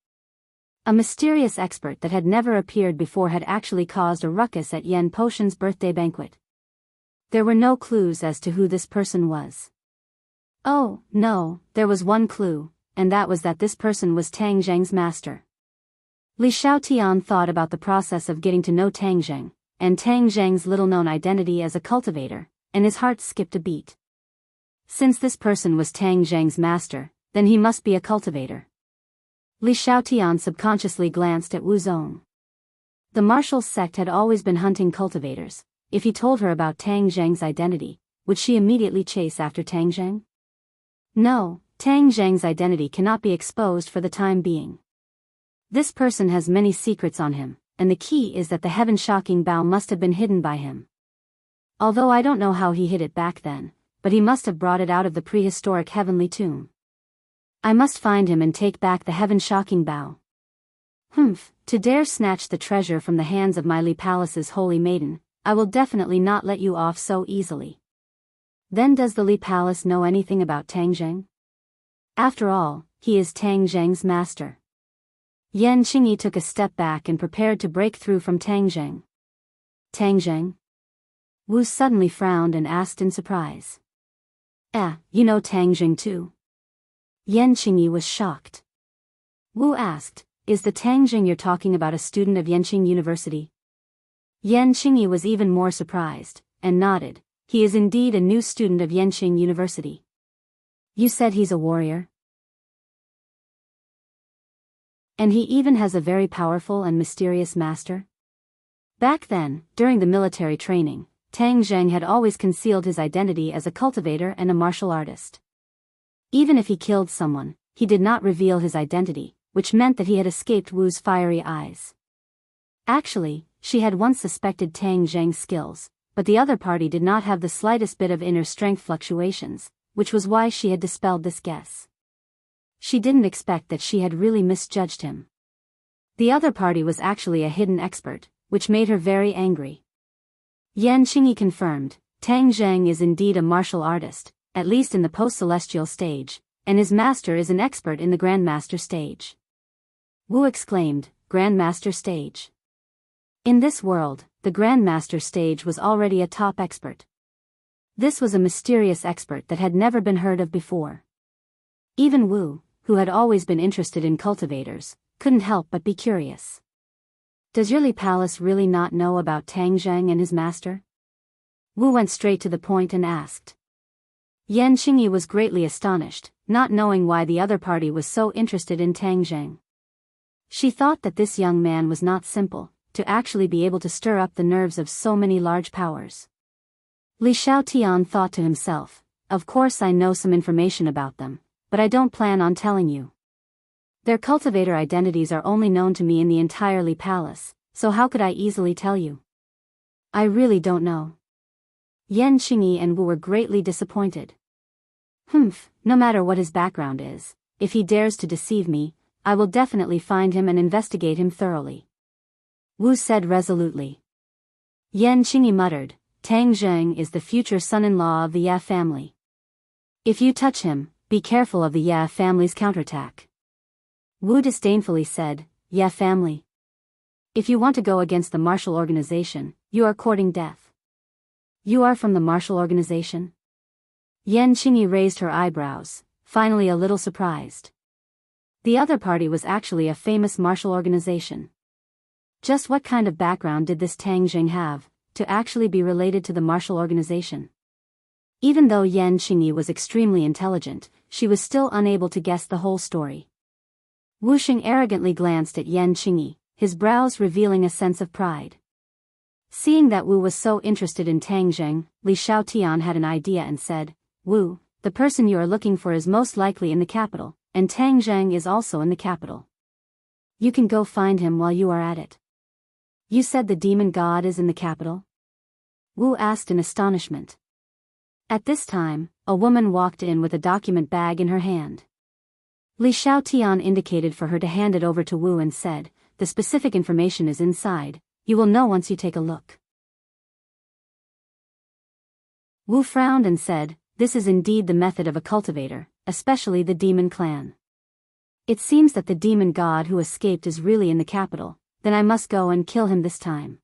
A mysterious expert that had never appeared before had actually caused a ruckus at Yen Potion's birthday banquet. There were no clues as to who this person was. Oh, no, there was one clue, and that was that this person was Tang Zheng's master. Li Xiaotian thought about the process of getting to know Tang Zheng, and Tang Zheng's little-known identity as a cultivator, and his heart skipped a beat. Since this person was Tang Zheng's master, then he must be a cultivator. Li Xiaotian subconsciously glanced at Wu Zong. The martial sect had always been hunting cultivators. If he told her about Tang Zheng's identity, would she immediately chase after Tang Zheng? No, Tang Zheng's identity cannot be exposed for the time being. This person has many secrets on him, and the key is that the heaven-shocking bow must have been hidden by him. Although I don't know how he hid it back then, but he must have brought it out of the prehistoric heavenly tomb. I must find him and take back the heaven-shocking bow. To dare snatch the treasure from the hands of my Li Palace's holy maiden, I will definitely not let you off so easily. Then does the Li Palace know anything about Tang Zheng? After all, he is Tang Zheng's master. Yan Qingyi took a step back and prepared to break through from Tang Zheng. Tang Zheng? Wu suddenly frowned and asked in surprise. You know Tang Zheng too? Yan Qingyi was shocked. Wu asked, is the Tang Zheng you're talking about a student of Yanqing University? Yan Qingyi was even more surprised, and nodded. He is indeed a new student of Yanqing University. You said he's a warrior? And he even has a very powerful and mysterious master? Back then, during the military training, Tang Zheng had always concealed his identity as a cultivator and a martial artist. Even if he killed someone, he did not reveal his identity, which meant that he had escaped Wu's fiery eyes. Actually, she had once suspected Tang Zheng's skills, but the other party did not have the slightest bit of inner strength fluctuations, which was why she had dispelled this guess. She didn't expect that she had really misjudged him. The other party was actually a hidden expert, which made her very angry. Yan Qingyi confirmed, Tang Zheng is indeed a martial artist, at least in the post-celestial stage, and his master is an expert in the Grandmaster stage. Wu exclaimed, Grandmaster stage. In this world, the Grandmaster stage was already a top expert. This was a mysterious expert that had never been heard of before. Even Wu, who had always been interested in cultivators, couldn't help but be curious. Does your Li Palace really not know about Tang Zheng and his master? Wu went straight to the point and asked. Yan Qingyi was greatly astonished, not knowing why the other party was so interested in Tang Zheng. She thought that this young man was not simple, to actually be able to stir up the nerves of so many large powers. Li Xiaotian thought to himself, of course I know some information about them, but I don't plan on telling you. Their cultivator identities are only known to me in the entire Li Palace, so how could I easily tell you? I really don't know. Yan Qingyi and Wu were greatly disappointed. No matter what his background is, if he dares to deceive me, I will definitely find him and investigate him thoroughly. Wu said resolutely. Yan Qingyi muttered, Tang Zheng is the future son-in-law of the Ya family. If you touch him, be careful of the Ya family's counterattack. Wu disdainfully said, Ya family. If you want to go against the martial organization, you are courting death. You are from the martial organization? Yan Qingyi raised her eyebrows, finally a little surprised. The other party was actually a famous martial organization. Just what kind of background did this Tang Zheng have, to actually be related to the martial organization? Even though Yan Qingyi was extremely intelligent, she was still unable to guess the whole story. Wu Xing arrogantly glanced at Yan Qingyi, his brows revealing a sense of pride. Seeing that Wu was so interested in Tang Zheng, Li Xiaotian had an idea and said, Wu, the person you are looking for is most likely in the capital, and Tang Zheng is also in the capital. You can go find him while you are at it. You said the demon god is in the capital? Wu asked in astonishment. At this time, a woman walked in with a document bag in her hand. Li Xiaotian indicated for her to hand it over to Wu and said, "The specific information is inside, you will know once you take a look." Wu frowned and said, "This is indeed the method of a cultivator, especially the demon clan. It seems that the demon god who escaped is really in the capital, then I must go and kill him this time."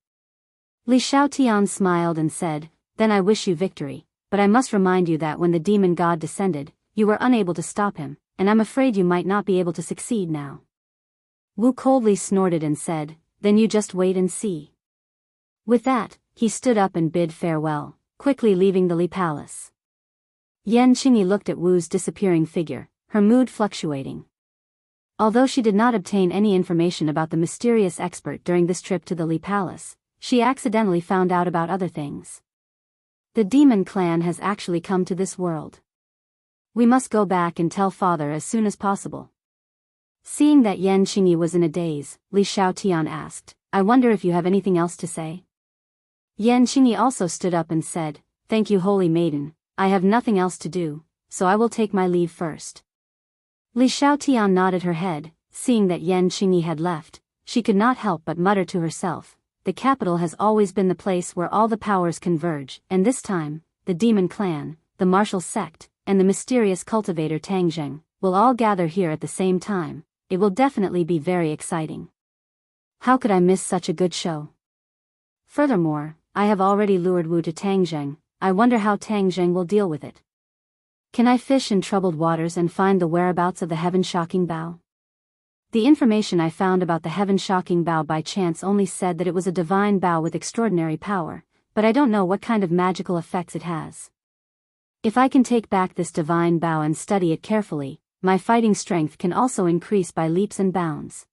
Li Xiaotian smiled and said, "Then I wish you victory, but I must remind you that when the demon god descended, you were unable to stop him, and I'm afraid you might not be able to succeed now." Wu coldly snorted and said, "Then you just wait and see." With that, he stood up and bid farewell, quickly leaving the Li Palace. Yan Qingyi looked at Wu's disappearing figure, her mood fluctuating. Although she did not obtain any information about the mysterious expert during this trip to the Li Palace, she accidentally found out about other things. The demon clan has actually come to this world. We must go back and tell father as soon as possible. Seeing that Yan Qingyi was in a daze, Li Xiaotian asked, "I wonder if you have anything else to say?" Yan Qingyi also stood up and said, "Thank you, holy maiden, I have nothing else to do, so I will take my leave first." Li Xiaotian nodded her head. Seeing that Yan Qingyi had left, she could not help but mutter to herself, "The capital has always been the place where all the powers converge, and this time, the demon clan, the martial sect, and the mysterious cultivator Tangzheng will all gather here at the same time. It will definitely be very exciting. How could I miss such a good show? Furthermore, I have already lured Wu to Tangzheng. I wonder how Tangzheng will deal with it. Can I fish in troubled waters and find the whereabouts of the heaven-shocking bow?" The information I found about the heaven-shocking bow by chance only said that it was a divine bow with extraordinary power, but I don't know what kind of magical effects it has. If I can take back this divine bow and study it carefully, my fighting strength can also increase by leaps and bounds.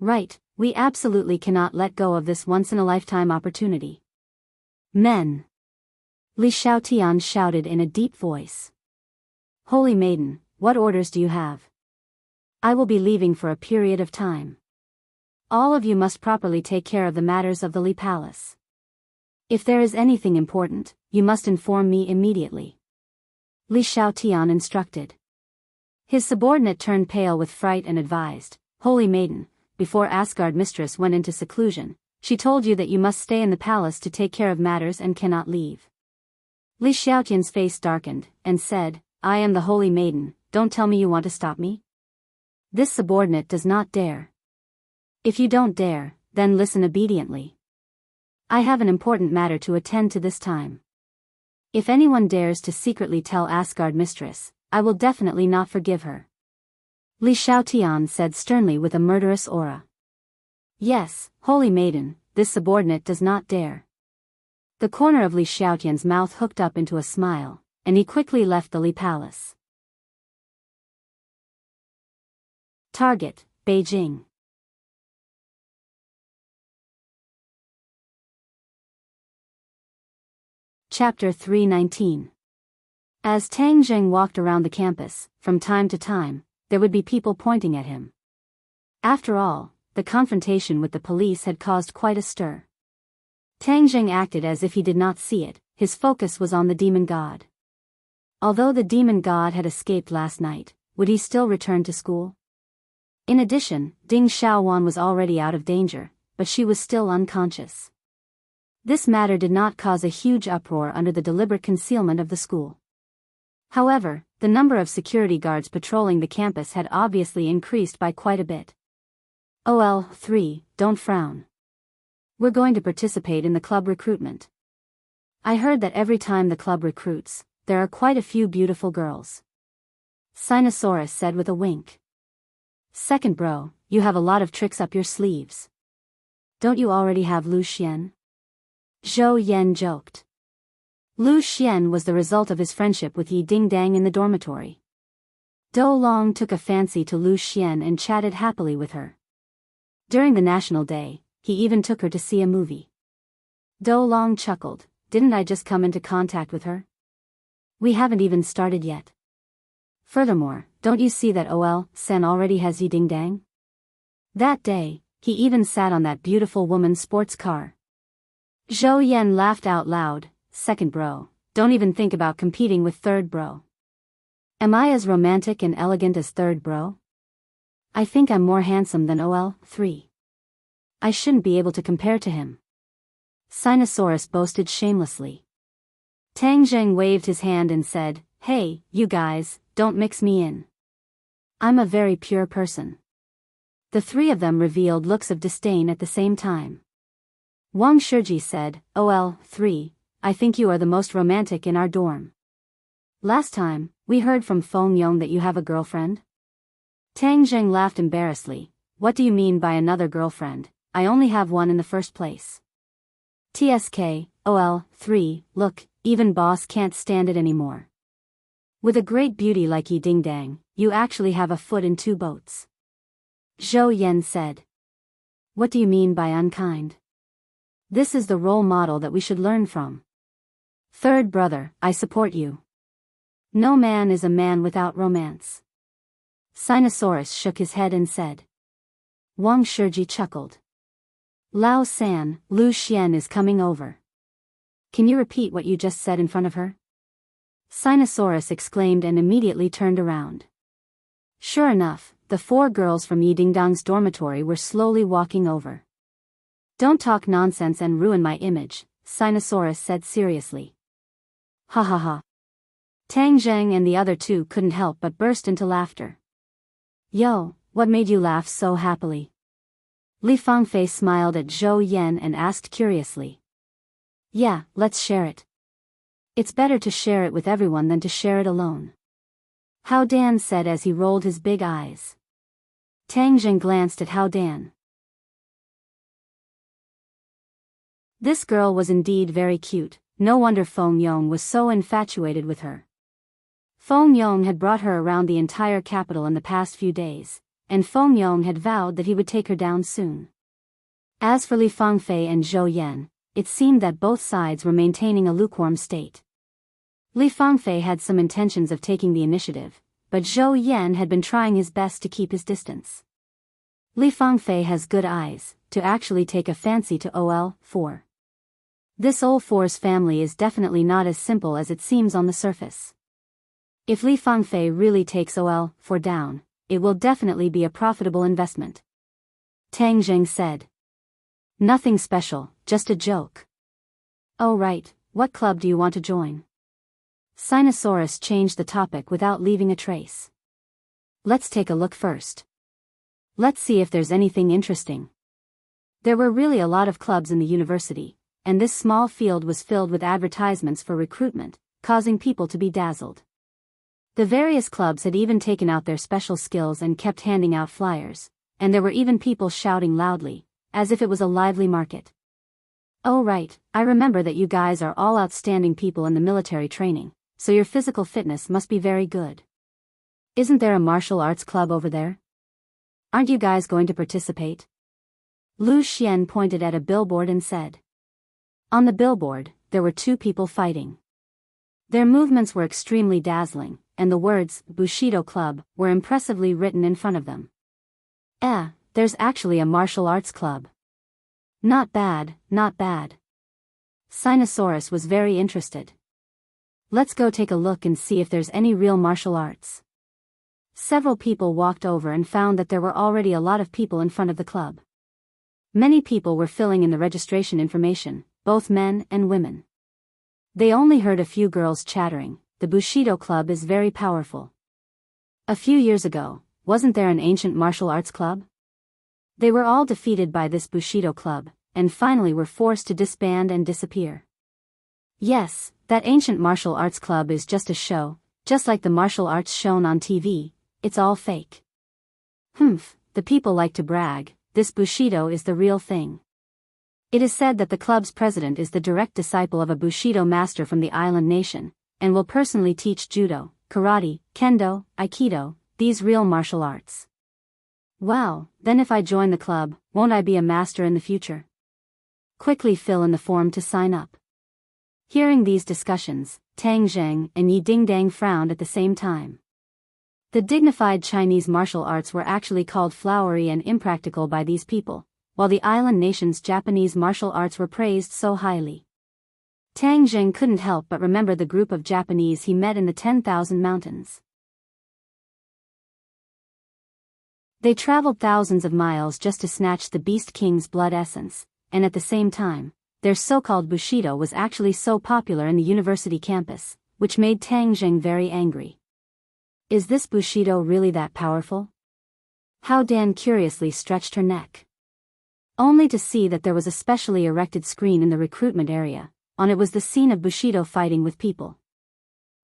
Right, we absolutely cannot let go of this once-in-a-lifetime opportunity. Men! Li Xiaotian shouted in a deep voice. "Holy maiden, what orders do you have? I will be leaving for a period of time. All of you must properly take care of the matters of the Li Palace. If there is anything important, you must inform me immediately." Li Xiaotian instructed. His subordinate turned pale with fright and advised, "Holy maiden, before Asgard mistress went into seclusion, she told you that you must stay in the palace to take care of matters and cannot leave." Li Xiaotian's face darkened, and said, "I am the holy maiden, don't tell me you want to stop me. This subordinate does not dare. If you don't dare, then listen obediently. I have an important matter to attend to this time. If anyone dares to secretly tell Asgard mistress, I will definitely not forgive her." Li Xiaotian said sternly with a murderous aura. "Yes, holy maiden, this subordinate does not dare." The corner of Li Xiaotian's mouth hooked up into a smile, and he quickly left the Li Palace. Target, Beijing. Chapter 319. As Tang Zheng walked around the campus, from time to time, there would be people pointing at him. After all, the confrontation with the police had caused quite a stir. Tang Zheng acted as if he did not see it. His focus was on the demon god. Although the demon god had escaped last night, would he still return to school? In addition, Ding Xiaowan was already out of danger, but she was still unconscious. This matter did not cause a huge uproar under the deliberate concealment of the school. However, the number of security guards patrolling the campus had obviously increased by quite a bit. OL3, don't frown. We're going to participate in the club recruitment. I heard that every time the club recruits, there are quite a few beautiful girls. Sinosaurus said with a wink. Second bro, you have a lot of tricks up your sleeves. Don't you already have Lu Xian? Zhou Yan joked. Lu Xian was the result of his friendship with Yi Dingdang in the dormitory. Dou Long took a fancy to Lu Xian and chatted happily with her. During the National Day, he even took her to see a movie. Dou Long chuckled, "Didn't I just come into contact with her? We haven't even started yet. Furthermore, don't you see that OL Sen already has Yi Dingdang? That day, he even sat on that beautiful woman's sports car. Zhou Yan laughed out loud. Second bro, don't even think about competing with third bro. Am I as romantic and elegant as third bro? I think I'm more handsome than OL3. I shouldn't be able to compare to him. Sinosaurus boasted shamelessly. Tang Zheng waved his hand and said, "Hey, you guys, don't mix me in. I'm a very pure person." The three of them revealed looks of disdain at the same time. Wang Shiji said, "OL3, I think you are the most romantic in our dorm. Last time, we heard from Feng Yong that you have a girlfriend?" Tang Zheng laughed embarrassedly. "What do you mean by another girlfriend? I only have one in the first place." TSK, OL3, look, even boss can't stand it anymore. With a great beauty like Yi Dingdang, you actually have a foot in two boats. Zhou Yan said. What do you mean by unkind? This is the role model that we should learn from. Third brother, I support you. No man is a man without romance. Sinosaurus shook his head and said. Wang Shiji chuckled. Lao San, Lu Xian is coming over. Can you repeat what you just said in front of her? Sinosaurus exclaimed and immediately turned around. Sure enough, the four girls from Yi Dingdang's dormitory were slowly walking over. Don't talk nonsense and ruin my image, Sinosaurus said seriously. Ha ha ha. Tang Zheng and the other two couldn't help but burst into laughter. Yo, what made you laugh so happily? Li Fangfei smiled at Zhou Yan and asked curiously. Yeah, let's share it. It's better to share it with everyone than to share it alone. Hao Dan said as he rolled his big eyes. Tang Zheng glanced at Hao Dan. This girl was indeed very cute, no wonder Feng Yong was so infatuated with her. Feng Yong had brought her around the entire capital in the past few days, and Feng Yong had vowed that he would take her down soon. As for Li Fangfei and Zhou Yan, it seemed that both sides were maintaining a lukewarm state. Li Fangfei had some intentions of taking the initiative, but Zhou Yan had been trying his best to keep his distance. Li Fangfei has good eyes, to actually take a fancy to OL4. This OL4's family is definitely not as simple as it seems on the surface. If Li Fangfei really takes OL4 down, it will definitely be a profitable investment. Tang Zheng said. Nothing special, just a joke. Oh right, what club do you want to join? Sinosaurus changed the topic without leaving a trace. Let's take a look first. Let's see if there's anything interesting. There were really a lot of clubs in the university, and this small field was filled with advertisements for recruitment, causing people to be dazzled. The various clubs had even taken out their special skills and kept handing out flyers, and there were even people shouting loudly, as if it was a lively market. Oh right, I remember that you guys are all outstanding people in the military training, so your physical fitness must be very good. Isn't there a martial arts club over there? Aren't you guys going to participate? Lu Xian pointed at a billboard and said. On the billboard, there were two people fighting. Their movements were extremely dazzling, and the words, Bushido Club, were impressively written in front of them. There's actually a martial arts club. Not bad, not bad. Sinosaurus was very interested. Let's go take a look and see if there's any real martial arts. Several people walked over and found that there were already a lot of people in front of the club. Many people were filling in the registration information, both men and women. They only heard a few girls chattering. The Bushido Club is very powerful. A few years ago, wasn't there an ancient martial arts club? They were all defeated by this Bushido Club, and finally were forced to disband and disappear. Yes, that ancient martial arts club is just a show, just like the martial arts shown on TV, it's all fake. The people like to brag, this Bushido is the real thing. It is said that the club's president is the direct disciple of a Bushido master from the island nation, and will personally teach judo, karate, kendo, aikido, these real martial arts. Wow, then if I join the club, won't I be a master in the future? Quickly fill in the form to sign up. Hearing these discussions, Tang Zheng and Yi Dingdang frowned at the same time. The dignified Chinese martial arts were actually called flowery and impractical by these people, while the island nation's Japanese martial arts were praised so highly. Tang Zheng couldn't help but remember the group of Japanese he met in the 10,000 mountains. They traveled thousands of miles just to snatch the Beast King's blood essence, and at the same time, their so-called Bushido was actually so popular in the university campus, which made Tang Zheng very angry. Is this Bushido really that powerful? Hao Dan curiously stretched her neck. Only to see that there was a specially erected screen in the recruitment area. On it was the scene of Bushido fighting with people.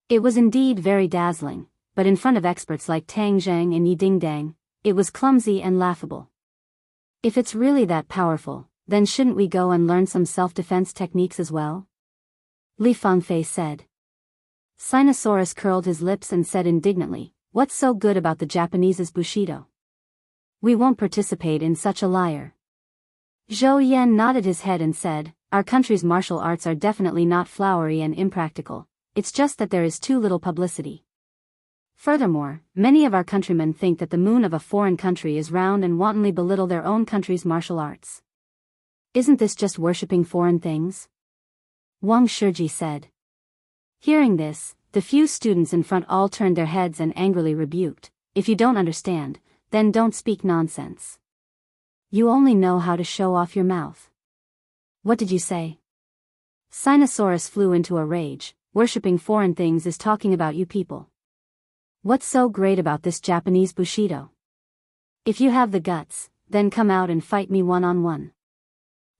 It was indeed very dazzling, but in front of experts like Tang Zheng and Yi Dingdang, it was clumsy and laughable. If it's really that powerful, then shouldn't we go and learn some self-defense techniques as well? Li Fengfei said. Sinosaurus curled his lips and said indignantly, "What's so good about the Japanese's Bushido? We won't participate in such a liar." Zhou Yan nodded his head and said, "Our country's martial arts are definitely not flowery and impractical, it's just that there is too little publicity. Furthermore, many of our countrymen think that the moon of a foreign country is round and wantonly belittle their own country's martial arts. Isn't this just worshipping foreign things?" Wang Shiji said. Hearing this, the few students in front all turned their heads and angrily rebuked, "If you don't understand, then don't speak nonsense. You only know how to show off your mouth." "What did you say?" Sinosaurus flew into a rage. "Worshipping foreign things is talking about you people. What's so great about this Japanese Bushido? If you have the guts, then come out and fight me one-on-one.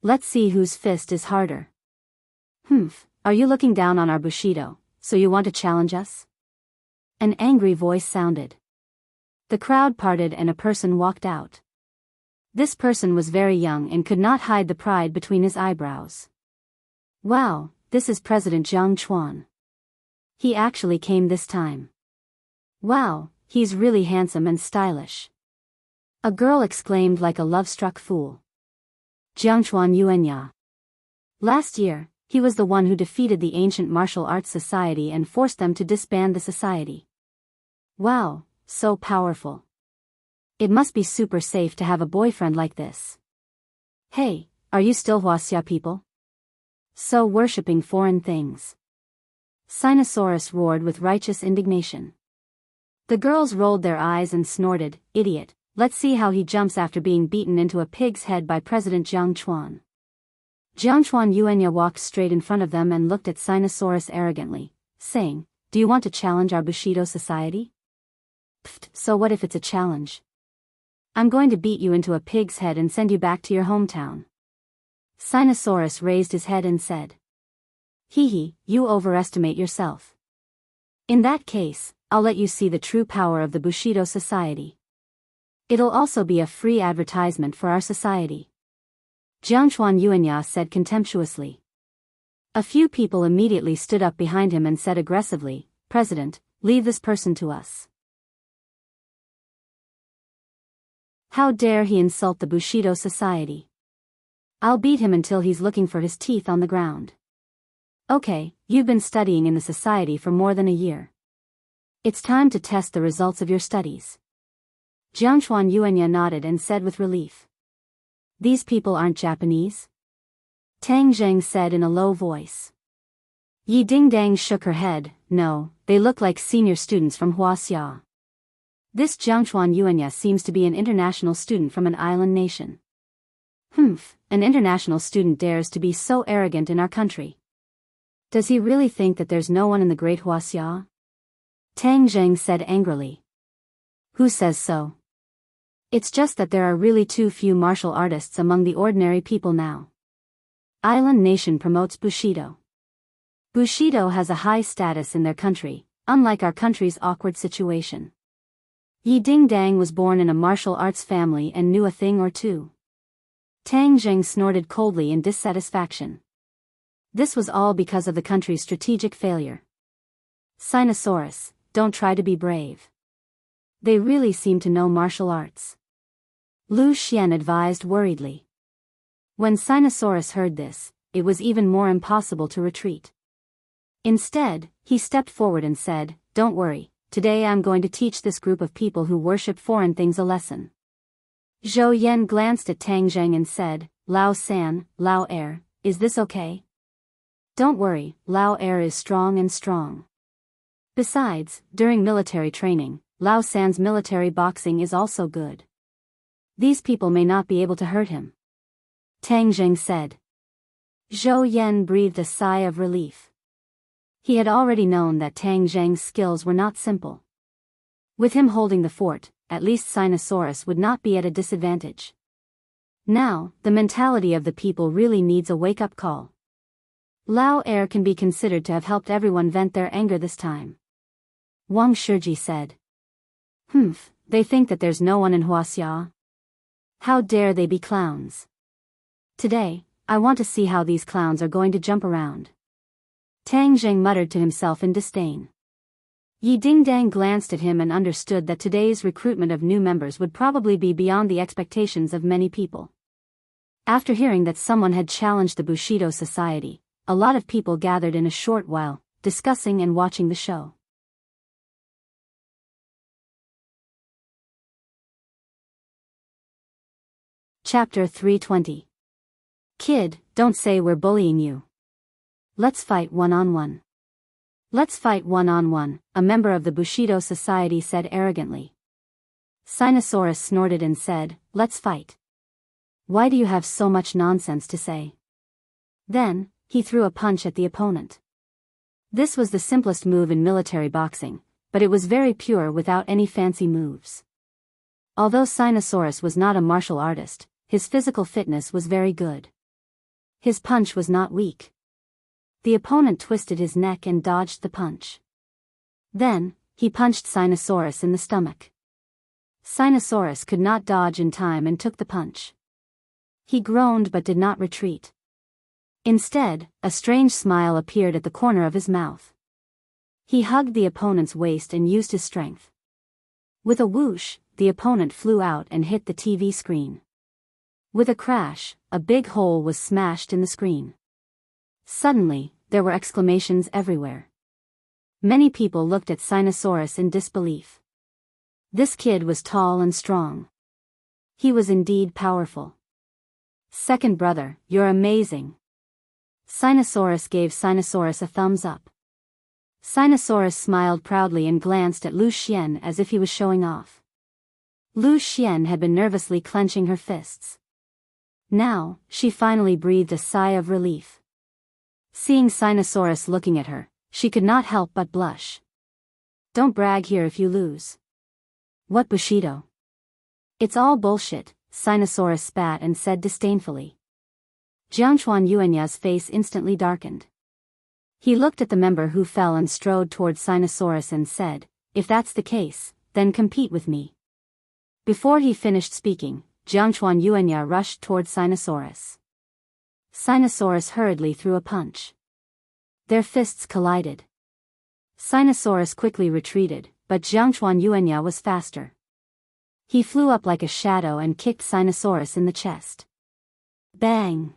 Let's see whose fist is harder." "Humph, are you looking down on our Bushido, so you want to challenge us?" An angry voice sounded. The crowd parted and a person walked out. This person was very young and could not hide the pride between his eyebrows. "Wow, this is President Jiang Chuan. He actually came this time. Wow, he's really handsome and stylish." A girl exclaimed like a love-struck fool. Jiangchuan Yuanya. Last year, he was the one who defeated the ancient martial arts society and forced them to disband the society. Wow, so powerful. It must be super safe to have a boyfriend like this. Hey, are you still Huaxia people? So worshipping foreign things. Sinosaurus roared with righteous indignation. The girls rolled their eyes and snorted, "Idiot, let's see how he jumps after being beaten into a pig's head by President Jiang Chuan." Jiang Chuan Yuanya walked straight in front of them and looked at Sinosaurus arrogantly, saying, "Do you want to challenge our Bushido society?" "Pfft, so what if it's a challenge? I'm going to beat you into a pig's head and send you back to your hometown." Sinosaurus raised his head and said, "Hee, you overestimate yourself. In that case, I'll let you see the true power of the Bushido society. It'll also be a free advertisement for our society." Jiangchuan Yuanya said contemptuously. A few people immediately stood up behind him and said aggressively, "President, leave this person to us. How dare he insult the Bushido society? I'll beat him until he's looking for his teeth on the ground." "Okay, you've been studying in the society for more than a year. It's time to test the results of your studies." Jiangchuan Yuanya nodded and said with relief, "These people aren't Japanese?" Tang Zheng said in a low voice. Yi Dingdang shook her head, "No, they look like senior students from Huaxia. This Jiangchuan Yuanya seems to be an international student from an island nation." "Humph, an international student dares to be so arrogant in our country. Does he really think that there's no one in the great Huaxia?" Tang Zheng said angrily. "Who says so? It's just that there are really too few martial artists among the ordinary people now. Island nation promotes Bushido. Bushido has a high status in their country, unlike our country's awkward situation. Yi Dingdang was born in a martial arts family and knew a thing or two." Tang Zheng snorted coldly in dissatisfaction. This was all because of the country's strategic failure. "Sinosaurus, don't try to be brave. They really seem to know martial arts," Lu Xian advised worriedly. When Sinosaurus heard this, it was even more impossible to retreat. Instead, he stepped forward and said, "Don't worry, today I'm going to teach this group of people who worship foreign things a lesson. Zhou Yan glanced at Tang Zheng and said, Lao San, Lao Air, is this okay? Don't worry, Lao Air is strong and strong. Besides, during military training, Lao San's military boxing is also good. These people may not be able to hurt him. Tang Zheng said. Zhou Yan breathed a sigh of relief. He had already known that Tang Zheng's skills were not simple. With him holding the fort, at least Sinosaurus would not be at a disadvantage. Now, the mentality of the people really needs a wake-up call. Lao Air can be considered to have helped everyone vent their anger this time. Wang Shiji said. They think that there's no one in Huaxia. How dare they be clowns? Today, I want to see how these clowns are going to jump around. Tang Zheng muttered to himself in disdain. Yi Dingdang glanced at him and understood that today's recruitment of new members would probably be beyond the expectations of many people. After hearing that someone had challenged the Bushido Society, a lot of people gathered in a short while, discussing and watching the show. Chapter 320. Kid, don't say we're bullying you. Let's fight one-on-one. Let's fight one-on-one, a member of the Bushido Society said arrogantly. Sinosaurus snorted and said, let's fight. Why do you have so much nonsense to say? Then, he threw a punch at the opponent. This was the simplest move in military boxing, but it was very pure without any fancy moves. Although Sinosaurus was not a martial artist, his physical fitness was very good. His punch was not weak. The opponent twisted his neck and dodged the punch. Then, he punched Sinosaurus in the stomach. Sinosaurus could not dodge in time and took the punch. He groaned but did not retreat. Instead, a strange smile appeared at the corner of his mouth. He hugged the opponent's waist and used his strength. With a whoosh, the opponent flew out and hit the TV screen. With a crash, a big hole was smashed in the screen. Suddenly, there were exclamations everywhere. Many people looked at Sinosaurus in disbelief. This kid was tall and strong. He was indeed powerful. Second brother, you're amazing. Sinosaurus gave Sinosaurus a thumbs up. Sinosaurus smiled proudly and glanced at Lu Xian as if he was showing off. Lu Xian had been nervously clenching her fists. Now, she finally breathed a sigh of relief. Seeing Sinosaurus looking at her, she could not help but blush. Don't brag here if you lose. What Bushido? It's all bullshit, Sinosaurus spat and said disdainfully. Jiangchuan Yuanya's face instantly darkened. He looked at the member who fell and strode toward Sinosaurus and said, if that's the case, then compete with me. Before he finished speaking, Jiangchuan Yuanya rushed toward Sinosaurus. Sinosaurus hurriedly threw a punch. Their fists collided. Sinosaurus quickly retreated, but Jiangchuan Yuanya was faster. He flew up like a shadow and kicked Sinosaurus in the chest. Bang!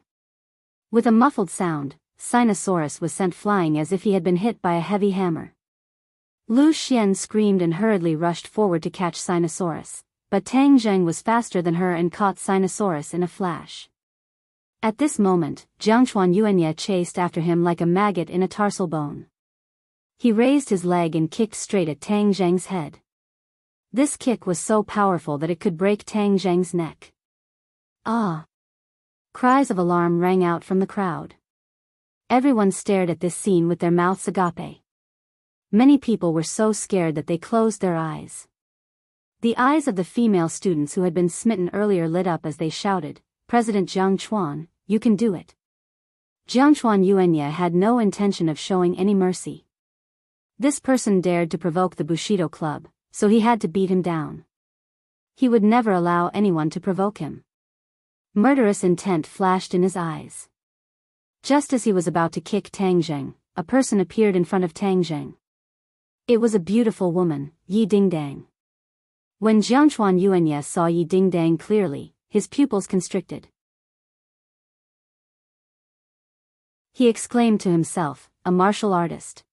With a muffled sound, Sinosaurus was sent flying as if he had been hit by a heavy hammer. Lu Xian screamed and hurriedly rushed forward to catch Sinosaurus, but Tang Zheng was faster than her and caught Sinosaurus in a flash. At this moment, Jiangchuan Yuanya chased after him like a maggot in a tarsal bone. He raised his leg and kicked straight at Tang Zheng's head. This kick was so powerful that it could break Tang Zheng's neck. Ah! Cries of alarm rang out from the crowd. Everyone stared at this scene with their mouths agape. Many people were so scared that they closed their eyes. The eyes of the female students who had been smitten earlier lit up as they shouted, President Jiang Chuan, you can do it. Jiangchuan Yuanya had no intention of showing any mercy. This person dared to provoke the Bushido Club, so he had to beat him down. He would never allow anyone to provoke him. Murderous intent flashed in his eyes. Just as he was about to kick Tang Zheng, a person appeared in front of Tang Zheng. It was a beautiful woman, Yi Dingdang. When Jiangchuan Yuanya saw Yi Dingdang clearly, his pupils constricted. He exclaimed to himself, a martial artist.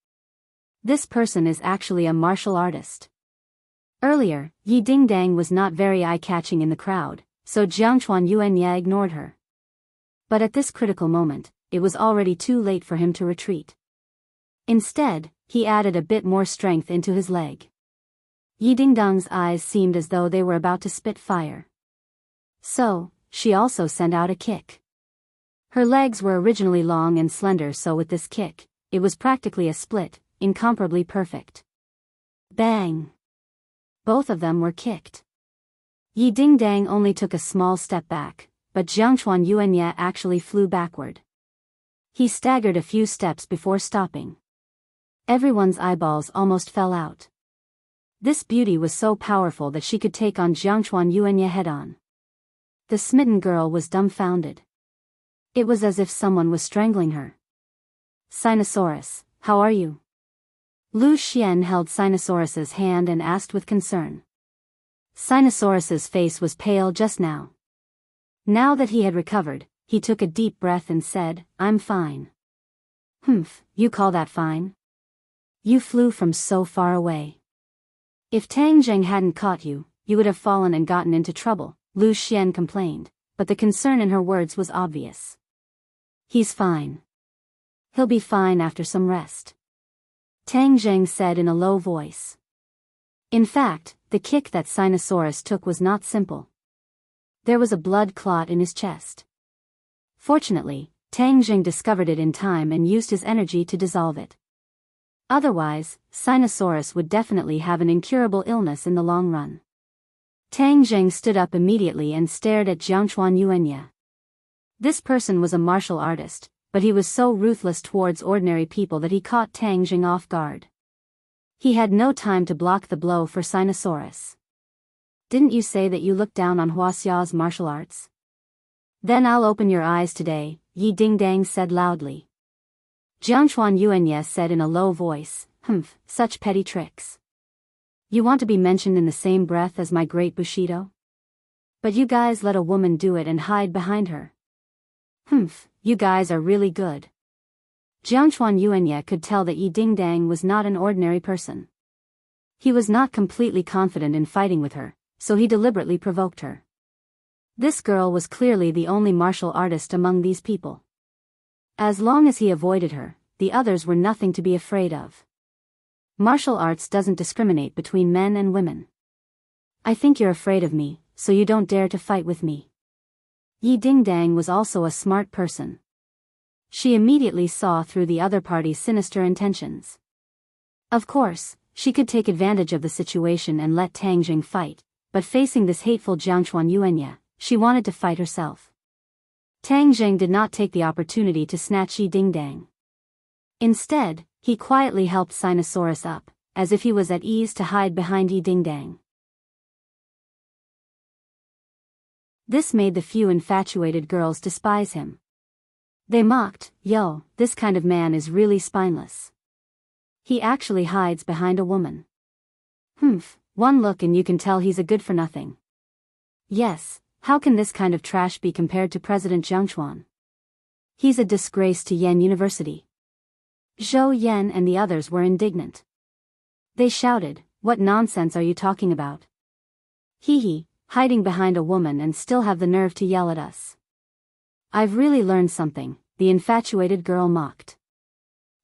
This person is actually a martial artist. Earlier, Yi Dingdang was not very eye-catching in the crowd, so Jiangchuan Yuanya ignored her. But at this critical moment, it was already too late for him to retreat. Instead, he added a bit more strength into his leg. Yi Dingdang's eyes seemed as though they were about to spit fire. So, she also sent out a kick. Her legs were originally long and slender, so with this kick, it was practically a split, incomparably perfect. Bang! Both of them were kicked. Yi Dingdang only took a small step back, but Jiangchuan Yuanya actually flew backward. He staggered a few steps before stopping. Everyone's eyeballs almost fell out. This beauty was so powerful that she could take on Jiangchuan Yuanya head-on. The smitten girl was dumbfounded. It was as if someone was strangling her. Sinosaurus, how are you? Lu Xian held Sinosaurus's hand and asked with concern. Sinosaurus's face was pale just now. Now that he had recovered, he took a deep breath and said, I'm fine. Humph, you call that fine? You flew from so far away. If Tang Zheng hadn't caught you, you would have fallen and gotten into trouble, Lu Xian complained, but the concern in her words was obvious. He's fine. He'll be fine after some rest, Tang Zheng said in a low voice. In fact, the kick that Sinosaurus took was not simple. There was a blood clot in his chest. Fortunately, Tang Zheng discovered it in time and used his energy to dissolve it. Otherwise, Sinosaurus would definitely have an incurable illness in the long run. Tang Zheng stood up immediately and stared at Jiangchuan Yuanya. This person was a martial artist, but he was so ruthless towards ordinary people that he caught Tang Zheng off guard. He had no time to block the blow for Sinosaurus. Didn't you say that you looked down on Huaxia's martial arts? Then I'll open your eyes today, Yi Dingdang said loudly. Jiangchuan Yuanya said in a low voice, Humph, such petty tricks. You want to be mentioned in the same breath as my great Bushido? But you guys let a woman do it and hide behind her. Humph, you guys are really good. Jiangchuan Yuanya could tell that Yi Dingdang was not an ordinary person. He was not completely confident in fighting with her, so he deliberately provoked her. This girl was clearly the only martial artist among these people. As long as he avoided her, the others were nothing to be afraid of. Martial arts doesn't discriminate between men and women. I think you're afraid of me, so you don't dare to fight with me. Yi Dingdang was also a smart person. She immediately saw through the other party's sinister intentions. Of course, she could take advantage of the situation and let Tang Zheng fight, but facing this hateful Jiangchuan Yuanya, she wanted to fight herself. Tang Zheng did not take the opportunity to snatch Yi Dingdang. Instead, he quietly helped Sinosaurus up, as if he was at ease to hide behind Yi Dingdang. This made the few infatuated girls despise him. They mocked, yo, this kind of man is really spineless. He actually hides behind a woman. Humph, one look and you can tell he's a good-for-nothing. Yes, how can this kind of trash be compared to President Jiangchuan? He's a disgrace to Yen University. Zhou Yan and the others were indignant. They shouted, what nonsense are you talking about? Hee, hiding behind a woman and still have the nerve to yell at us. I've really learned something, the infatuated girl mocked.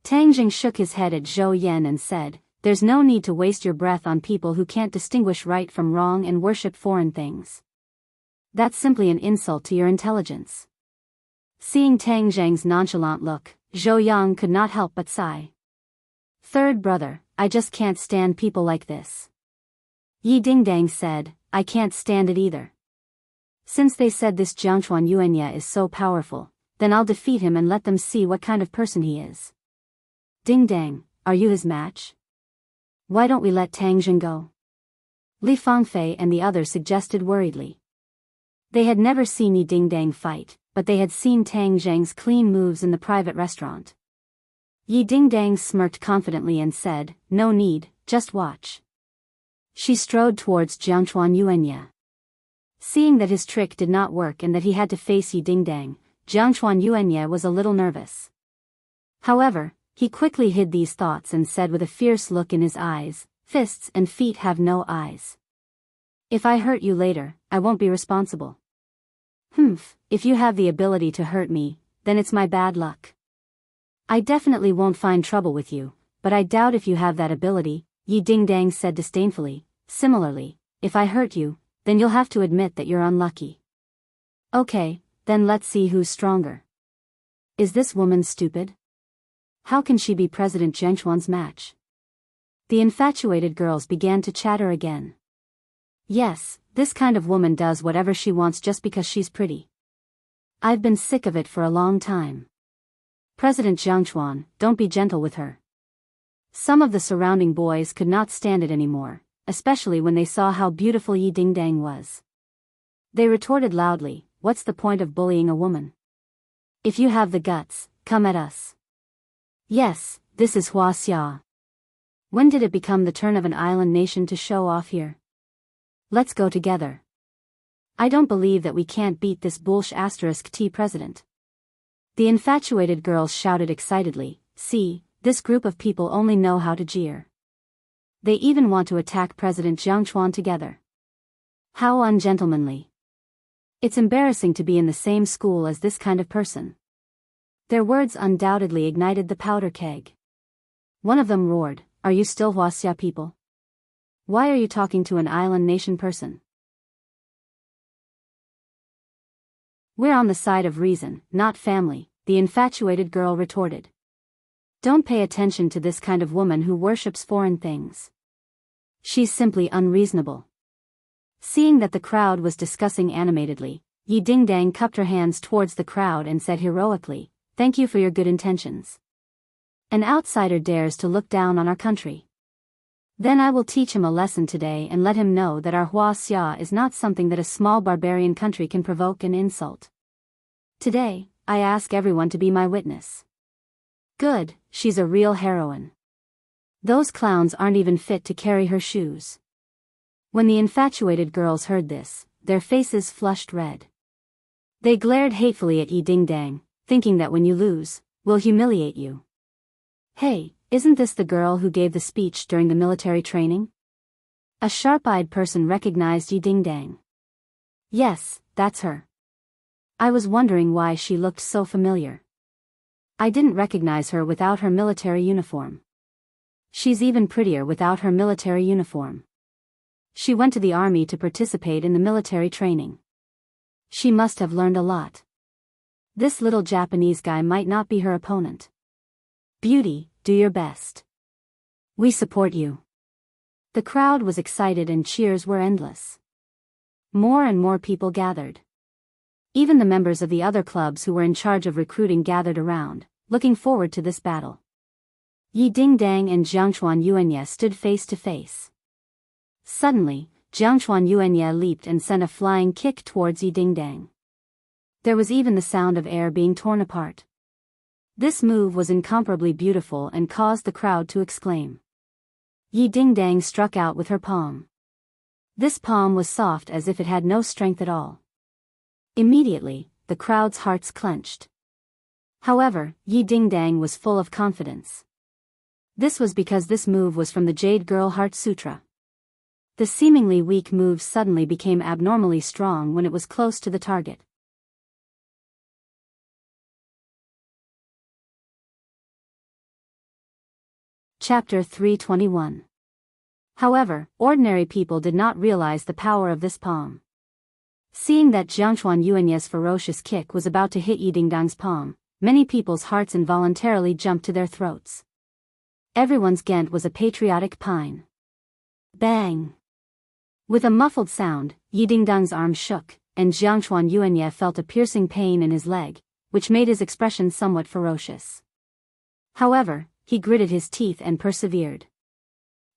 Tang Jing shook his head at Zhou Yan and said, there's no need to waste your breath on people who can't distinguish right from wrong and worship foreign things. That's simply an insult to your intelligence. Seeing Tang Zheng's nonchalant look, Zhou Yang could not help but sigh. Third brother, I just can't stand people like this. Yi Dingdang said, I can't stand it either. Since they said this Jiangchuan Yuanya is so powerful, then I'll defeat him and let them see what kind of person he is. Dingdang, are you his match? Why don't we let Tang Jing go? Li Fangfei and the others suggested worriedly. They had never seen Yi Dingdang fight, but they had seen Tang Zheng's clean moves in the private restaurant. Yi Dingdang smirked confidently and said, no need, just watch. She strode towards Jiangchuan Yuanya. Seeing that his trick did not work and that he had to face Yi Dingdang, Jiangchuan Yuanya was a little nervous. However, He quickly hid these thoughts and said with a fierce look in his eyes, "Fists and feet have no eyes. If I hurt you later, I won't be responsible." "Humph, if you have the ability to hurt me, then it's my bad luck. I definitely won't find trouble with you, but I doubt if you have that ability," Yi Dingdang said disdainfully. "Similarly, if I hurt you, then you'll have to admit that you're unlucky. Okay, then let's see who's stronger. Is this woman stupid? How can she be President Zhengchuan's match?" The infatuated girls began to chatter again. "Yes, this kind of woman does whatever she wants just because she's pretty. I've been sick of it for a long time. President Zhengchuan, don't be gentle with her." Some of the surrounding boys could not stand it anymore, especially when they saw how beautiful Yi Dingdang was. They retorted loudly, "What's the point of bullying a woman? If you have the guts, come at us." Yes, this is Huaxia. When did it become the turn of an island nation to show off here? Let's go together. I don't believe that we can't beat this *T president. The infatuated girls shouted excitedly, "See, this group of people only know how to jeer. They even want to attack President Zhengchuan together. How ungentlemanly. It's embarrassing to be in the same school as this kind of person." Their words undoubtedly ignited the powder keg. One of them roared, "Are you still Huaxia people? Why are you talking to an island nation person?" "We're on the side of reason, not family," the infatuated girl retorted. "Don't pay attention to this kind of woman who worships foreign things. She's simply unreasonable." Seeing that the crowd was discussing animatedly, Yi Dingdang cupped her hands towards the crowd and said heroically, "Thank you for your good intentions. An outsider dares to look down on our country. Then I will teach him a lesson today and let him know that our Huaxia is not something that a small barbarian country can provoke and insult. Today, I ask everyone to be my witness." "Good, she's a real heroine. Those clowns aren't even fit to carry her shoes." When the infatuated girls heard this, their faces flushed red. They glared hatefully at Yi Dingdang, thinking that when you lose, we'll humiliate you. "Hey, isn't this the girl who gave the speech during the military training?" A sharp-eyed person recognized Yi Dingdang. "Yes, that's her. I was wondering why she looked so familiar. I didn't recognize her without her military uniform. She's even prettier without her military uniform. She went to the army to participate in the military training. She must have learned a lot. This little Japanese guy might not be her opponent. Beauty, do your best. We support you." The crowd was excited and cheers were endless. More and more people gathered. Even the members of the other clubs who were in charge of recruiting gathered around, looking forward to this battle. Yi Dingdang and Zhangchuan Yuanye stood face to face. Suddenly, Zhangchuan Yuanye leaped and sent a flying kick towards Yi Dingdang. There was even the sound of air being torn apart. This move was incomparably beautiful and caused the crowd to exclaim. Yi Dingdang struck out with her palm. This palm was soft as if it had no strength at all. Immediately, the crowd's hearts clenched. However, Yi Dingdang was full of confidence. This was because this move was from the Jade Girl Heart Sutra. The seemingly weak move suddenly became abnormally strong when it was close to the target. Chapter 321. However, ordinary people did not realize the power of this palm. Seeing that Zhangchuan Yuanye's ferocious kick was about to hit Yi Dingdang's palm, many people's hearts involuntarily jumped to their throats. Everyone's Ghent was a patriotic pine. Bang! With a muffled sound, Yi Dingdang's arm shook, and Zhangchuan Yuanye felt a piercing pain in his leg, which made his expression somewhat ferocious. However, he gritted his teeth and persevered.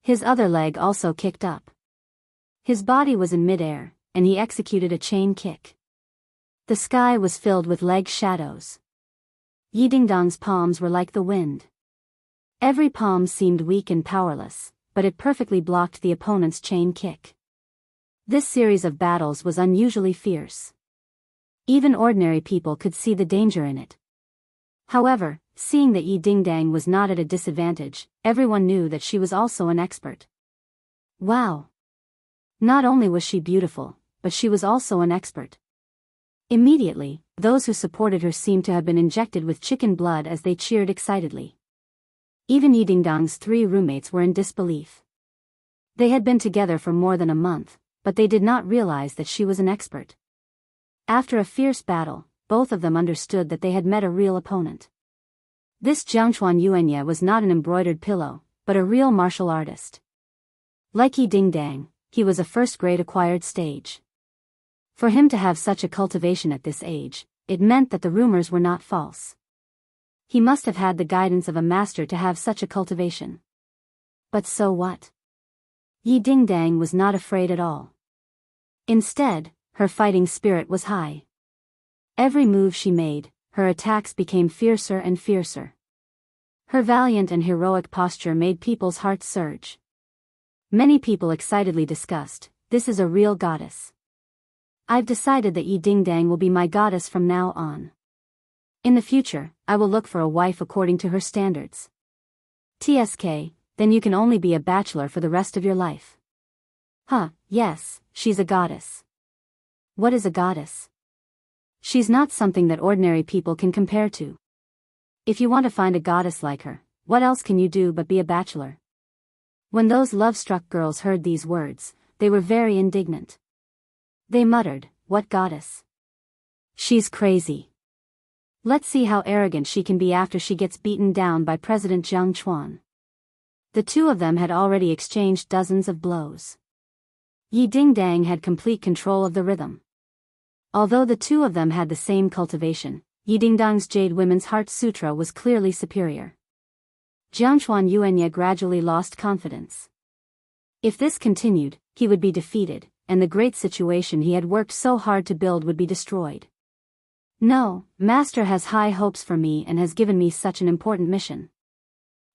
His other leg also kicked up. His body was in midair, and he executed a chain kick. The sky was filled with leg shadows. Yi Dingdang's palms were like the wind. Every palm seemed weak and powerless, but it perfectly blocked the opponent's chain kick. This series of battles was unusually fierce. Even ordinary people could see the danger in it. However, seeing that Yi Dingdang was not at a disadvantage, everyone knew that she was also an expert. Wow! Not only was she beautiful, but she was also an expert. Immediately, those who supported her seemed to have been injected with chicken blood as they cheered excitedly. Even Yi Dingdang's 3 roommates were in disbelief. They had been together for more than a month, but they did not realize that she was an expert. After a fierce battle, both of them understood that they had met a real opponent. This Jiangchuan Yuanya was not an embroidered pillow, but a real martial artist. Like Yi Dingdang, he was a first-grade acquired stage. For him to have such a cultivation at this age, it meant that the rumors were not false. He must have had the guidance of a master to have such a cultivation. But so what? Yi Dingdang was not afraid at all. Instead, her fighting spirit was high. Every move she made, her attacks became fiercer and fiercer. Her valiant and heroic posture made people's hearts surge. Many people excitedly discussed, "This is a real goddess. I've decided that Yi Dingdang will be my goddess from now on. In the future, I will look for a wife according to her standards." TSK, then you can only be a bachelor for the rest of your life. Huh, yes, she's a goddess. What is a goddess? She's not something that ordinary people can compare to. If you want to find a goddess like her, what else can you do but be a bachelor? When those love-struck girls heard these words, they were very indignant. They muttered, "What goddess? She's crazy. Let's see how arrogant she can be after she gets beaten down by President Jiang Chuan." The two of them had already exchanged dozens of blows. Yi Dingdang had complete control of the rhythm. Although the two of them had the same cultivation, Yi Dingdang's Jade Women's Heart Sutra was clearly superior. Jiangchuan Yuanya gradually lost confidence. If this continued, he would be defeated, and the great situation he had worked so hard to build would be destroyed. No, Master has high hopes for me and has given me such an important mission.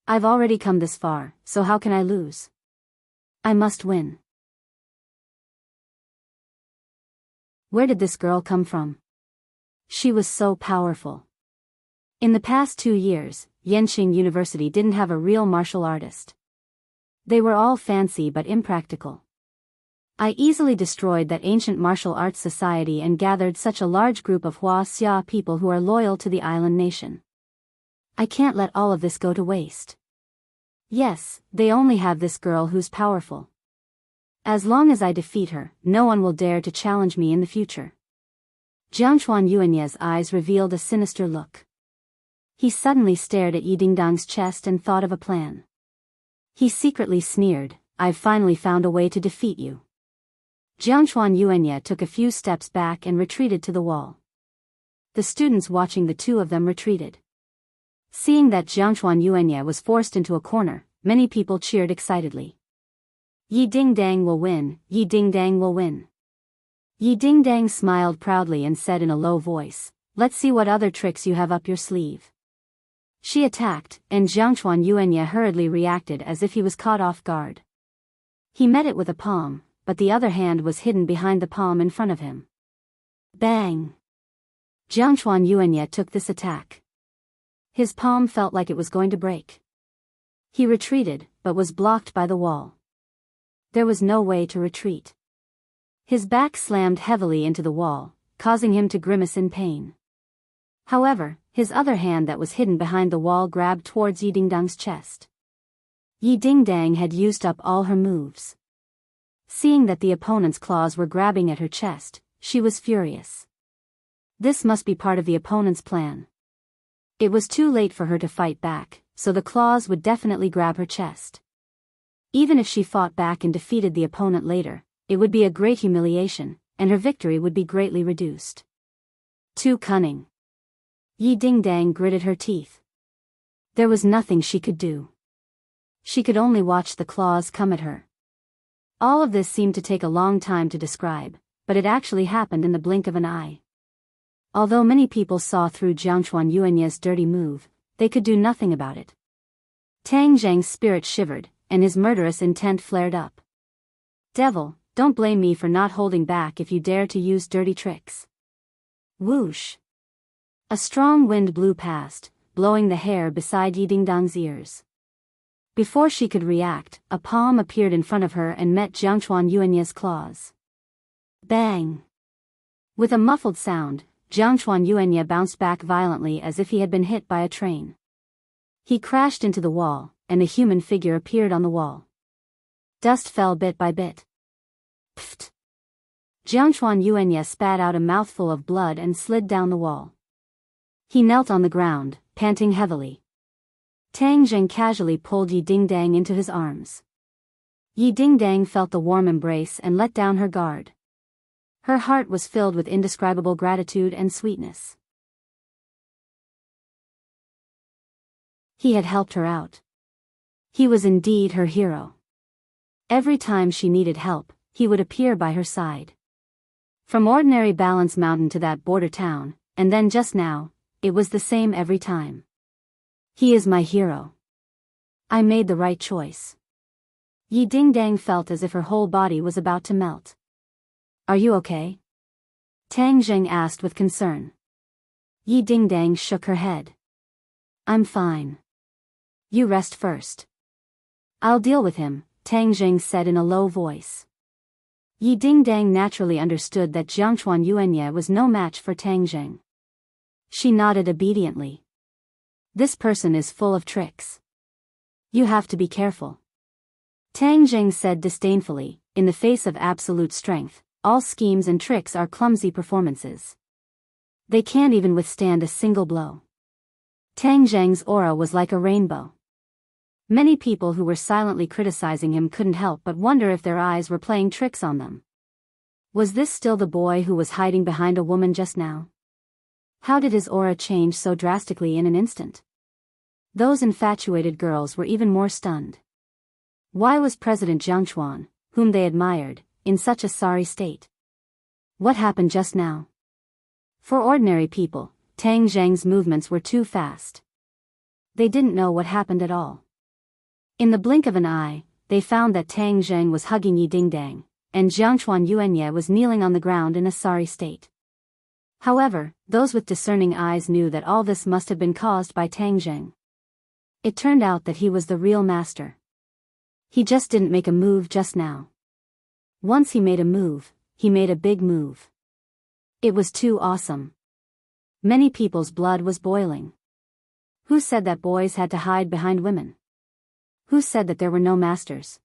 I've already come this far, so how can I lose? I must win. Where did this girl come from? She was so powerful. In the past 2 years, Yenqing University didn't have a real martial artist. They were all fancy but impractical. I easily destroyed that ancient martial arts society and gathered such a large group of Hua Xia people who are loyal to the island nation. I can't let all of this go to waste. Yes, they only have this girl who's powerful. As long as I defeat her, no one will dare to challenge me in the future. Jiangchuan Yuanya's eyes revealed a sinister look. He suddenly stared at Yi Dingdang's chest and thought of a plan. He secretly sneered, "I've finally found a way to defeat you." Jiangchuan Yuanya took a few steps back and retreated to the wall. The students watching the two of them retreated. Seeing that Jiangchuan Yuanya was forced into a corner, many people cheered excitedly. Yi Dingdang will win, Yi Dingdang will win. Yi Dingdang smiled proudly and said in a low voice, "Let's see what other tricks you have up your sleeve." She attacked, and Jiangchuan Yuanya hurriedly reacted as if he was caught off guard. He met it with a palm, but the other hand was hidden behind the palm in front of him. Bang! Jiangchuan Yuanya took this attack. His palm felt like it was going to break. He retreated, but was blocked by the wall. There was no way to retreat. His back slammed heavily into the wall, causing him to grimace in pain. However, his other hand that was hidden behind the wall grabbed towards Yi Dingdang's chest. Yi Dingdang had used up all her moves. Seeing that the opponent's claws were grabbing at her chest, she was furious. This must be part of the opponent's plan. It was too late for her to fight back, so the claws would definitely grab her chest. Even if she fought back and defeated the opponent later, it would be a great humiliation, and her victory would be greatly reduced. Too cunning. Yi Dingdang gritted her teeth. There was nothing she could do. She could only watch the claws come at her. All of this seemed to take a long time to describe, but it actually happened in the blink of an eye. Although many people saw through Jiangchuan Yuanya's dirty move, they could do nothing about it. Tang Zhang's spirit shivered, and his murderous intent flared up. Devil, don't blame me for not holding back if you dare to use dirty tricks. Whoosh! A strong wind blew past, blowing the hair beside Yi Dingdang's ears. Before she could react, a palm appeared in front of her and met Jiangchuan Yuanye's claws. Bang! With a muffled sound, Jiangchuan Yuanye bounced back violently as if he had been hit by a train. He crashed into the wall, and a human figure appeared on the wall. Dust fell bit by bit. Pfft! Jiangchuan Yuanye spat out a mouthful of blood and slid down the wall. He knelt on the ground, panting heavily. Tang Zheng casually pulled Yi Dingdang into his arms. Yi Dingdang felt the warm embrace and let down her guard. Her heart was filled with indescribable gratitude and sweetness. He had helped her out. He was indeed her hero. Every time she needed help, he would appear by her side. From ordinary Balance Mountain to that border town, and then just now, it was the same every time. He is my hero. I made the right choice. Yi Dingdang felt as if her whole body was about to melt. Are you okay? Tang Zheng asked with concern. Yi Dingdang shook her head. I'm fine. You rest first. I'll deal with him, Tang Zheng said in a low voice. Yi Dingdang naturally understood that Jiangchuan Yuanye was no match for Tang Zheng. She nodded obediently. This person is full of tricks. You have to be careful. Tang Zheng said disdainfully, in the face of absolute strength, all schemes and tricks are clumsy performances. They can't even withstand a single blow. Tang Zheng's aura was like a rainbow. Many people who were silently criticizing him couldn't help but wonder if their eyes were playing tricks on them. Was this still the boy who was hiding behind a woman just now? How did his aura change so drastically in an instant? Those infatuated girls were even more stunned. Why was President Jiangchuan, whom they admired, in such a sorry state? What happened just now? For ordinary people, Tang Zheng's movements were too fast. They didn't know what happened at all. In the blink of an eye, they found that Tang Zheng was hugging Yi Dingdang, and Jiangchuan Yuanye was kneeling on the ground in a sorry state. However, those with discerning eyes knew that all this must have been caused by Tang Zheng. It turned out that he was the real master. He just didn't make a move just now. Once he made a move, he made a big move. It was too awesome. Many people's blood was boiling. Who said that boys had to hide behind women? Who said that there were no masters?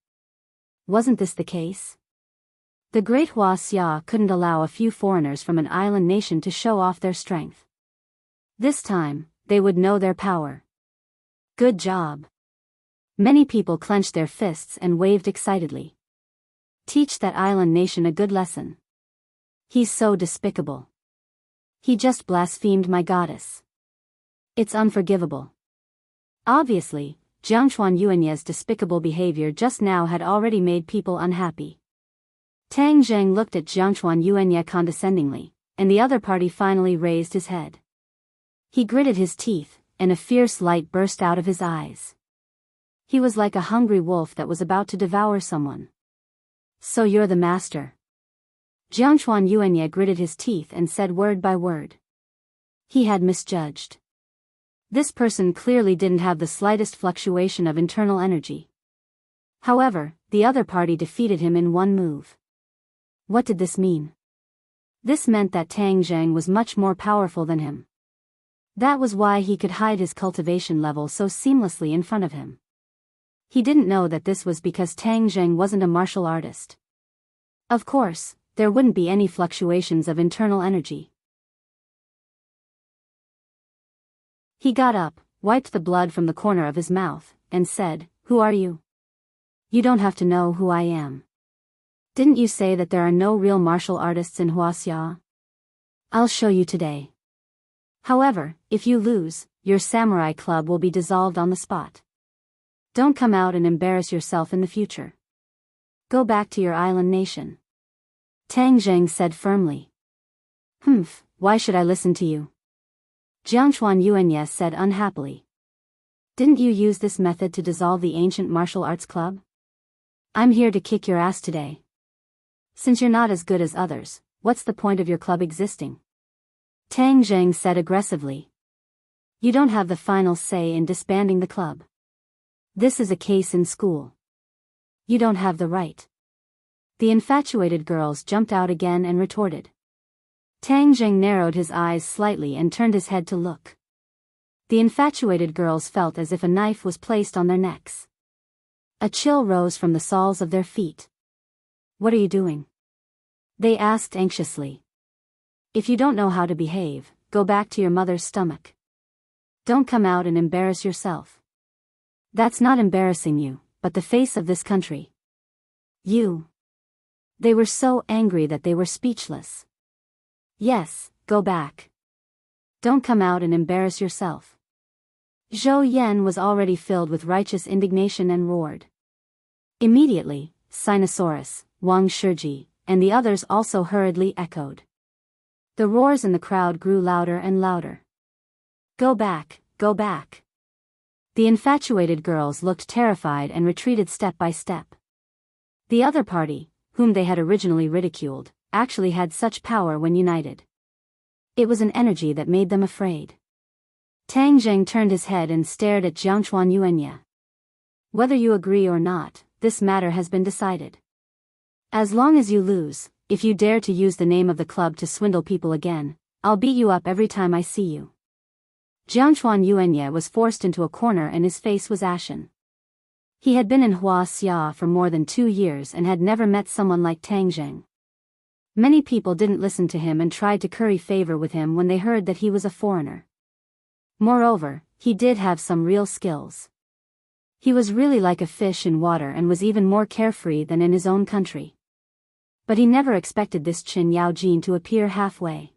Wasn't this the case? The great Hua Xia couldn't allow a few foreigners from an island nation to show off their strength. This time, they would know their power. Good job. Many people clenched their fists and waved excitedly. Teach that island nation a good lesson. He's so despicable. He just blasphemed my goddess. It's unforgivable. Obviously, Jiangchuan Yuanye's despicable behavior just now had already made people unhappy. Tang Zheng looked at Jiangchuan Yuanye condescendingly, and the other party finally raised his head. He gritted his teeth, and a fierce light burst out of his eyes. He was like a hungry wolf that was about to devour someone. So you're the master. Jiangchuan Yuanye gritted his teeth and said word by word. He had misjudged. This person clearly didn't have the slightest fluctuation of internal energy. However, the other party defeated him in one move. What did this mean? This meant that Tang Zheng was much more powerful than him. That was why he could hide his cultivation level so seamlessly in front of him. He didn't know that this was because Tang Zheng wasn't a martial artist. Of course, there wouldn't be any fluctuations of internal energy. He got up, wiped the blood from the corner of his mouth, and said, "Who are you? You don't have to know who I am. Didn't you say that there are no real martial artists in Huaxia? I'll show you today. However, if you lose, your samurai club will be dissolved on the spot. Don't come out and embarrass yourself in the future. Go back to your island nation." Tang Zheng said firmly. "Humph, why should I listen to you?" Jiangchuan Yuanye said unhappily. "Didn't you use this method to dissolve the ancient martial arts club? I'm here to kick your ass today. Since you're not as good as others, what's the point of your club existing?" Tang Zheng said aggressively. You don't have the final say in disbanding the club. This is a case in school. You don't have the right. The infatuated girls jumped out again and retorted. Tang Zheng narrowed his eyes slightly and turned his head to look. The infatuated girls felt as if a knife was placed on their necks. A chill rose from the soles of their feet. What are you doing? They asked anxiously. If you don't know how to behave, go back to your mother's stomach. Don't come out and embarrass yourself. That's not embarrassing you, but the face of this country. You. They were so angry that they were speechless. Yes, go back. Don't come out and embarrass yourself. Zhou Yan was already filled with righteous indignation and roared. Immediately, Sinosaurus, Wang Shiji, and the others also hurriedly echoed. The roars in the crowd grew louder and louder. Go back, go back. The infatuated girls looked terrified and retreated step by step. The other party, whom they had originally ridiculed, actually had such power when united. It was an energy that made them afraid. Tang Zheng turned his head and stared at Jiangchuan Yuanya. Whether you agree or not, this matter has been decided. As long as you lose, if you dare to use the name of the club to swindle people again, I'll beat you up every time I see you. Jiangchuan Yuanya was forced into a corner and his face was ashen. He had been in Huaxia for more than 2 years and had never met someone like Tang Zheng. Many people didn't listen to him and tried to curry favor with him when they heard that he was a foreigner. Moreover, he did have some real skills. He was really like a fish in water and was even more carefree than in his own country. But he never expected this Qin Yaojin to appear halfway.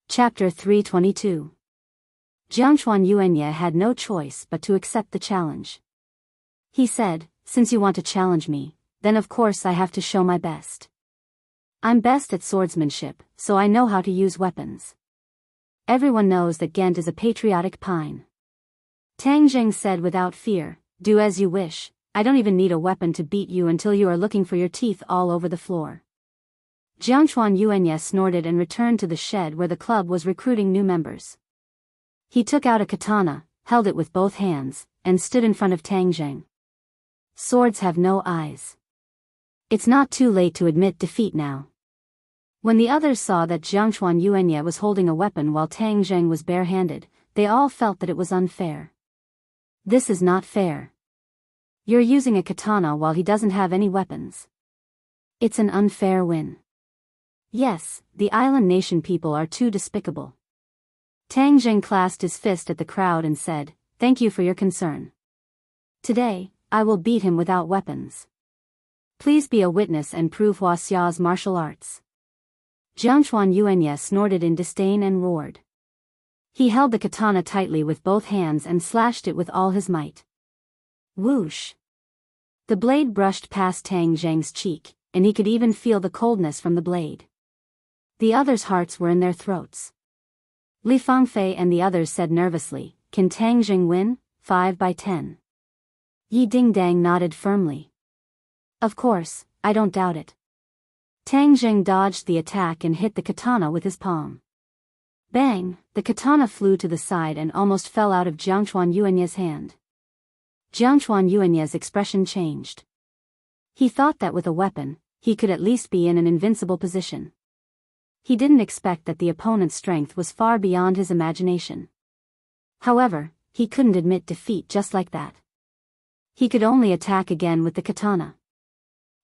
Chapter 322. Jiangchuan Yuanya had no choice but to accept the challenge. He said, since you want to challenge me, then of course I have to show my best. I'm best at swordsmanship, so I know how to use weapons. Everyone knows that Ghent is a patriotic pine. Tang Zheng said without fear, do as you wish, I don't even need a weapon to beat you until you are looking for your teeth all over the floor. Jiangchuan Yuanya snorted and returned to the shed where the club was recruiting new members. He took out a katana, held it with both hands, and stood in front of Tang Zheng. Swords have no eyes. It's not too late to admit defeat now. When the others saw that Jiangchuan Yuanya was holding a weapon while Tang Zheng was barehanded, they all felt that it was unfair. This is not fair. You're using a katana while he doesn't have any weapons. It's an unfair win. Yes, the island nation people are too despicable. Tang Zheng clasped his fist at the crowd and said, thank you for your concern. Today, I will beat him without weapons. Please be a witness and prove Huaxia's martial arts. Jiangchuan Yuanya snorted in disdain and roared. He held the katana tightly with both hands and slashed it with all his might. Whoosh! The blade brushed past Tang Zheng's cheek, and he could even feel the coldness from the blade. The others' hearts were in their throats. Li Fangfei and the others said nervously, can Tang Zheng win? 5/10. Yi Dingdang nodded firmly. Of course, I don't doubt it. Tang Zheng dodged the attack and hit the katana with his palm. Bang! The katana flew to the side and almost fell out of Jiangchuan Yuanya's hand. Jiangchuan Yuanya's expression changed. He thought that with a weapon, he could at least be in an invincible position. He didn't expect that the opponent's strength was far beyond his imagination. However, he couldn't admit defeat just like that. He could only attack again with the katana.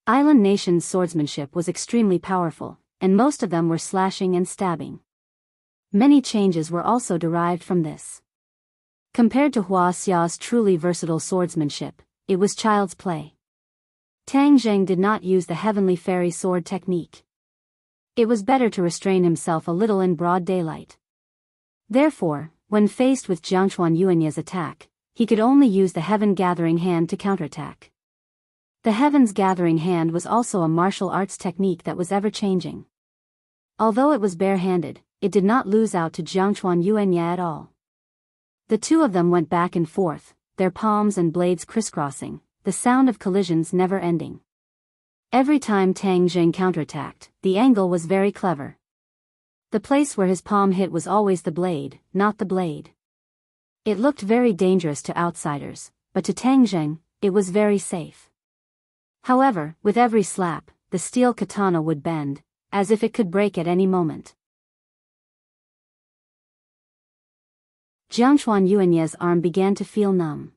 Island nation's swordsmanship was extremely powerful, and most of them were slashing and stabbing. Many changes were also derived from this. Compared to Huaxia's truly versatile swordsmanship, it was child's play. Tang Zheng did not use the heavenly fairy sword technique. It was better to restrain himself a little in broad daylight. Therefore, when faced with Jiangchuan Yuanya's attack, he could only use the Heaven Gathering Hand to counterattack. The Heaven's Gathering Hand was also a martial arts technique that was ever-changing. Although it was bare-handed, it did not lose out to Jiangchuan Yuanya at all. The two of them went back and forth, their palms and blades crisscrossing, the sound of collisions never ending. Every time Tang Jing counterattacked, the angle was very clever. The place where his palm hit was always the blade, not the blade. It looked very dangerous to outsiders, but to Tang Jing, it was very safe. However, with every slap, the steel katana would bend, as if it could break at any moment. Jiangchuan Yuanye's arm began to feel numb.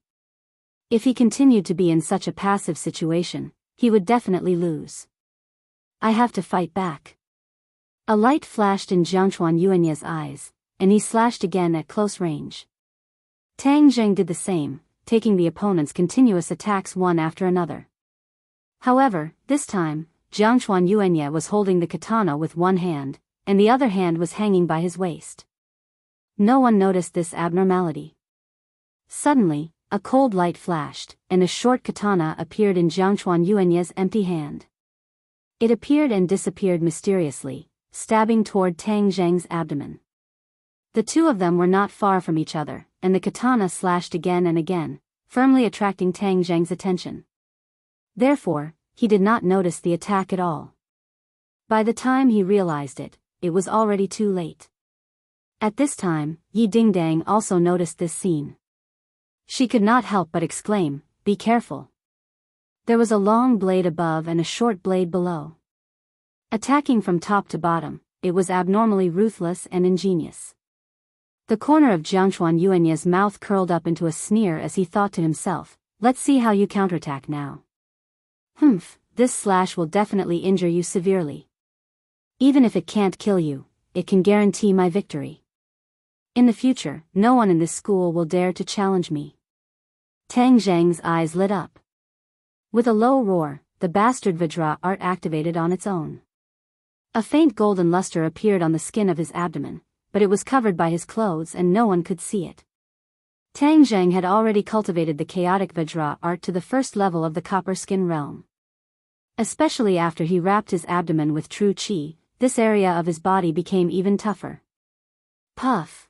If he continued to be in such a passive situation, he would definitely lose. I have to fight back. A light flashed in Jiangchuan Yuanye's eyes, and he slashed again at close range. Tang Jing did the same, taking the opponent's continuous attacks one after another. However, this time, Jiangchuan Yuanye was holding the katana with one hand, and the other hand was hanging by his waist. No one noticed this abnormality. Suddenly, a cold light flashed, and a short katana appeared in Jiangchuan Yuanye's empty hand. It appeared and disappeared mysteriously, stabbing toward Tang Jing's abdomen. The two of them were not far from each other, and the katana slashed again and again, firmly attracting Tang Jing's attention. Therefore, he did not notice the attack at all. By the time he realized it, it was already too late. At this time, Yi Dingdang also noticed this scene. She could not help but exclaim, "Be careful." There was a long blade above and a short blade below. Attacking from top to bottom, it was abnormally ruthless and ingenious. The corner of Jiangchuan Yuanye's mouth curled up into a sneer as he thought to himself, "Let's see how you counterattack now. This slash will definitely injure you severely. Even if it can't kill you, it can guarantee my victory. In the future, no one in this school will dare to challenge me." Tang Jing's eyes lit up. With a low roar, the bastard Vajra art activated on its own. A faint golden luster appeared on the skin of his abdomen, but it was covered by his clothes and no one could see it. Tang Jing had already cultivated the chaotic Vajra art to the first level of the copper skin realm. Especially after he wrapped his abdomen with true qi, this area of his body became even tougher. Puff!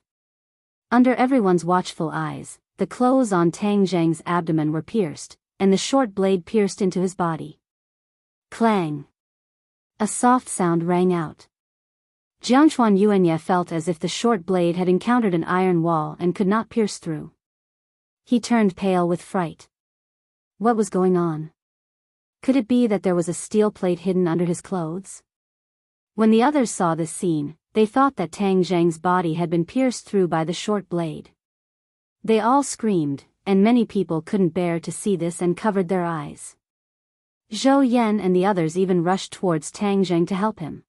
Under everyone's watchful eyes, the clothes on Tang Jing's abdomen were pierced, and the short blade pierced into his body. Clang! A soft sound rang out. Jiangchuan Yuanye felt as if the short blade had encountered an iron wall and could not pierce through. He turned pale with fright. What was going on? Could it be that there was a steel plate hidden under his clothes? When the others saw this scene, they thought that Tang Jing's body had been pierced through by the short blade. They all screamed, and many people couldn't bear to see this and covered their eyes. Zhou Yan and the others even rushed towards Tang Jing to help him.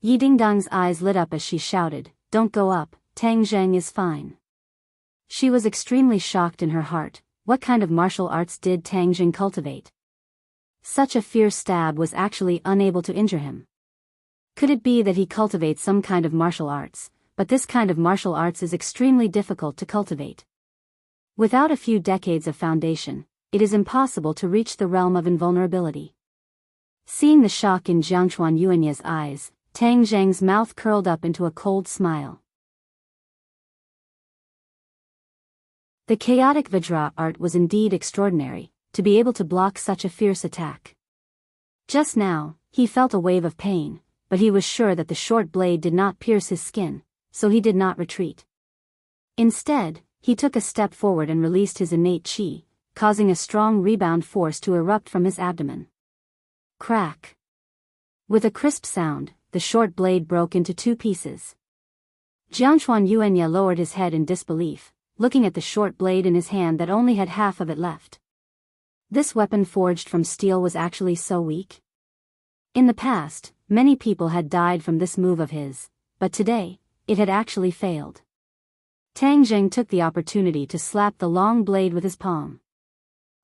Yi Dingdang's eyes lit up as she shouted, "Don't go up, Tang Jing is fine." She was extremely shocked in her heart. What kind of martial arts did Tang Jing cultivate? Such a fierce stab was actually unable to injure him. Could it be that he cultivates some kind of martial arts, but this kind of martial arts is extremely difficult to cultivate. Without a few decades of foundation, it is impossible to reach the realm of invulnerability. Seeing the shock in Jiangchuan Yuanye's eyes, Tang Jing's mouth curled up into a cold smile. The chaotic Vajra art was indeed extraordinary, to be able to block such a fierce attack. Just now, he felt a wave of pain, but he was sure that the short blade did not pierce his skin, so he did not retreat. Instead, he took a step forward and released his innate qi, causing a strong rebound force to erupt from his abdomen. Crack! With a crisp sound, the short blade broke into two pieces. Jiangchuan Yuanye lowered his head in disbelief, looking at the short blade in his hand that only had half of it left. This weapon forged from steel was actually so weak? In the past, many people had died from this move of his, but today, it had actually failed. Tang Jing took the opportunity to slap the long blade with his palm.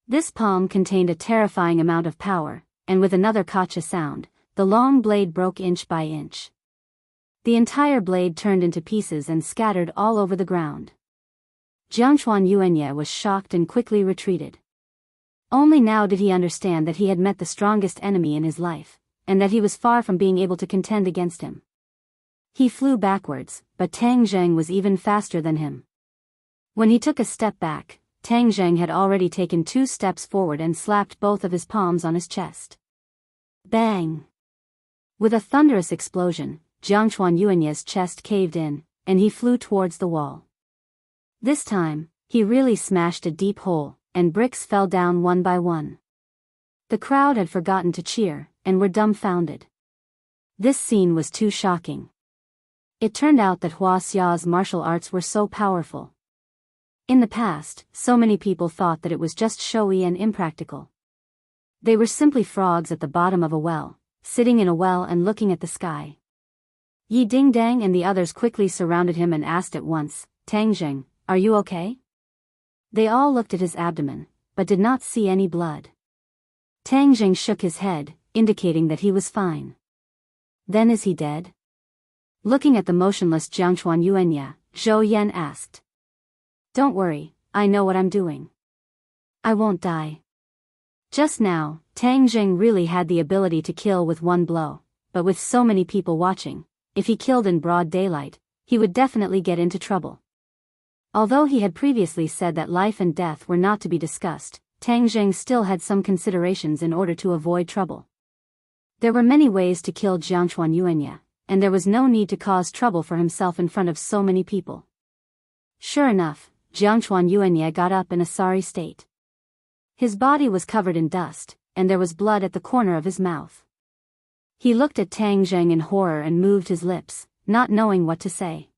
This palm contained a terrifying amount of power, and with another kacha sound, the long blade broke inch by inch. The entire blade turned into pieces and scattered all over the ground. Jiangchuan Yuanye was shocked and quickly retreated. Only now did he understand that he had met the strongest enemy in his life, and that he was far from being able to contend against him. He flew backwards, but Tang Jing was even faster than him. When he took a step back, Tang Jing had already taken 2 steps forward and slapped both of his palms on his chest. Bang! With a thunderous explosion, Jiang Chuanyuanye's chest caved in, and he flew towards the wall. This time, he really smashed a deep hole, and bricks fell down one by one. The crowd had forgotten to cheer, and were dumbfounded. This scene was too shocking. It turned out that Hua Xia's martial arts were so powerful. In the past, so many people thought that it was just showy and impractical. They were simply frogs at the bottom of a well, sitting in a well and looking at the sky. Yi Dingdang and the others quickly surrounded him and asked at once, "Tang Zheng, are you okay?" They all looked at his abdomen, but did not see any blood. Tang Zheng shook his head, indicating that he was fine. "Then is he dead?" Looking at the motionless Jiang Chuanyuanya, Zhou Yan asked. "Don't worry, I know what I'm doing. I won't die." Just now, Tang Zheng really had the ability to kill with one blow, but with so many people watching, if he killed in broad daylight, he would definitely get into trouble. Although he had previously said that life and death were not to be discussed, Tang Zheng still had some considerations in order to avoid trouble. There were many ways to kill Jiang Chuanyuanya, and there was no need to cause trouble for himself in front of so many people. Sure enough, Jiang Chuanyuanya got up in a sorry state. His body was covered in dust, and there was blood at the corner of his mouth. He looked at Tang Zheng in horror and moved his lips, not knowing what to say.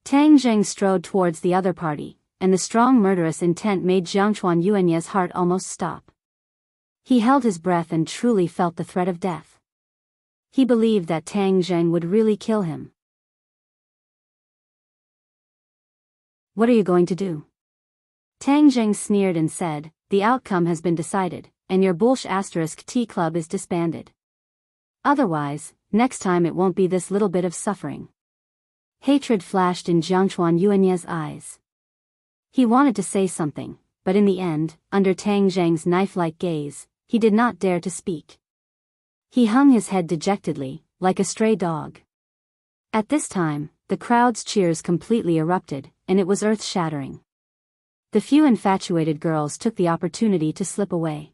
Tang Zheng strode towards the other party, and the strong murderous intent made Jiang Chuanyuanya's heart almost stop. He held his breath and truly felt the threat of death. He believed that Tang Zheng would really kill him. "What are you going to do?" Tang Zheng sneered and said, "The outcome has been decided, and your Bullsh *T club is disbanded. Otherwise, next time it won't be this little bit of suffering." Hatred flashed in Jiang Chuanyuanya's eyes. He wanted to say something, but in the end, under Tang Zheng's knife-like gaze, he did not dare to speak. He hung his head dejectedly, like a stray dog. At this time, the crowd's cheers completely erupted, and it was earth-shattering. The few infatuated girls took the opportunity to slip away.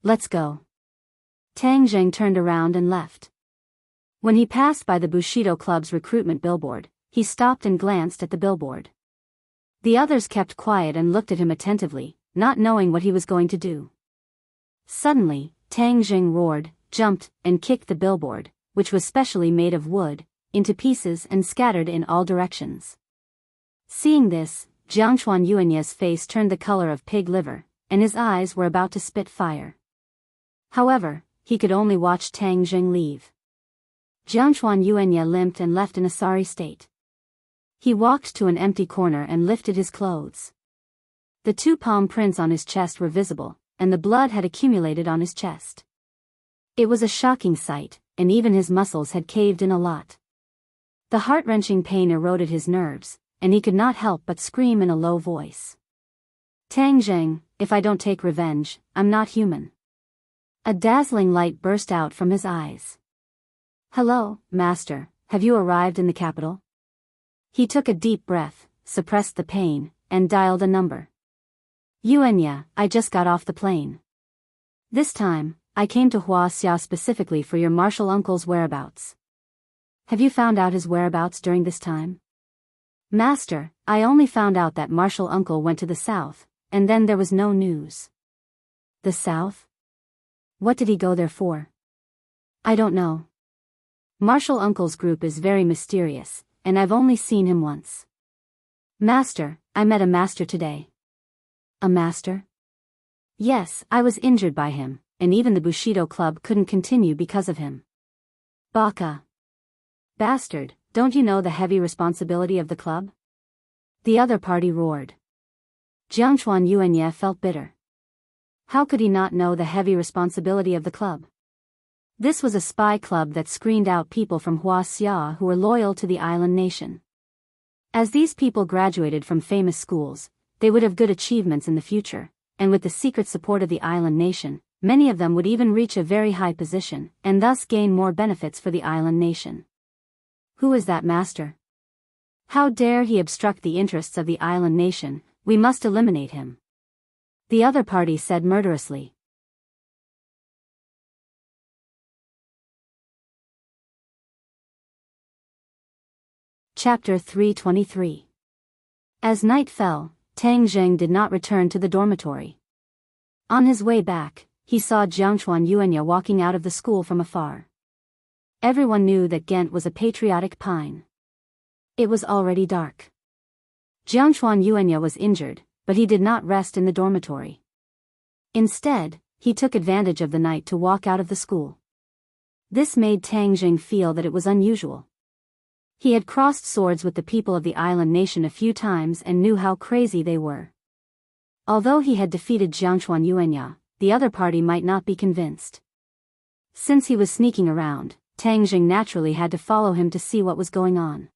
"Let's go." Tang Zheng turned around and left. When he passed by the Bushido Club's recruitment billboard, he stopped and glanced at the billboard. The others kept quiet and looked at him attentively, not knowing what he was going to do. Suddenly, Tang Zheng roared, jumped, and kicked the billboard, which was specially made of wood, into pieces and scattered in all directions. Seeing this, Jiang Chuanyuanya's face turned the color of pig liver, and his eyes were about to spit fire. However, he could only watch Tang Zheng leave. Jiang Chuanyuanya limped and left in a sorry state. He walked to an empty corner and lifted his clothes. The 2 palm prints on his chest were visible, and the blood had accumulated on his chest. It was a shocking sight, and even his muscles had caved in a lot. The heart-wrenching pain eroded his nerves, and he could not help but scream in a low voice. "Tang Zheng, if I don't take revenge, I'm not human." A dazzling light burst out from his eyes. "Hello, Master, have you arrived in the capital?" He took a deep breath, suppressed the pain, and dialed a number. "Yuanya, I just got off the plane. This time, I came to Hua Xia specifically for your martial uncle's whereabouts. Have you found out his whereabouts during this time?" "Master, I only found out that martial uncle went to the south, and then there was no news." "The south? What did he go there for?" "I don't know. Martial uncle's group is very mysterious, and I've only seen him once." "Master, I met a master today." "A master?" "Yes, I was injured by him, and even the Bushido Club couldn't continue because of him." "Baka. Bastard, don't you know the heavy responsibility of the club?" The other party roared. Jiang Chuanyuanya felt bitter. How could he not know the heavy responsibility of the club? This was a spy club that screened out people from Hua Xia who were loyal to the island nation. As these people graduated from famous schools, they would have good achievements in the future, and with the secret support of the island nation, many of them would even reach a very high position, and thus gain more benefits for the island nation. Who is that master? How dare he obstruct the interests of the island nation? We must eliminate him. The other party said murderously. Chapter 323. As night fell, Tang Zheng did not return to the dormitory. On his way back, he saw Jiangchuan Yuanya walking out of the school from afar. Everyone knew that Ghent was a patriotic pine. It was already dark. Jiangchuan Yuanya was injured, but he did not rest in the dormitory. Instead, he took advantage of the night to walk out of the school. This made Tang Zheng feel that it was unusual. He had crossed swords with the people of the island nation a few times and knew how crazy they were. Although he had defeated Jiangchuan Yuanya, the other party might not be convinced. Since he was sneaking around, Tang Zheng naturally had to follow him to see what was going on.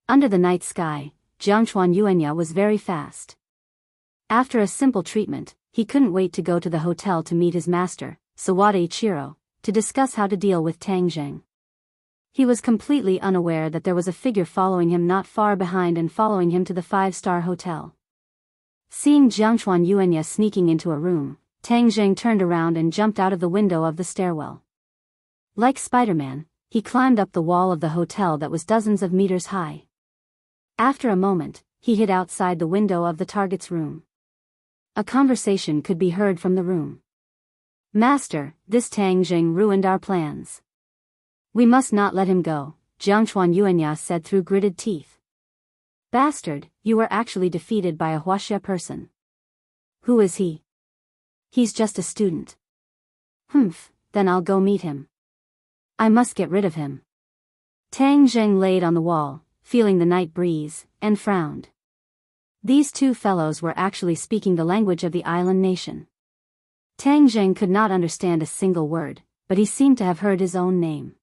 Under the night sky, Jiangchuan Yuanya was very fast. After a simple treatment, he couldn't wait to go to the hotel to meet his master, Sawada Ichiro, to discuss how to deal with Tang Zheng. He was completely unaware that there was a figure following him not far behind and following him to the 5-star hotel. Seeing Jiangchuan Yuanya sneaking into a room, Tang Zheng turned around and jumped out of the window of the stairwell. Like Spider-Man, he climbed up the wall of the hotel that was dozens of meters high. After a moment, he hid outside the window of the target's room. A conversation could be heard from the room. "Master, this Tang Zheng ruined our plans. We must not let him go," Jiangchuan Yuanya said through gritted teeth. "Bastard, you were actually defeated by a Huaxia person. Who is he?" "He's just a student." "Humph, then I'll go meet him. I must get rid of him." Tang Zheng laid on the wall, feeling the night breeze, and frowned. These two fellows were actually speaking the language of the island nation. Tang Zheng could not understand a single word, but he seemed to have heard his own name.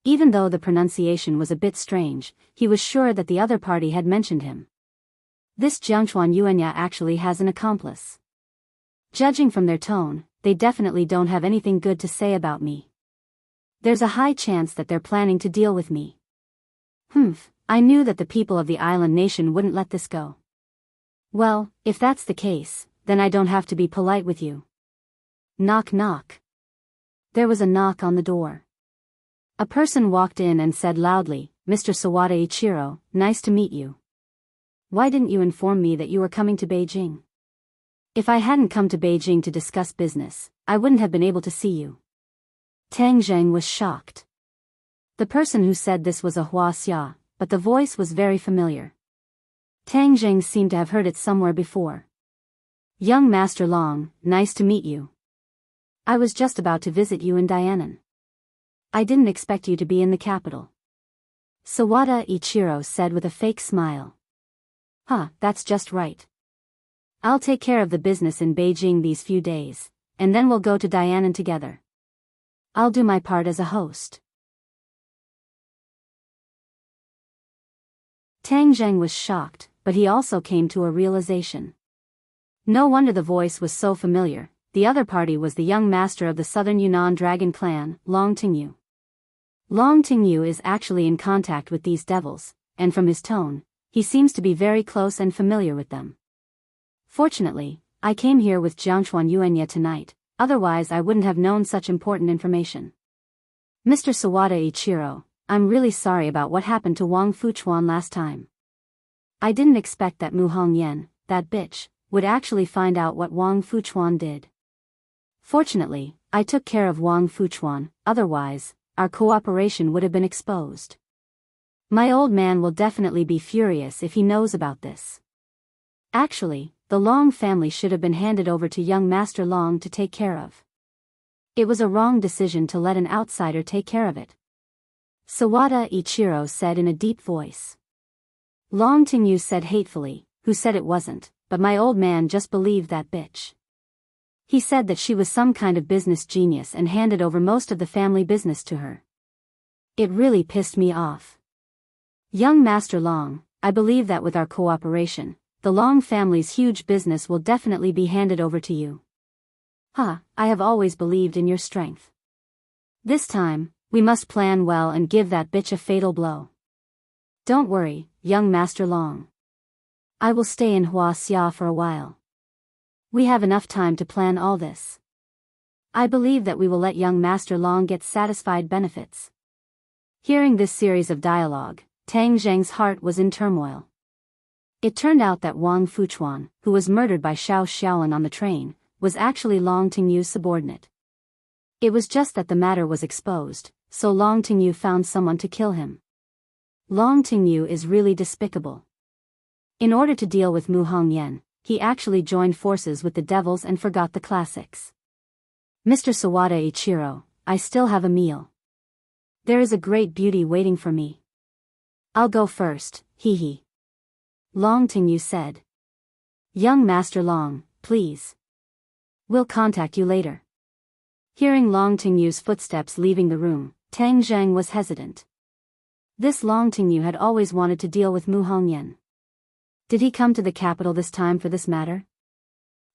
Even though the pronunciation was a bit strange, he was sure that the other party had mentioned him. This Jiangchuan Yuanya actually has an accomplice. Judging from their tone, they definitely don't have anything good to say about me. There's a high chance that they're planning to deal with me. Humph, I knew that the people of the island nation wouldn't let this go. Well, if that's the case, then I don't have to be polite with you. Knock knock. There was a knock on the door. A person walked in and said loudly, "Mr. Sawada Ichiro, nice to meet you. Why didn't you inform me that you were coming to Beijing? If I hadn't come to Beijing to discuss business, I wouldn't have been able to see you." Tang Zheng was shocked. The person who said this was a Huaxia, but the voice was very familiar. Tang Zheng seemed to have heard it somewhere before. "Young Master Long, nice to meet you. I was just about to visit you in Dianan. I didn't expect you to be in the capital." Sawada Ichiro said with a fake smile. "Huh, that's just right. I'll take care of the business in Beijing these few days, and then we'll go to Dianan together. I'll do my part as a host." Tang Zheng was shocked, but he also came to a realization. No wonder the voice was so familiar. The other party was the young master of the Southern Yunnan Dragon Clan, Long Tingyu. Long Tingyu is actually in contact with these devils, and from his tone, he seems to be very close and familiar with them. Fortunately, I came here with Jiangchuan Yuanya tonight, otherwise I wouldn't have known such important information. Mr. Sawada Ichiro, I'm really sorry about what happened to Wang Fuchuan last time. I didn't expect that Mu Hongyan, that bitch, would actually find out what Wang Fuchuan did. Fortunately, I took care of Wang Fuchuan, otherwise, our cooperation would have been exposed. My old man will definitely be furious if he knows about this. Actually, the Long family should have been handed over to young Master Long to take care of. It was a wrong decision to let an outsider take care of it. Sawada Ichiro said in a deep voice. Long Tingyu said hatefully, "Who said it wasn't, but my old man just believed that bitch. He said that she was some kind of business genius and handed over most of the family business to her. It really pissed me off. Young Master Long, I believe that with our cooperation, the Long family's huge business will definitely be handed over to you. I have always believed in your strength. This time, we must plan well and give that bitch a fatal blow. Don't worry, young Master Long. I will stay in Huaxia for a while. We have enough time to plan all this. I believe that we will let young Master Long get satisfied benefits." Hearing this series of dialogue, Tang Zheng's heart was in turmoil. It turned out that Wang Fuchuan, who was murdered by Xiao Xiaolin on the train, was actually Long Tingyu's subordinate. It was just that the matter was exposed, so Long Tingyu found someone to kill him. Long Tingyu is really despicable. In order to deal with Mu Hongyan, he actually joined forces with the devils and forgot the classics. Mr. Sawada Ichiro, I still have a meal. There is a great beauty waiting for me. I'll go first, hee hee. Long Tingyu said. Young Master Long, please. We'll contact you later. Hearing Long Tingyu's footsteps leaving the room, Tang Zheng was hesitant. This Long Tingyu had always wanted to deal with Mu Hongyan. Did he come to the capital this time for this matter?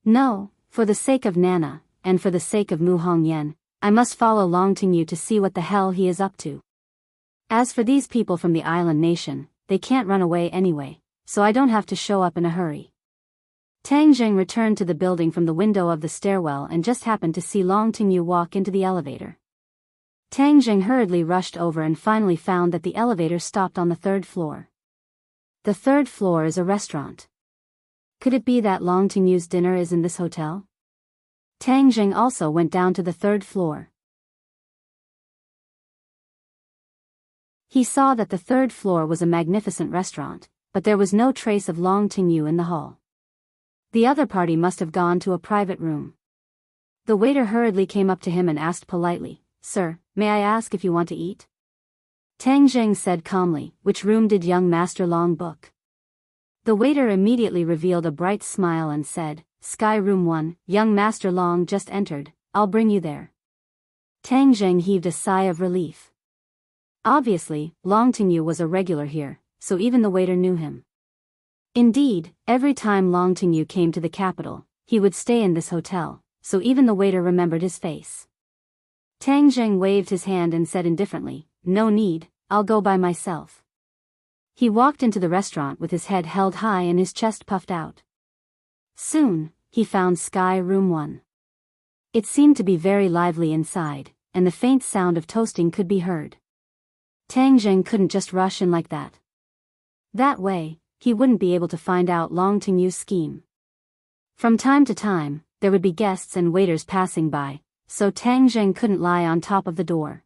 No, for the sake of Nana, and for the sake of Mu Hongyan, I must follow Long Tingyu to see what the hell he is up to. As for these people from the island nation, they can't run away anyway, so I don't have to show up in a hurry. Tang Zheng returned to the building from the window of the stairwell and just happened to see Long Tingyu walk into the elevator. Tang Zheng hurriedly rushed over and finally found that the elevator stopped on the 3rd floor. The 3rd floor is a restaurant. Could it be that Long Tingyu's dinner is in this hotel? Tang Zheng also went down to the 3rd floor. He saw that the 3rd floor was a magnificent restaurant, but there was no trace of Long Tingyu in the hall. The other party must have gone to a private room. The waiter hurriedly came up to him and asked politely, Sir, may I ask if you want to eat? Tang Zheng said calmly, Which room did young Master Long book? The waiter immediately revealed a bright smile and said, Sky Room 1, young Master Long just entered, I'll bring you there. Tang Zheng heaved a sigh of relief. Obviously, Long Tingyu was a regular here, so even the waiter knew him. Indeed, every time Long Tingyu came to the capital, he would stay in this hotel, so even the waiter remembered his face. Tang Zheng waved his hand and said indifferently, No need, I'll go by myself. He walked into the restaurant with his head held high and his chest puffed out. Soon, he found Sky Room 1. It seemed to be very lively inside, and the faint sound of toasting could be heard. Tang Zheng couldn't just rush in like that. That way, he wouldn't be able to find out Long Tingyu's scheme. From time to time, there would be guests and waiters passing by, so Tang Zheng couldn't lie on top of the door.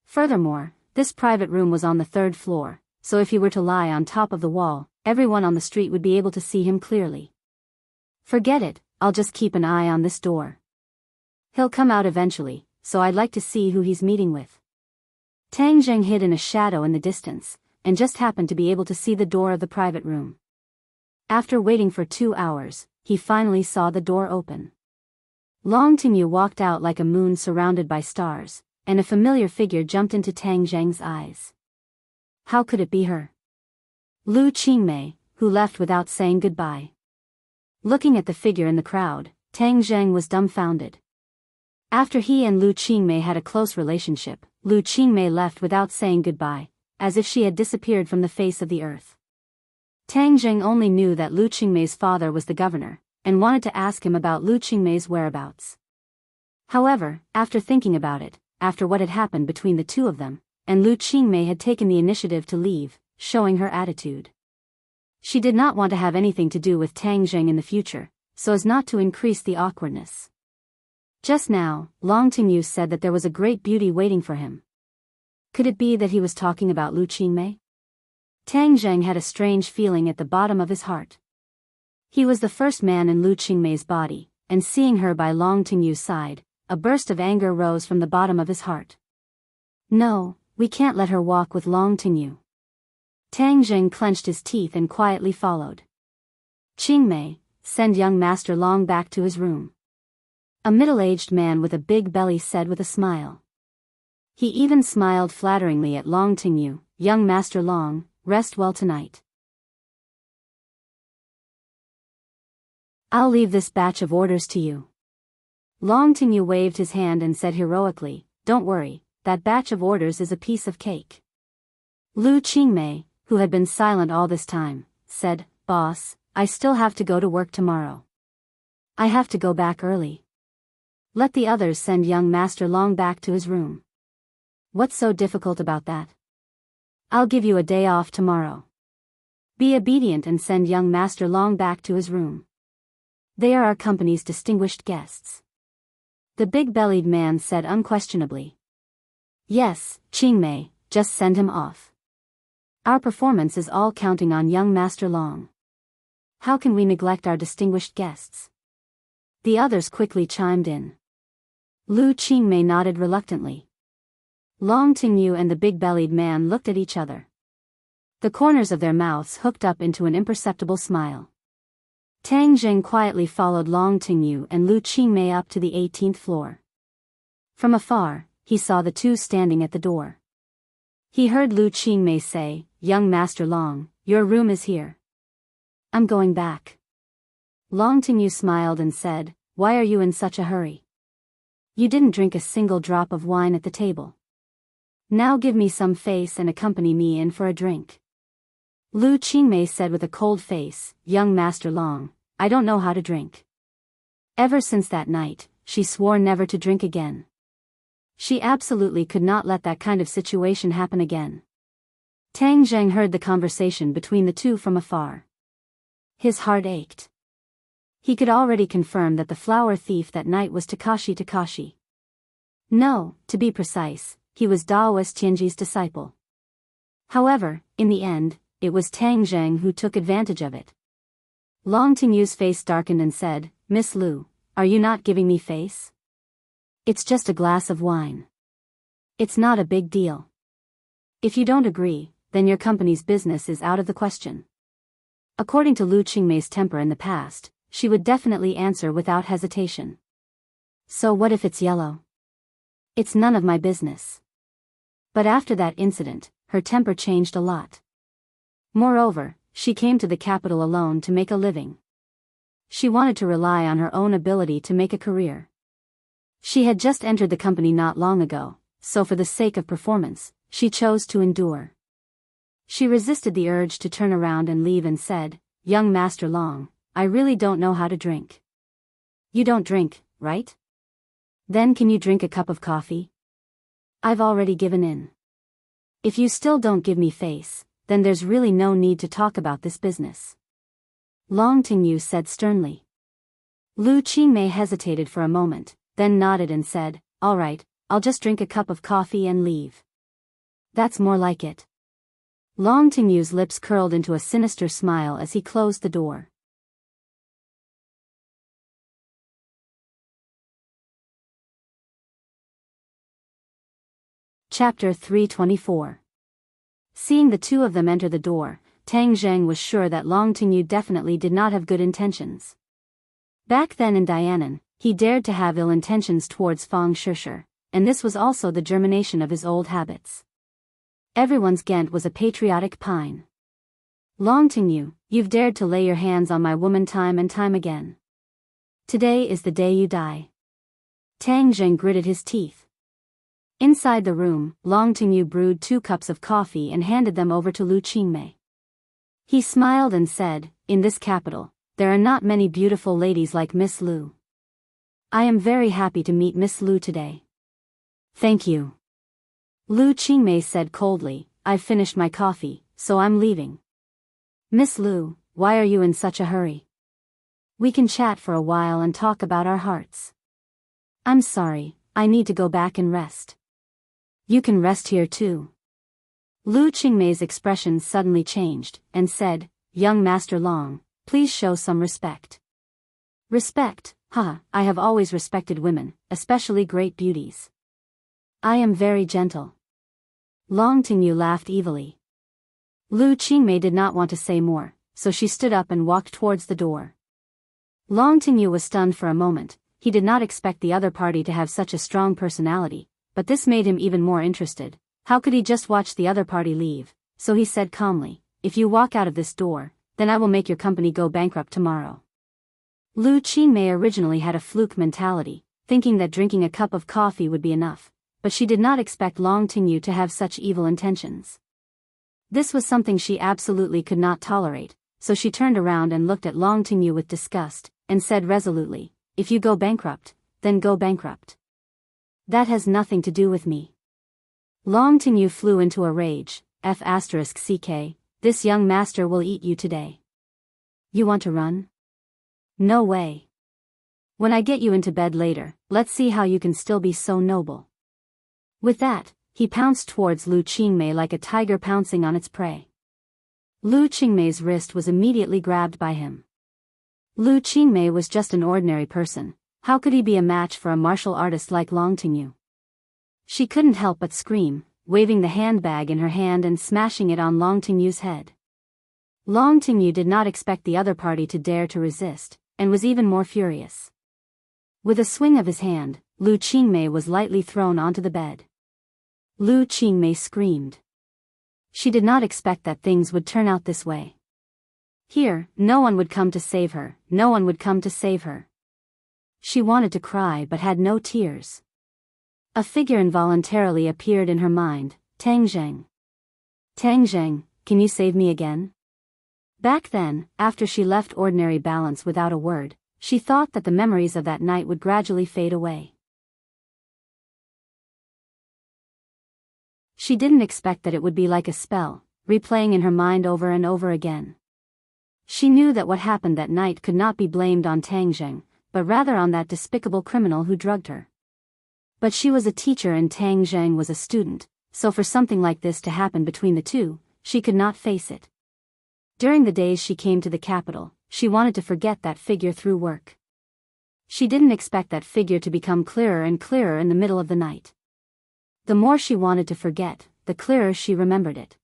Furthermore, this private room was on the 3rd floor, so if he were to lie on top of the wall, everyone on the street would be able to see him clearly. Forget it, I'll just keep an eye on this door. He'll come out eventually, so I'd like to see who he's meeting with. Tang Zheng hid in a shadow in the distance, and just happened to be able to see the door of the private room. After waiting for 2 hours, he finally saw the door open. Long Tingyu walked out like a moon surrounded by stars, and a familiar figure jumped into Tang Zheng's eyes. How could it be her? Lu Qingmei, who left without saying goodbye. Looking at the figure in the crowd, Tang Zheng was dumbfounded. After he and Lu Qingmei had a close relationship, Lu Qingmei left without saying goodbye, as if she had disappeared from the face of the earth. Tang Zheng only knew that Lu Qingmei's father was the governor, and wanted to ask him about Lu Qingmei's whereabouts. However, after thinking about it, after what had happened between the two of them, and Lu Qingmei had taken the initiative to leave, showing her attitude. She did not want to have anything to do with Tang Zheng in the future, so as not to increase the awkwardness. Just now, Long Tingyu said that there was a great beauty waiting for him. Could it be that he was talking about Lu Qingmei? Tang Zheng had a strange feeling at the bottom of his heart. He was the first man in Lu Qingmei's body, and seeing her by Long Tingyu's side, a burst of anger rose from the bottom of his heart. No, we can't let her walk with Long Tingyu. Tang Zheng clenched his teeth and quietly followed. Qingmei, send young Master Long back to his room. A middle-aged man with a big belly said with a smile. He even smiled flatteringly at Long Tingyu, young Master Long, rest well tonight. I'll leave this batch of orders to you. Long Tingyu waved his hand and said heroically, Don't worry, that batch of orders is a piece of cake. Lu Qingmei, who had been silent all this time, said, Boss, I still have to go to work tomorrow. I have to go back early. Let the others send young Master Long back to his room. What's so difficult about that? I'll give you a day off tomorrow. Be obedient and send young Master Long back to his room. They are our company's distinguished guests. The big-bellied man said unquestionably. Yes, Qingmei, just send him off. Our performance is all counting on young Master Long. How can we neglect our distinguished guests? The others quickly chimed in. Lu Qingmei nodded reluctantly. Long Tingyu and the big-bellied man looked at each other. The corners of their mouths hooked up into an imperceptible smile. Tang Zheng quietly followed Long Tingyu and Lu Qingmei up to the 18th floor. From afar, he saw the two standing at the door. He heard Lu Qingmei say, "Young Master Long, your room is here." "I'm going back." Long Tingyu smiled and said, "Why are you in such a hurry? You didn't drink a single drop of wine at the table. Now give me some face and accompany me in for a drink." Lu Qingmei said with a cold face, "Young Master Long, I don't know how to drink." Ever since that night, she swore never to drink again. She absolutely could not let that kind of situation happen again. Tang Zheng heard the conversation between the two from afar. His heart ached. He could already confirm that the flower thief that night was Takashi. No, to be precise, he was Daoist Tianji's disciple. However, in the end, it was Tang Zheng who took advantage of it. Long Tingyu's face darkened and said, "Miss Lu, are you not giving me face? It's just a glass of wine. It's not a big deal. If you don't agree, then your company's business is out of the question." According to Lu Qingmei's temper in the past, she would definitely answer without hesitation. "So what if it's yellow? It's none of my business." But after that incident, her temper changed a lot. Moreover, she came to the capital alone to make a living. She wanted to rely on her own ability to make a career. She had just entered the company not long ago, so for the sake of performance, she chose to endure. She resisted the urge to turn around and leave and said, "Young Master Long, I really don't know how to drink." "You don't drink, right? Then can you drink a cup of coffee?" "I've already given in. If you still don't give me face, then there's really no need to talk about this business," Long Tingyu said sternly. Lu Qingmei hesitated for a moment, then nodded and said, "All right, I'll just drink a cup of coffee and leave." "That's more like it." Long Tingyu's lips curled into a sinister smile as he closed the door. Chapter 324. Seeing the two of them enter the door, Tang Zheng was sure that Long Tingyu definitely did not have good intentions. Back then in Dianan, he dared to have ill intentions towards Fang Shishir, and this was also the germination of his old habits. Everyone's Ghent was a patriotic pine. "Long Tingyu, you've dared to lay your hands on my woman time and time again. Today is the day you die." Tang Zheng gritted his teeth. Inside the room, Long Tingyu brewed 2 cups of coffee and handed them over to Lu Qingmei. He smiled and said, "In this capital, there are not many beautiful ladies like Miss Lu. I am very happy to meet Miss Lu today." "Thank you." Lu Qingmei said coldly, "I've finished my coffee, so I'm leaving." "Miss Lu, why are you in such a hurry? We can chat for a while and talk about our hearts." "I'm sorry, I need to go back and rest." "You can rest here too." Lu Qingmei's expression suddenly changed, and said, "Young Master Long, please show some respect." "Respect, haha, I have always respected women, especially great beauties. I am very gentle." Long Tingyu laughed evilly. Lu Qingmei did not want to say more, so she stood up and walked towards the door. Long Tingyu was stunned for a moment. He did not expect the other party to have such a strong personality, but this made him even more interested. How could he just watch the other party leave? So he said calmly, "If you walk out of this door, then I will make your company go bankrupt tomorrow." Lu Qingmei originally had a fluke mentality, thinking that drinking a cup of coffee would be enough, but she did not expect Long Tingyu to have such evil intentions. This was something she absolutely could not tolerate, so she turned around and looked at Long Tingyu with disgust, and said resolutely, "If you go bankrupt, then go bankrupt. That has nothing to do with me." Long Tingyu flew into a rage, F***ck, this young master will eat you today. You want to run? No way. When I get you into bed later, let's see how you can still be so noble. With that, he pounced towards Lu Qingmei like a tiger pouncing on its prey. Lu Qingmei's wrist was immediately grabbed by him. Lu Qingmei was just an ordinary person. How could he be a match for a martial artist like Long Tingyu? She couldn't help but scream, waving the handbag in her hand and smashing it on Long Tingyu's head. Long Tingyu did not expect the other party to dare to resist, and was even more furious. With a swing of his hand, Lu Qingmei was lightly thrown onto the bed. Lu Qingmei screamed. She did not expect that things would turn out this way. Here, no one would come to save her, no one would come to save her. She wanted to cry but had no tears. A figure involuntarily appeared in her mind, Tang Zheng. Tang Zheng, can you save me again? Back then, after she left ordinary balance without a word, she thought that the memories of that night would gradually fade away. She didn't expect that it would be like a spell, replaying in her mind over and over again. She knew that what happened that night could not be blamed on Tang Zheng, but rather on that despicable criminal who drugged her. But she was a teacher and Tang Zheng was a student, so for something like this to happen between the two, she could not face it. During the days she came to the capital, she wanted to forget that figure through work. She didn't expect that figure to become clearer and clearer in the middle of the night. The more she wanted to forget, the clearer she remembered it.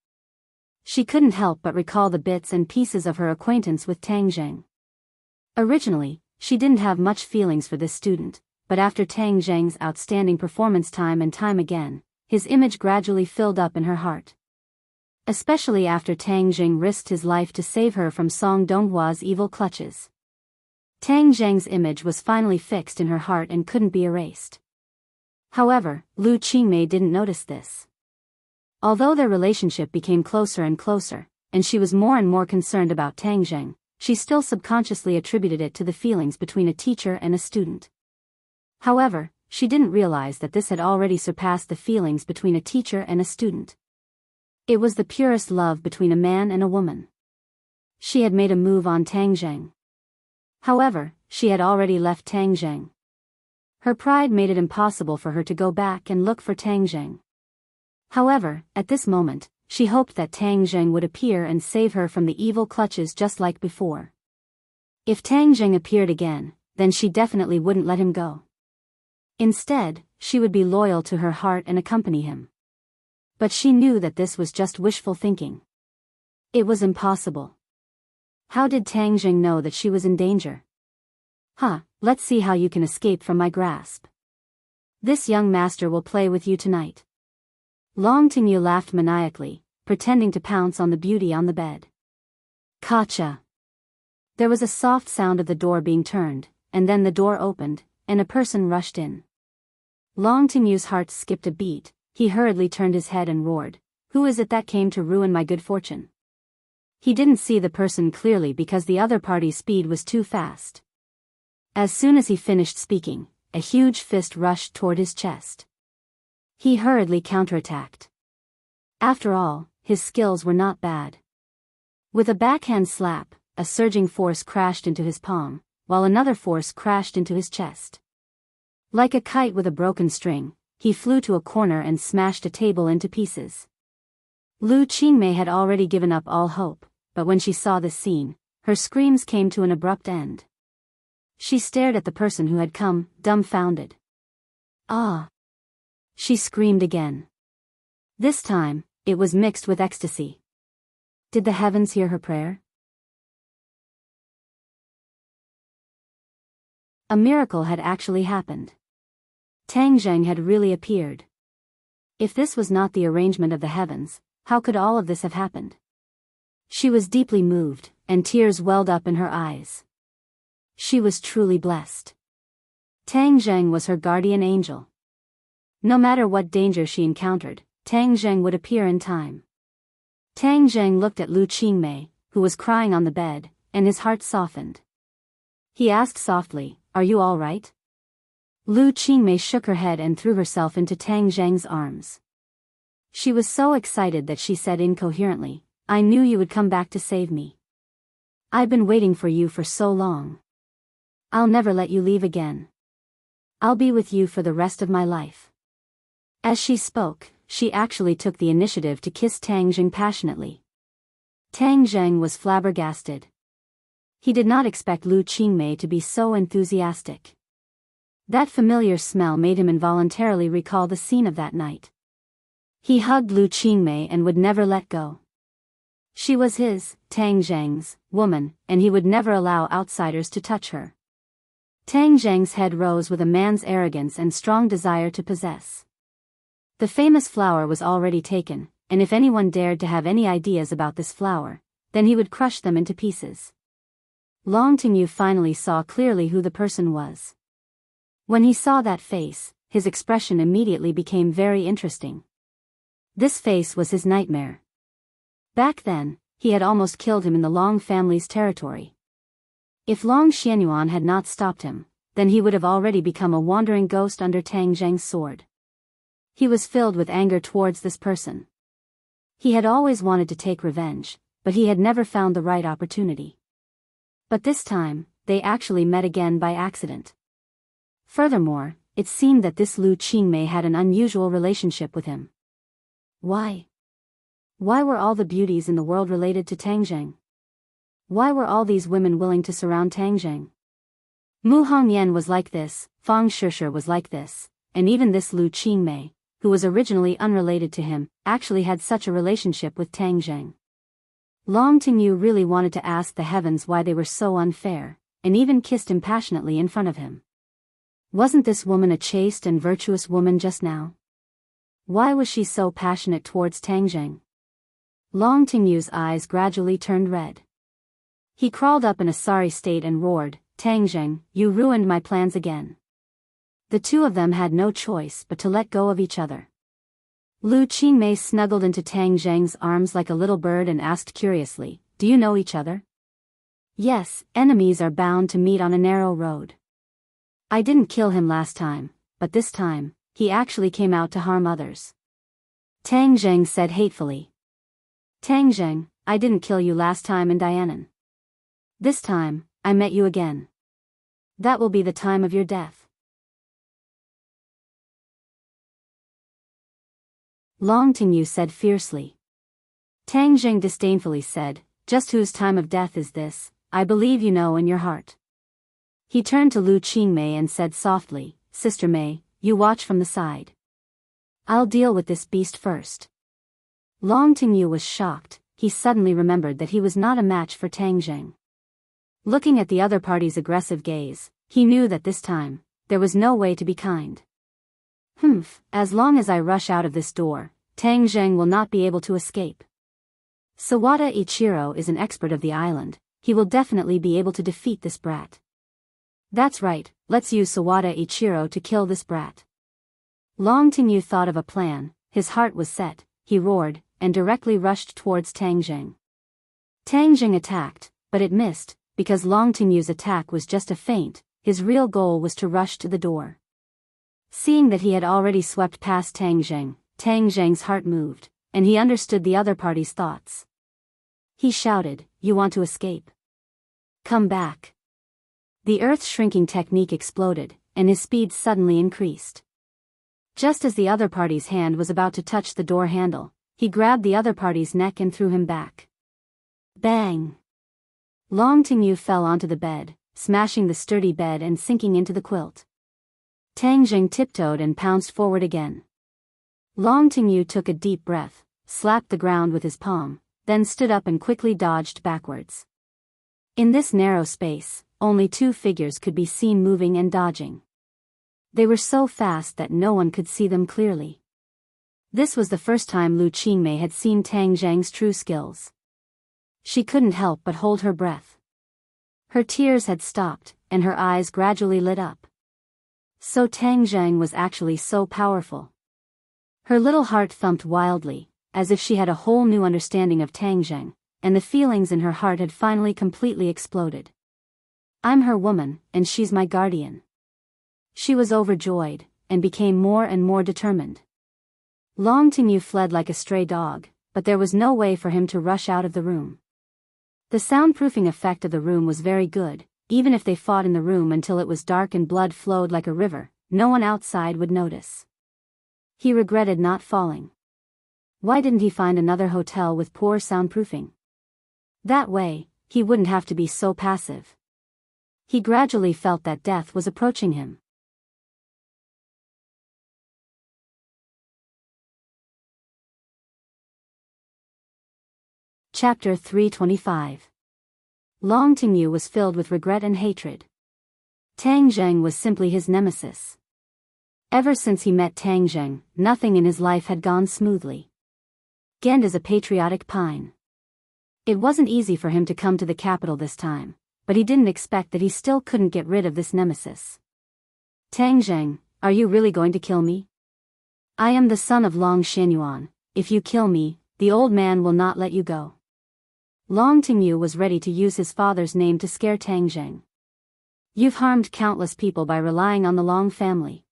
She couldn't help but recall the bits and pieces of her acquaintance with Tang Zheng. Originally, she didn't have much feelings for this student, but after Tang Zheng's outstanding performance time and time again, his image gradually filled up in her heart. Especially after Tang Zheng risked his life to save her from Song Donghua's evil clutches. Tang Zheng's image was finally fixed in her heart and couldn't be erased. However, Lu Qingmei didn't notice this. Although their relationship became closer and closer, and she was more and more concerned about Tang Zheng, she still subconsciously attributed it to the feelings between a teacher and a student. However, she didn't realize that this had already surpassed the feelings between a teacher and a student. It was the purest love between a man and a woman. She had made a move on Tang Zheng. However, she had already left Tang Zheng. Her pride made it impossible for her to go back and look for Tang Zheng. However, at this moment, she hoped that Tang Zheng would appear and save her from the evil clutches just like before. If Tang Zheng appeared again, then she definitely wouldn't let him go. Instead, she would be loyal to her heart and accompany him. But she knew that this was just wishful thinking. It was impossible. How did Tang Zheng know that she was in danger? Let's see how you can escape from my grasp. This young master will play with you tonight. Long Tingyu laughed maniacally, pretending to pounce on the beauty on the bed. Gotcha! There was a soft sound of the door being turned, and then the door opened, and a person rushed in. Long Tingyu's heart skipped a beat. He hurriedly turned his head and roared, "Who is it that came to ruin my good fortune?" He didn't see the person clearly because the other party's speed was too fast. As soon as he finished speaking, a huge fist rushed toward his chest. He hurriedly counterattacked. After all, his skills were not bad. With a backhand slap, a surging force crashed into his palm, while another force crashed into his chest. Like a kite with a broken string, he flew to a corner and smashed a table into pieces. Lu Qingmei had already given up all hope, but when she saw this scene, her screams came to an abrupt end. She stared at the person who had come, dumbfounded. "Ah!" She screamed again. This time, it was mixed with ecstasy. Did the heavens hear her prayer? A miracle had actually happened. Tang Zheng had really appeared. If this was not the arrangement of the heavens, how could all of this have happened? She was deeply moved, and tears welled up in her eyes. She was truly blessed. Tang Zheng was her guardian angel. No matter what danger she encountered, Tang Zheng would appear in time. Tang Zheng looked at Lu Qingmei, who was crying on the bed, and his heart softened. He asked softly, "Are you all right?" Lu Qingmei shook her head and threw herself into Tang Zheng's arms. She was so excited that she said incoherently, "I knew you would come back to save me. I've been waiting for you for so long. I'll never let you leave again. I'll be with you for the rest of my life." As she spoke, she actually took the initiative to kiss Tang Jing passionately. Tang Jing was flabbergasted. He did not expect Lu Qingmei to be so enthusiastic. That familiar smell made him involuntarily recall the scene of that night. He hugged Lu Qingmei and would never let go. She was his, Tang Zheng's, woman, and he would never allow outsiders to touch her. Tang Zheng's head rose with a man's arrogance and strong desire to possess. The famous flower was already taken, and if anyone dared to have any ideas about this flower, then he would crush them into pieces. Long Tingyu finally saw clearly who the person was. When he saw that face, his expression immediately became very interesting. This face was his nightmare. Back then, he had almost killed him in the Long family's territory. If Long Xianyuan had not stopped him, then he would have already become a wandering ghost under Tang Zheng's sword. He was filled with anger towards this person. He had always wanted to take revenge, but he had never found the right opportunity. But this time, they actually met again by accident. Furthermore, it seemed that this Lu Qingmei had an unusual relationship with him. Why? Why were all the beauties in the world related to Tang Zheng? Why were all these women willing to surround Tang Zheng? Mu Hongyan was like this, Fang Shishir was like this, and even this Lu Qingmei, who was originally unrelated to him, actually had such a relationship with Tang Zheng. Long Tingyu really wanted to ask the heavens why they were so unfair, and even kissed him passionately in front of him. Wasn't this woman a chaste and virtuous woman just now? Why was she so passionate towards Tang Zheng? Long Tingyu's eyes gradually turned red. He crawled up in a sorry state and roared, "Tang Zheng, you ruined my plans again." The two of them had no choice but to let go of each other. Lu Qingmei snuggled into Tang Zheng's arms like a little bird and asked curiously, "Do you know each other?" "Yes, enemies are bound to meet on a narrow road. I didn't kill him last time, but this time, he actually came out to harm others." Tang Zheng said hatefully. "Tang Zheng, I didn't kill you last time in Dianan. This time, I met you again. That will be the time of your death." Long Tingyu said fiercely. Tang Zheng disdainfully said, "Just whose time of death is this? I believe you know in your heart." He turned to Lu Qingmei and said softly, "Sister Mei, you watch from the side. I'll deal with this beast first." Long Tingyu was shocked. He suddenly remembered that he was not a match for Tang Zheng. Looking at the other party's aggressive gaze, he knew that this time, there was no way to be kind. As long as I rush out of this door, Tang Zheng will not be able to escape. Sawada Ichiro is an expert of the island, he will definitely be able to defeat this brat. That's right, let's use Sawada Ichiro to kill this brat. Long Tingyu thought of a plan, his heart was set, he roared, and directly rushed towards Tang Zheng. Tang Zheng attacked, but it missed, because Long Tingyu's attack was just a feint, his real goal was to rush to the door. Seeing that he had already swept past Tang Zheng's heart moved, and he understood the other party's thoughts. He shouted, "You want to escape? Come back." The earth-shrinking technique exploded, and his speed suddenly increased. Just as the other party's hand was about to touch the door handle, he grabbed the other party's neck and threw him back. Bang! Long Tingyu fell onto the bed, smashing the sturdy bed and sinking into the quilt. Tang Zheng tiptoed and pounced forward again. Long Tingyu took a deep breath, slapped the ground with his palm, then stood up and quickly dodged backwards. In this narrow space, only two figures could be seen moving and dodging. They were so fast that no one could see them clearly. This was the first time Lu Qingmei had seen Tang Zheng's true skills. She couldn't help but hold her breath. Her tears had stopped, and her eyes gradually lit up. So Tang Zheng was actually so powerful. Her little heart thumped wildly, as if she had a whole new understanding of Tang Zheng, and the feelings in her heart had finally completely exploded. I'm her woman, and she's my guardian. She was overjoyed, and became more and more determined. Long Tingyu fled like a stray dog, but there was no way for him to rush out of the room. The soundproofing effect of the room was very good. Even if they fought in the room until it was dark and blood flowed like a river, no one outside would notice. He regretted not falling. Why didn't he find another hotel with poor soundproofing? That way, he wouldn't have to be so passive. He gradually felt that death was approaching him. Chapter 325. Long Tingyu was filled with regret and hatred. Tang Zheng was simply his nemesis. Ever since he met Tang Zheng, nothing in his life had gone smoothly. Ghent is a patriotic pine. It wasn't easy for him to come to the capital this time, but he didn't expect that he still couldn't get rid of this nemesis. Tang Zheng, are you really going to kill me? I am the son of Long Xianyuan. If you kill me, the old man will not let you go. Long Tingyu was ready to use his father's name to scare Tang Zheng. You've harmed countless people by relying on the Long family.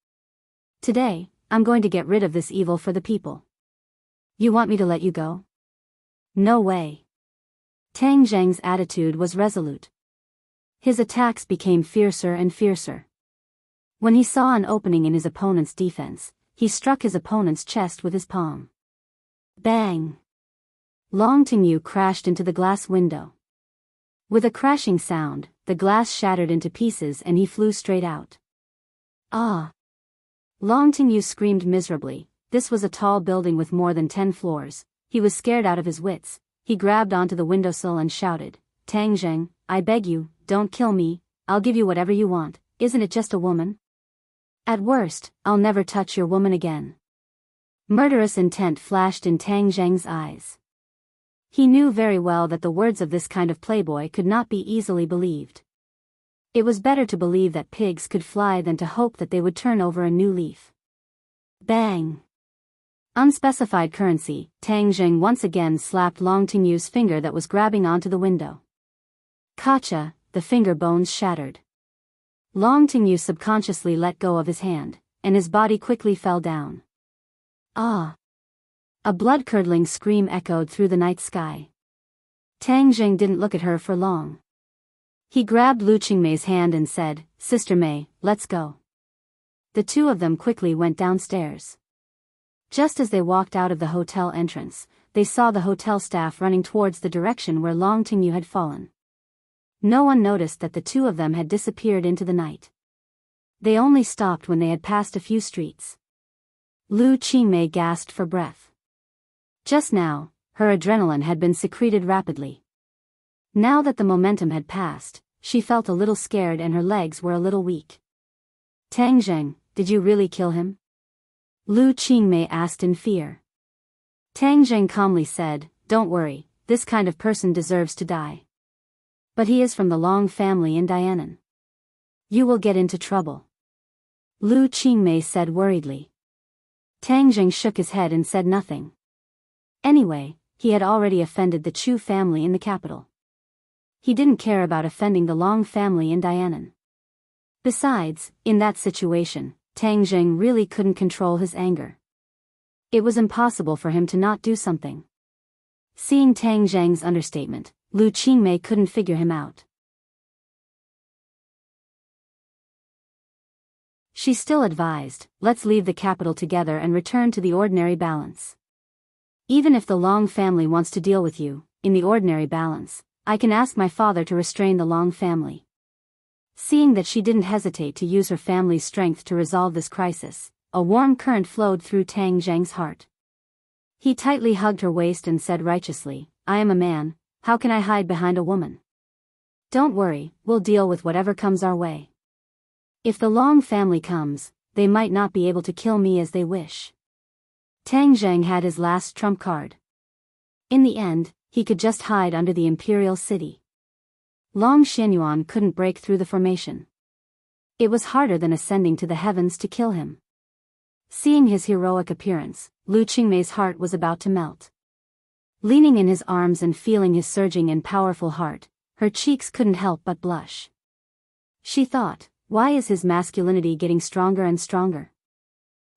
Today, I'm going to get rid of this evil for the people. You want me to let you go? No way. Tang Zheng's attitude was resolute. His attacks became fiercer and fiercer. When he saw an opening in his opponent's defense, he struck his opponent's chest with his palm. Bang! Long Tingyu crashed into the glass window. With a crashing sound, the glass shattered into pieces and he flew straight out. Ah! Long Tingyu screamed miserably. This was a tall building with more than 10 floors. He was scared out of his wits. He grabbed onto the windowsill and shouted, Tang Zheng, I beg you, don't kill me. I'll give you whatever you want. Isn't it just a woman? At worst, I'll never touch your woman again. Murderous intent flashed in Tang Zheng's eyes. He knew very well that the words of this kind of playboy could not be easily believed. It was better to believe that pigs could fly than to hope that they would turn over a new leaf. Bang! Unspecified currency, Tang Zheng once again slapped Long Tingyu's finger that was grabbing onto the window. Kacha, the finger bones shattered. Long Tingyu subconsciously let go of his hand, and his body quickly fell down. Ah! A blood-curdling scream echoed through the night sky. Tang Zheng didn't look at her for long. He grabbed Lu Qingmei's hand and said, Sister Mei, let's go. The two of them quickly went downstairs. Just as they walked out of the hotel entrance, they saw the hotel staff running towards the direction where Long Tingyu had fallen. No one noticed that the two of them had disappeared into the night. They only stopped when they had passed a few streets. Lu Qingmei gasped for breath. Just now, her adrenaline had been secreted rapidly. Now that the momentum had passed, she felt a little scared and her legs were a little weak. Tang Zheng, did you really kill him? Lu Qingmei asked in fear. Tang Zheng calmly said, Don't worry, this kind of person deserves to die. But he is from the Long family in Dianan. You will get into trouble. Lu Qingmei said worriedly. Tang Zheng shook his head and said nothing. Anyway, he had already offended the Chu family in the capital. He didn't care about offending the Long family in Dianan. Besides, in that situation, Tang Zheng really couldn't control his anger. It was impossible for him to not do something. Seeing Tang Zheng's understatement, Lu Qingmei couldn't figure him out. She still advised, let's leave the capital together and return to the ordinary balance. Even if the Long family wants to deal with you, in the ordinary balance, I can ask my father to restrain the Long family. Seeing that she didn't hesitate to use her family's strength to resolve this crisis, a warm current flowed through Tang Zheng's heart. He tightly hugged her waist and said righteously, I am a man, how can I hide behind a woman? Don't worry, we'll deal with whatever comes our way. If the Long family comes, they might not be able to kill me as they wish. Tang Zheng had his last trump card. In the end, he could just hide under the imperial city. Long Xianyuan couldn't break through the formation. It was harder than ascending to the heavens to kill him. Seeing his heroic appearance, Lu Qingmei's heart was about to melt. Leaning in his arms and feeling his surging and powerful heart, her cheeks couldn't help but blush. She thought, why is his masculinity getting stronger and stronger?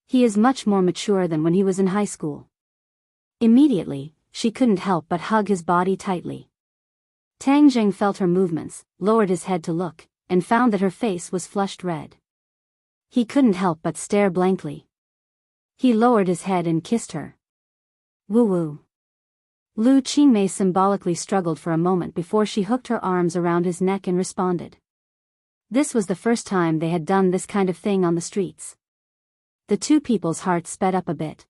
He is much more mature than when he was in high school. Immediately, she couldn't help but hug his body tightly. Tang Jing felt her movements, lowered his head to look, and found that her face was flushed red. He couldn't help but stare blankly. He lowered his head and kissed her. Woo-woo. Lu Qingmei symbolically struggled for a moment before she hooked her arms around his neck and responded. This was the first time they had done this kind of thing on the streets. The two people's hearts sped up a bit.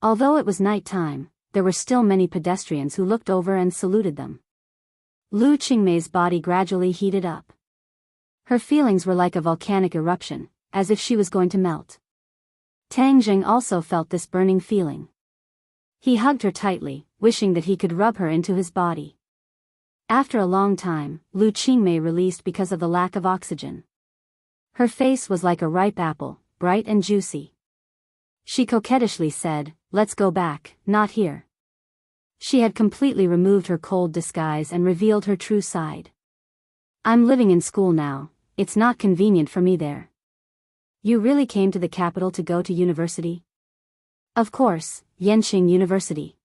Although it was night time, there were still many pedestrians who looked over and saluted them. Lu Qingmei's body gradually heated up. Her feelings were like a volcanic eruption, as if she was going to melt. Tang Jing also felt this burning feeling. He hugged her tightly, wishing that he could rub her into his body. After a long time, Lu Qingmei released because of the lack of oxygen. Her face was like a ripe apple, bright and juicy. She coquettishly said, "Let's go back, not here." She had completely removed her cold disguise and revealed her true side. "I'm living in school now, it's not convenient for me there." "You really came to the capital to go to university?" "Of course, Yanqing University."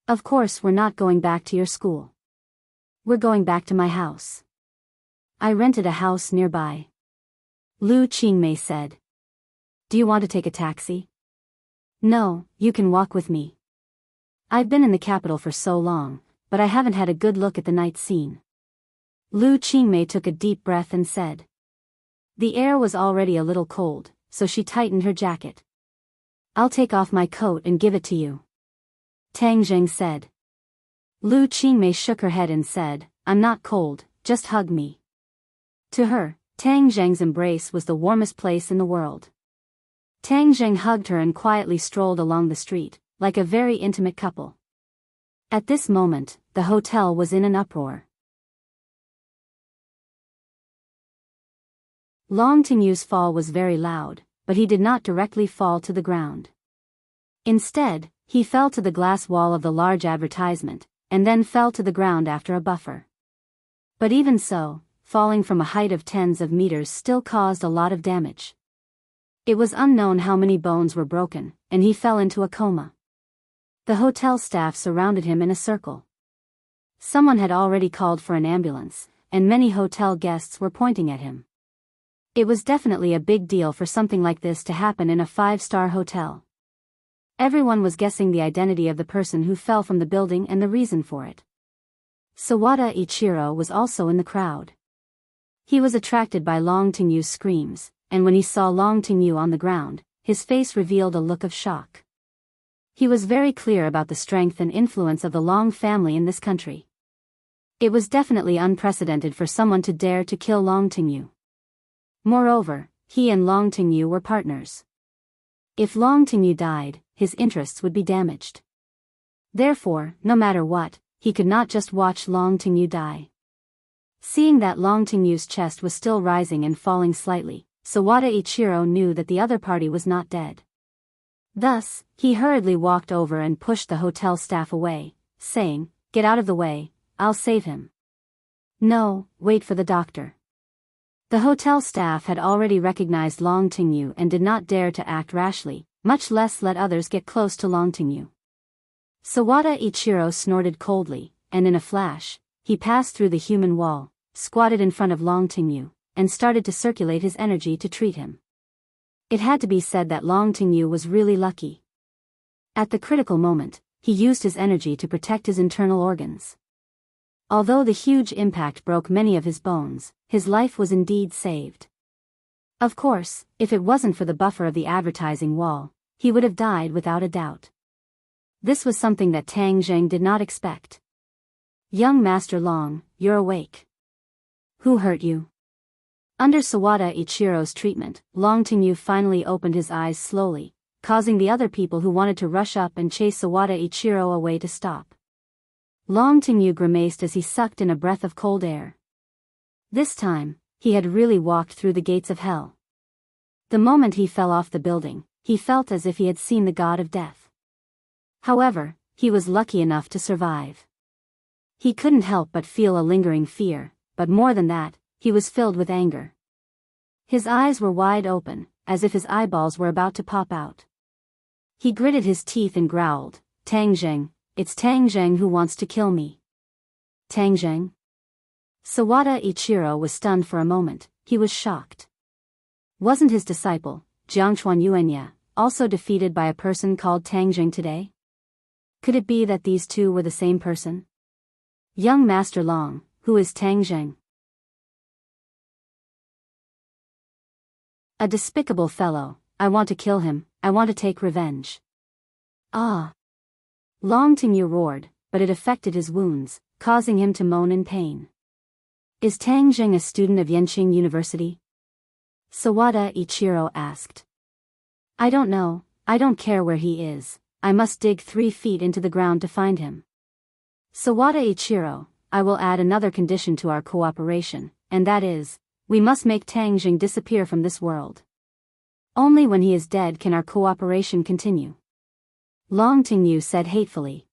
"Of course we're not going back to your school. We're going back to my house. I rented a house nearby." Lu Qingmei said. "Do you want to take a taxi?" "No, you can walk with me. I've been in the capital for so long, but I haven't had a good look at the night scene." Lu Qingmei took a deep breath and said. The air was already a little cold, so she tightened her jacket. "I'll take off my coat and give it to you," Tang Jing said. Lu Qingmei shook her head and said, "I'm not cold, just hug me." To her, Tang Jing's embrace was the warmest place in the world. Tang Jing hugged her and quietly strolled along the street, like a very intimate couple. At this moment, the hotel was in an uproar. Long Tingyu's fall was very loud, but he did not directly fall to the ground. Instead, he fell to the glass wall of the large advertisement, and then fell to the ground after a buffer. But even so, falling from a height of tens of meters still caused a lot of damage. It was unknown how many bones were broken, and he fell into a coma. The hotel staff surrounded him in a circle. Someone had already called for an ambulance, and many hotel guests were pointing at him. It was definitely a big deal for something like this to happen in a 5-star hotel. Everyone was guessing the identity of the person who fell from the building and the reason for it. Sawada Ichiro was also in the crowd. He was attracted by Long Tingyu's screams, and when he saw Long Tingyu on the ground, his face revealed a look of shock. He was very clear about the strength and influence of the Long family in this country. It was definitely unprecedented for someone to dare to kill Long Tingyu. Moreover, he and Long Tingyu were partners. If Long Tingyu died, his interests would be damaged. Therefore, no matter what, he could not just watch Long Tingyu die. Seeing that Long Tingyu's chest was still rising and falling slightly, Sawada Ichiro knew that the other party was not dead. Thus, he hurriedly walked over and pushed the hotel staff away, saying, "Get out of the way, I'll save him." "No, wait for the doctor." The hotel staff had already recognized Long Tingyu and did not dare to act rashly, much less let others get close to Long Tingyu. Sawada Ichiro snorted coldly, and in a flash, he passed through the human wall, squatted in front of Long Tingyu, and started to circulate his energy to treat him. It had to be said that Long Tingyu was really lucky. At the critical moment, he used his energy to protect his internal organs. Although the huge impact broke many of his bones, his life was indeed saved. Of course, if it wasn't for the buffer of the advertising wall, he would have died without a doubt. This was something that Tang Jing did not expect. "Young Master Long, you're awake. Who hurt you?" Under Sawada Ichiro's treatment, Long Tingyu finally opened his eyes slowly, causing the other people who wanted to rush up and chase Sawada Ichiro away to stop. Long Tingyu grimaced as he sucked in a breath of cold air. This time, he had really walked through the gates of hell. The moment he fell off the building, he felt as if he had seen the god of death. However, he was lucky enough to survive. He couldn't help but feel a lingering fear, but more than that, he was filled with anger. His eyes were wide open, as if his eyeballs were about to pop out. He gritted his teeth and growled, "Tang Zheng, it's Tang Zheng who wants to kill me." Tang Zheng? Sawada Ichiro was stunned for a moment. He was shocked. Wasn't his disciple, Jiangchuan Yuanya, also defeated by a person called Tang Zheng today? Could it be that these two were the same person? Young Master Long, who is Tang Zheng? A despicable fellow. I want to kill him. I want to take revenge. Ah! Long Tingyu roared, but it affected his wounds, causing him to moan in pain. Is Tang Zheng a student of Yenqing University? Sawada Ichiro asked. I don't know. I don't care where he is. I must dig 3 feet into the ground to find him. Sawada Ichiro, I will add another condition to our cooperation, and that is, we must make Tang Zheng disappear from this world. Only when he is dead can our cooperation continue. Long Tingyu said hatefully.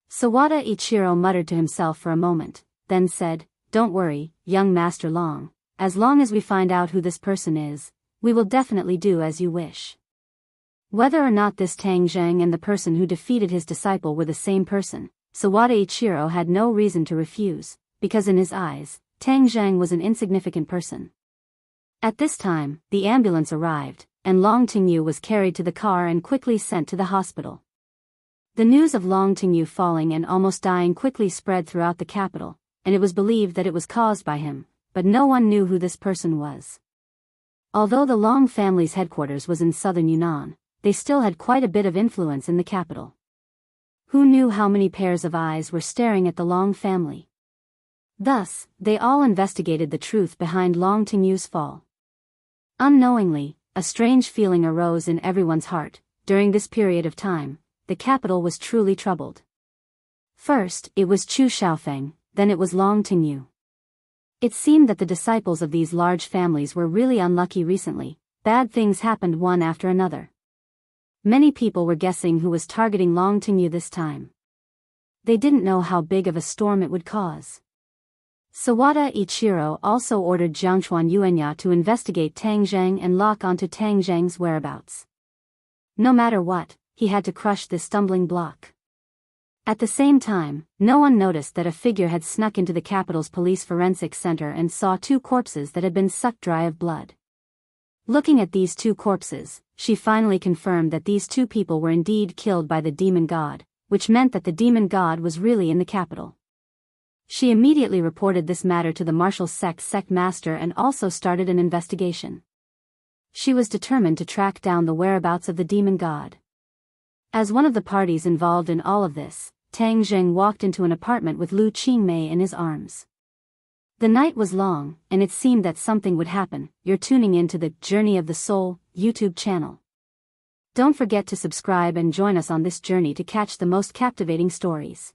Sawada Ichiro muttered to himself for a moment, then said, Don't worry, young Master Long, as long as we find out who this person is, we will definitely do as you wish. Whether or not this Tang Zheng and the person who defeated his disciple were the same person, Sawada Ichiro had no reason to refuse, because in his eyes, Tang Zheng was an insignificant person. At this time, the ambulance arrived, and Long Tingyu was carried to the car and quickly sent to the hospital. The news of Long Tingyu falling and almost dying quickly spread throughout the capital, and it was believed that it was caused by him, but no one knew who this person was. Although the Long family's headquarters was in southern Yunnan, they still had quite a bit of influence in the capital. Who knew how many pairs of eyes were staring at the Long family? Thus, they all investigated the truth behind Long Tingyu's fall. Unknowingly, a strange feeling arose in everyone's heart. During this period of time, the capital was truly troubled. First, it was Chu Xiaofeng, then it was Long Tingyu. It seemed that the disciples of these large families were really unlucky recently. Bad things happened one after another. Many people were guessing who was targeting Long Tingyu this time. They didn't know how big of a storm it would cause. Sawada Ichiro also ordered Jiangchuan Yuanya to investigate Tang Zheng and lock onto Tang Zheng's whereabouts. No matter what, he had to crush this stumbling block. At the same time, no one noticed that a figure had snuck into the capital's police forensics center and saw 2 corpses that had been sucked dry of blood. Looking at these 2 corpses, she finally confirmed that these 2 people were indeed killed by the demon god, which meant that the demon god was really in the capital. She immediately reported this matter to the martial sect master and also started an investigation. She was determined to track down the whereabouts of the demon god. As one of the parties involved in all of this, Tang Zheng walked into an apartment with Lu Qingmei in his arms. The night was long, and it seemed that something would happen. You're tuning into the Journey of the Soul YouTube channel. Don't forget to subscribe and join us on this journey to catch the most captivating stories.